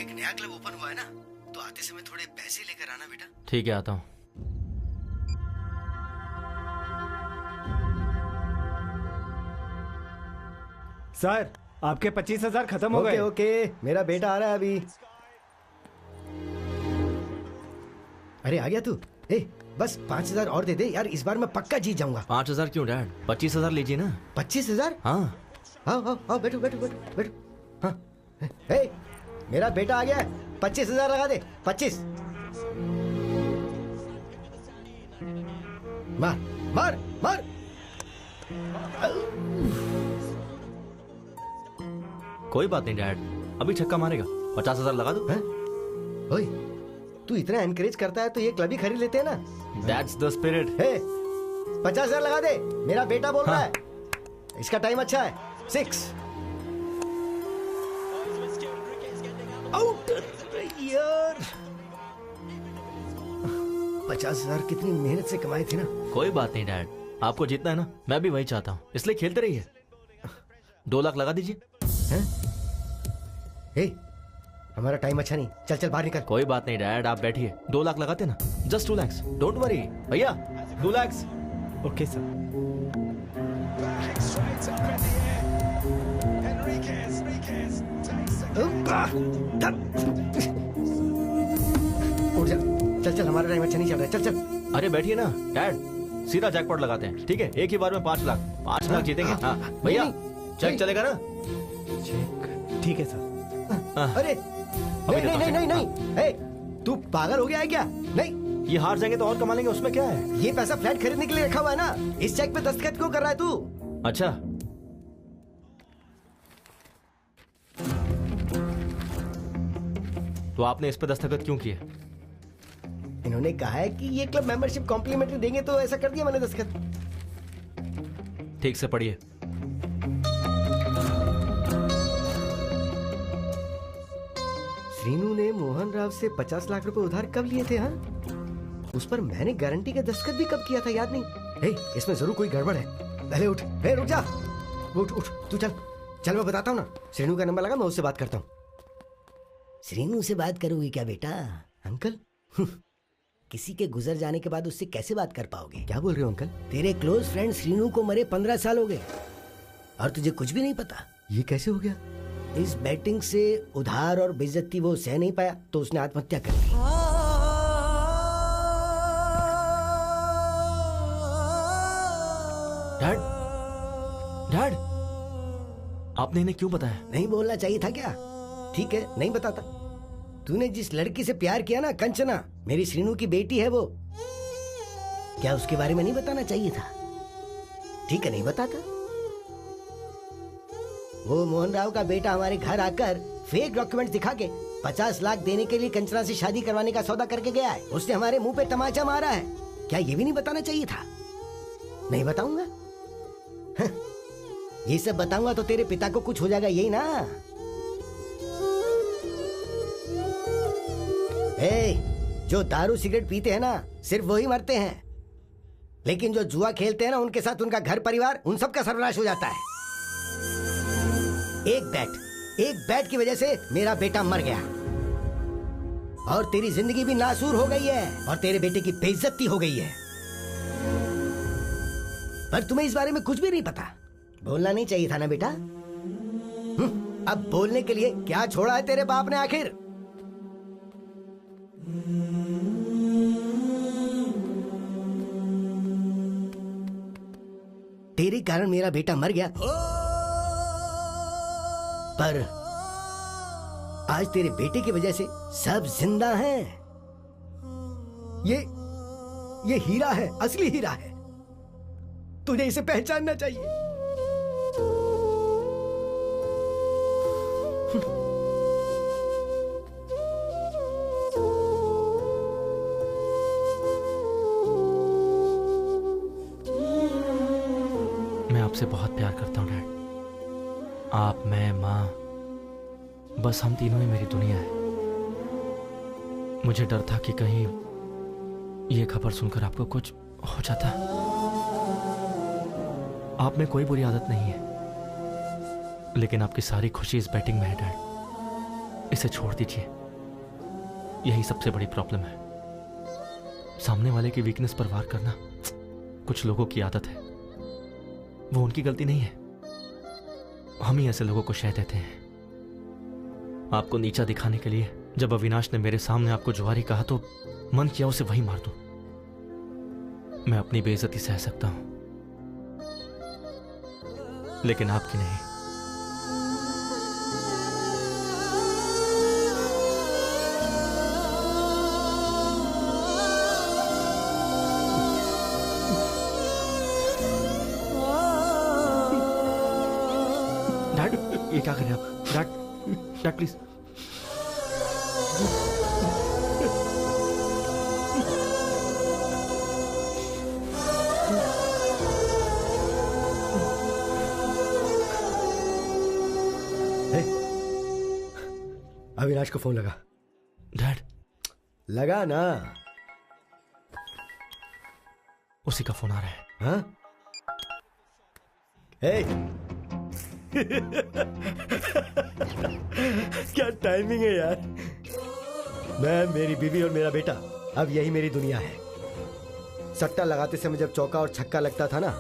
एक नया क्लब ओपन हुआ है ना, तो आते समय थोड़े पैसे लेकर आना बेटा। ठीक है, आता हूँ। सर आपके 25,000 खत्म हो गए। ओके, मेरा बेटा आ रहा है अभी। अरे आ गया तू? ए, बस 5,000 और दे दे यार, इस बार मैं पक्का जीत जाऊंगा। 5,000 क्यों डैड? 25,000 लीजिए ना। 25,000? हाँ। आओ बैठो बैठो बैठो बैठो। हाँ, ए, मेरा बेटा आ गया है, 25,000 लगा दे। 25। मार मार मार। कोई बात नहीं डैड, अभी छक्का मारेगा। 50,000 लगा दो। ओए, तू इतना एनकरेज करता है तो ये क्लब ही खरीद लेते हैं ना। That's the spirit. 50,000 लगा दे, मेरा बेटा बोल रहा है। इसका टाइम अच्छा है, 6। आउट यार। 50,000 कितनी मेहनत से कमाए थे ना। कोई बात नहीं डैड, आपको जीतना है ना, मैं भी वही चाहता हूँ, इसलिए खेलते रहिए। 2 लाख लगा दीजिए। हमारा टाइम अच्छा नहीं, चल चल बाहर निकल। कोई बात नहीं डैड, आप बैठिए। 2 लाख लगाते ना, जस्ट 2 lakhs, डोंट वरी भैया। 2 lakhs। Okay sir. उठ जा, चल चल, हमारा टाइम अच्छा नहीं चल रहा है, चल चल। अरे बैठिए ना डैड, सीधा जैकपॉट लगाते हैं, ठीक है? एक ही बार में 5 लाख, 5 लाख जीतेंगे। हाँ भैया, चेक चलेगा ना? ठीक है सर। अरे नहीं नहीं नहीं नहीं नहीं, तू पागल हो गया है क्या? नहीं, ये हार जाएंगे तो और कमा लेंगे, उसमें क्या है? ये पैसा फ्लैट खरीदने के लिए रखा हुआ है ना, इस चेक पे दस्तखत क्यों कर रहा है तू? अच्छा, तो आपने इस पे दस्तखत क्यों किए? इन्होंने कहा है कि ये क्लब मेंबरशिप कॉम्प्लीमेंट्री देंगे, तो ऐसा कर दिया मैंने दस्तखत। ठीक से पढ़िए। श्रीनू ने मोहन राव से 50 लाख रुपए उधार कब लिए थे? हाँ, उस पर मैंने गारंटी का दस्तखत भी कब किया था, याद नहीं? इसमें जरूर कोई गड़बड़ है। पहले उठ, रुक जा, उठ उठ, तू चल चल, मैं बताता हूँ ना। श्रीनू का नंबर लगा, मैं उससे बात करता हूँ। श्रीनू से बात करोगे क्या बेटा? अंकल किसी के गुजर जाने के बाद उससे कैसे बात कर पाओगे? क्या बोल रहे हो अंकल? तेरे क्लोज फ्रेंड श्रीनू को मरे 15 साल हो गए और तुझे कुछ भी नहीं पता। ये कैसे हो गया? इस बैटिंग से उधार और बेइज्जती वो सह नहीं पाया, तो उसने आत्महत्या कर ली। डैड, डैड, आपने इन्हें क्यों बताया? नहीं बोलना चाहिए था क्या? ठीक है, नहीं बताता। तूने जिस लड़की से प्यार किया ना, कंचना, मेरी श्रीनू की बेटी है वो, क्या उसके बारे में नहीं बताना चाहिए था? ठीक है, नहीं बताता। वो मोहन राव का बेटा हमारे घर आकर फेक डॉक्यूमेंट्स दिखा के 50 लाख देने के लिए कंचना से शादी करवाने का सौदा करके गया है। उसने हमारे मुंह पे तमाचा मारा है, क्या ये भी नहीं बताना चाहिए था? नहीं बताऊंगा। ये सब बताऊंगा तो तेरे पिता को कुछ हो जाएगा, यही ना? जो दारू सिगरेट पीते हैं ना, सिर्फ वही मरते हैं, लेकिन जो जुआ खेलते हैं ना, उनके साथ उनका घर परिवार, उन सब का सर्वनाश हो जाता है। एक बैट की वजह से मेरा बेटा मर गया और तेरी जिंदगी भी नासूर हो गई है और तेरे बेटे की बेइज्जती हो गई है। पर तुम्हें इस बारे में कुछ भी नहीं पता। बोलना नहीं चाहिए था ना बेटा? अब बोलने के लिए क्या छोड़ा है तेरे बाप ने आखिर? तेरे कारण मेरा बेटा मर गया, पर आज तेरे बेटे की वजह से सब जिंदा हैं। ये हीरा है, असली हीरा है। तुझे इसे पहचानना चाहिए। मैं आपसे बहुत प्यार करता हूँ डैड। आप, मैं, माँ, बस हम तीनों ही मेरी दुनिया है। मुझे डर था कि कहीं ये खबर सुनकर आपको कुछ हो जाता। आप में कोई बुरी आदत नहीं है, लेकिन आपकी सारी खुशी इस बैटिंग में है डैड। इसे छोड़ दीजिए, यही सबसे बड़ी प्रॉब्लम है। सामने वाले की वीकनेस पर वार करना कुछ लोगों की आदत है, वो उनकी गलती नहीं है। हम ही ऐसे लोगों को शह देते हैं। आपको नीचा दिखाने के लिए जब अविनाश ने मेरे सामने आपको जुआरी कहा तो मन किया उसे वही मार दूं। मैं अपनी बेइज्जती सह सकता हूं, लेकिन आपकी नहीं। डैड, ये क्या कर रहे हैं आप? Dad please. अविनाश को फोन लगा। डैड, लगा ना? उसी का फोन आ रहा है। हाँ? हे क्या टाइमिंग है यार। मैं, मेरी बीवी और मेरा बेटा, अब यही मेरी दुनिया है। सट्टा लगाते समय जब चौका और छक्का लगता था ना,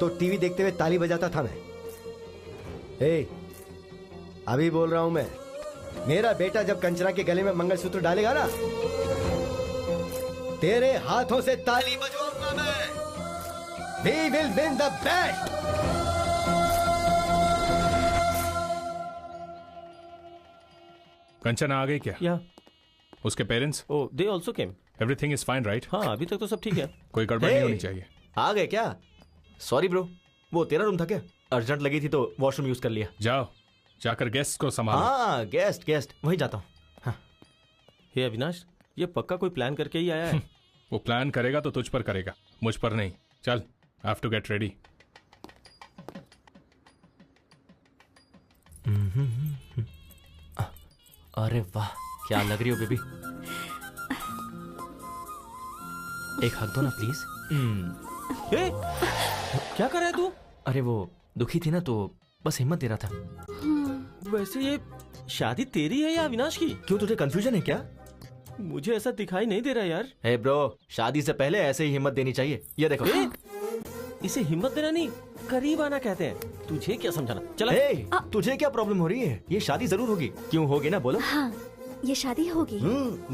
तो टीवी देखते हुए ताली बजाता था मैं। अभी बोल रहा हूं मैं, मेरा बेटा जब कंचना के गले में मंगलसूत्र डालेगा ना, तेरे हाथों से ताली बजवाऊंगा मैं। We will win the bet. Kanchana आ गई क्या? या उसके parents? Oh, they also came. Everything is fine right? हाँ, अभी तक तो सब ठीक है। कोई गड़बड़ नहीं होनी चाहिए। आ गए क्या? सॉरी ब्रो, वो तेरा रूम था क्या? अर्जेंट लगी थी तो वॉशरूम यूज कर लिया। जाओ, जाकर गेस्ट को संभालो। हाँ, गेस्ट वहीं जाता हूँ। हाँ। हे अविनाश, ये पक्का कोई प्लान करके ही आया है। वो प्लान करेगा तो तुझ पर करेगा, मुझ पर नहीं। चल, I have to get ready. अरे वाह, क्या लग रही हो बेबी। एक हक दो ना प्लीज। क्या कर रहा है तू? अरे वो दुखी थी ना, तो बस हिम्मत दे रहा था। वैसे ये शादी तेरी है या अविनाश की? क्यों, तुझे कंफ्यूजन है क्या? मुझे ऐसा दिखाई नहीं दे रहा यार। हे ब्रो, शादी से पहले ऐसे ही हिम्मत देनी चाहिए। ये देखो। इसे हिम्मत देना नहीं, करीब आना कहते हैं। तुझे क्या समझाना? चला। तुझे क्या प्रॉब्लम हो रही है? ये शादी जरूर होगी। क्यों होगी ना, बोलो। हाँ, ये शादी होगी।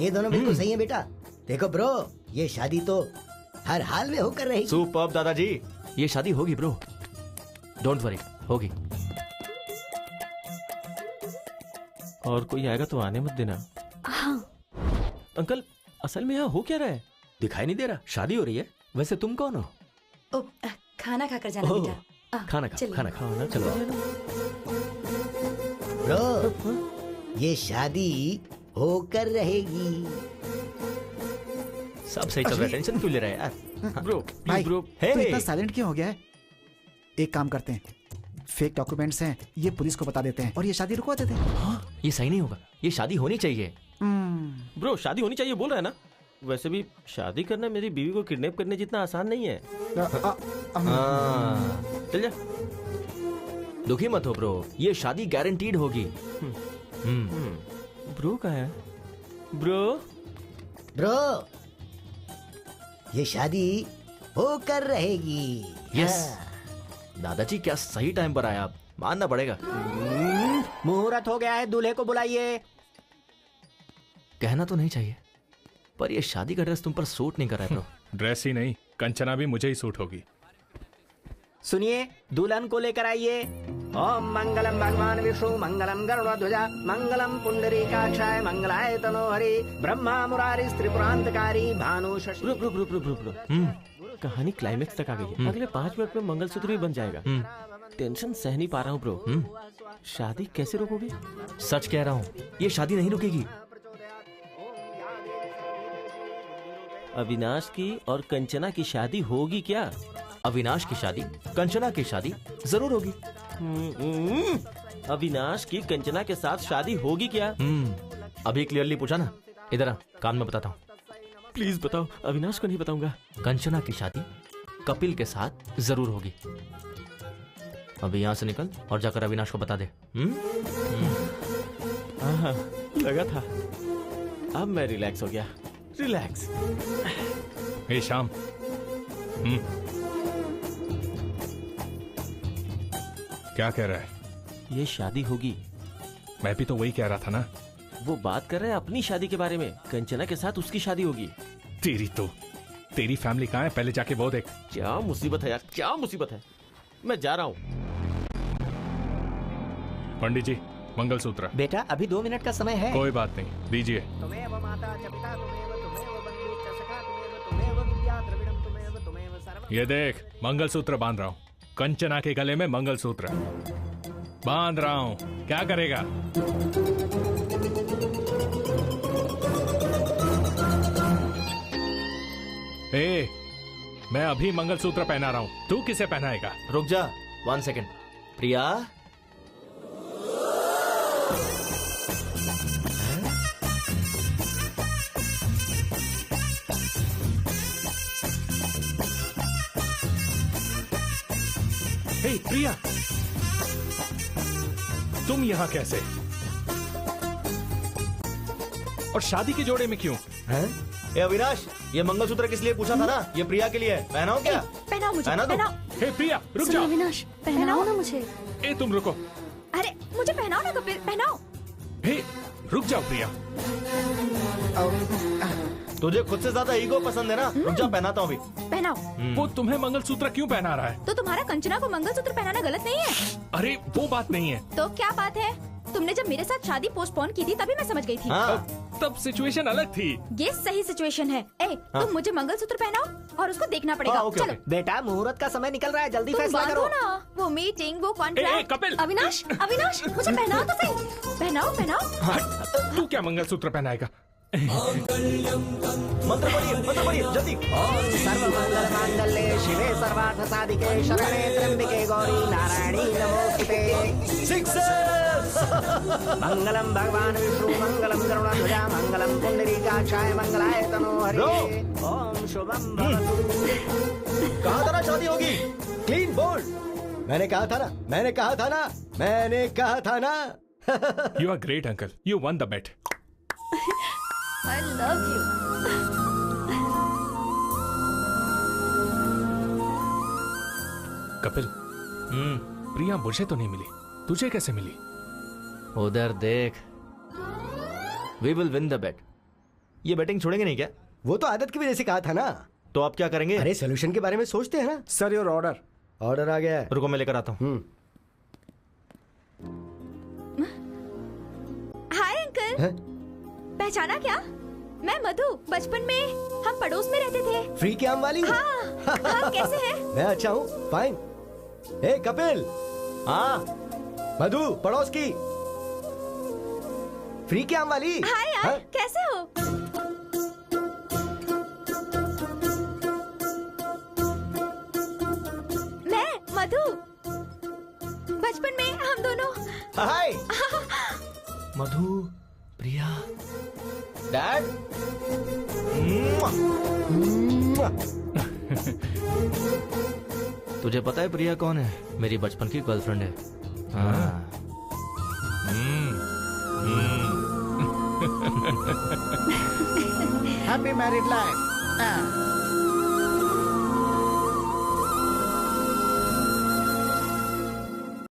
ये दोनों बिल्कुल सही है बेटा। देखो ब्रो, ये शादी तो हर हाल में होकर रहेगी। सुपर्ब दादाजी, ये शादी होगी ब्रो, डोंट वरी, होगी। और कोई आएगा तो आने मत देना। हाँ। अंकल, असल में यहाँ हो क्या रहा है? दिखाई नहीं दे रहा? शादी हो रही है। वैसे तुम कौन हो? ओ, खाना खाकर जाना बेटा। खाना खा, खाना खाओ। चलो ब्रो, ये शादी होकर रहेगी। सब सही चल रहा है, टेंशन क्यों ले रहा है यार? ब्रो, भाई, ब्रो, तो इतना साइलेंट क्यों हो गया है? एक काम करते हैं, फेक डॉक्यूमेंट्स हैं, ये पुलिस को बता देते हैं और ये शादी रुकवा देते हैं। हाँ, ये सही नहीं होगा, ये शादी होनी चाहिए। ब्रो, शादी होनी चाहिए बोल रहा है ना? वैसे भी शादी करना मेरी बीवी को किडनैप करने जितना आसान नहीं है। चल जा। दुखी मत हो ब्रो, ये शादी गारंटीड होगी। ब्रो कहाँ है? ब्रो, ये शादी होकर रहेगी। यस। दादाजी, क्या सही टाइम पर आया आप, मानना पड़ेगा। मुहूर्त हो गया है, दूल्हे को बुलाइए। कहना तो नहीं चाहिए, पर ये शादी का ड्रेस तुम पर सूट नहीं कर रहा है ब्रो। ड्रेस ही नहीं, कंचना भी मुझे ही सूट होगी। सुनिए, दुल्हन को लेकर आइए। ओम मंगलम भगवान विष्णु, मंगलम गरुड़ध्वजा, मंगलम पुंडरीकाक्षाय, मंगलाय तनोहरि, ब्रह्मा मुरारी त्रिपुरांतकारी, भानु शशि। ब्रो, कहानी क्लाइमेक्स तक आ गई है। अगले 5 मिनट में मंगलसूत्र भी बन जाएगा। टेंशन सह नहीं पा रहा हूँ ब्रो। शादी कैसे रोकोगे? सच कह रहा हूँ, ये शादी नहीं रुकेगी। अविनाश की और कंचना की शादी होगी क्या? अविनाश की शादी, कंचना की शादी जरूर होगी। अविनाश की कंचना के साथ शादी होगी क्या? अभी क्लियरली पूछा ना, इधर आ, कान में बताता हूँ। प्लीज बताओ, अविनाश को नहीं बताऊंगा। कंचना की शादी कपिल के साथ जरूर होगी। अभी यहाँ से निकल और जाकर अविनाश को बता दे। लगा था। अब मैं रिलैक्स हो गया। रिलैक्स। हे श्याम, क्या कह रहा है? ये शादी होगी। मैं भी तो वही कह रहा था ना। वो बात कर रहे हैं अपनी शादी के बारे में। कंचना के साथ उसकी शादी होगी। तेरी फैमिली कहाँ है? पहले जाके वो देख। क्या मुसीबत है यार, क्या मुसीबत है। मैं जा रहा हूँ। पंडित जी, मंगलसूत्र। बेटा, अभी 2 मिनट का समय है। कोई बात नहीं, दीजिए। ये देख, मंगलसूत्र बांध रहा हूँ। कंचना के गले में मंगलसूत्र बांध रहा हूँ। क्या करेगा? मैं अभी मंगलसूत्र पहना रहा हूँ, तू किसे पहनाएगा? रुक जा, 1 सेकेंड। प्रिया, हे प्रिया, तुम यहाँ कैसे? और शादी के जोड़े में क्यों? हैं? ए अविनाश, ये मंगलसूत्र किस लिए पूछा था ना? ये प्रिया के लिए है। पहनाओ क्या? पहनाओ मुझे, पहना दो। पहनाओ। हे प्रिया, रुक सुनो जाओ। अविनाश, पहनाओ ना मुझे। ए तुम रुको। अरे मुझे पहनाओ ना कपिल, पहनाओ। हे रुक जाओ प्रिया। तुझे खुद से ज्यादा ईगो पसंद है ना? रुक जा, पहनाता हूँ अभी। पहनाओ। वो तुम्हें मंगलसूत्र क्यों पहना रहा है? तो तुम्हारा कंचना को मंगलसूत्र पहनाना गलत नहीं है? अरे वो बात नहीं है। तो क्या बात है? तुमने जब मेरे साथ शादी पोस्टपोन की थी तभी मैं समझ गई थी। तब सिचुएशन अलग थी। ये सही सिचुएशन है। तुम मुझे मंगलसूत्र पहनाओ और उसको देखना पड़ेगा। चलो। बेटा मुहूर्त का समय निकल रहा है, जल्दी तुम फैसला बांधो करो ना, वो मीटिंग, वो कॉन्ट्रैक्ट। कपिल। अविनाश, अविनाश, मुझे पहनाओ तो सही। पहनाओ, पहनाओ। तू क्या मंगलसूत्र पहनाएगा? मंत्र पढ़िए जल्दी। सर्वमंगल मांगल्ये शिवे सर्वार्थ साधिके शरणे त्र्यंबके गौरी नारायणी नमोस्तुते। मंगलम भगवान विष्णु मंगलम गरुड़ध्वजा मंगलम पुंडरीकाक्षाय मंगलाय तनोहरि। ओम शुभम भवतु। कहा था ना शादी होगी। Clean bold. मैंने कहा था ना। You are great uncle, you won the bet. I love you. Kapil, Priya मुझे तो नहीं मिली, तुझे कैसे मिली? उधर देख। We will win the bet. ये बैटिंग छोड़ेंगे नहीं क्या? वो तो आदत की वजह से कहा था ना। तो आप क्या करेंगे? अरे सोल्यूशन के बारे में सोचते हैं ना। Sir your order. ऑर्डर आ गया है। रुको मैं लेकर आता हूँ। Hi uncle. पहचाना क्या? मैं मधु। बचपन में हम पड़ोस में रहते थे। फ्री के आम वाली? हाँ। हाँ, कैसे हैं? मैं अच्छा हूँ, फाइन। हे कपिल। हाँ मधु, पड़ोस की फ्री के आम वाली। हाय यार, कैसे हो? मैं मधु। बचपन में हम दोनों। हाय मधु, प्रिया, डैड। तुझे पता है प्रिया कौन है? मेरी बचपन की गर्लफ्रेंड है। हाँ। Happy married life.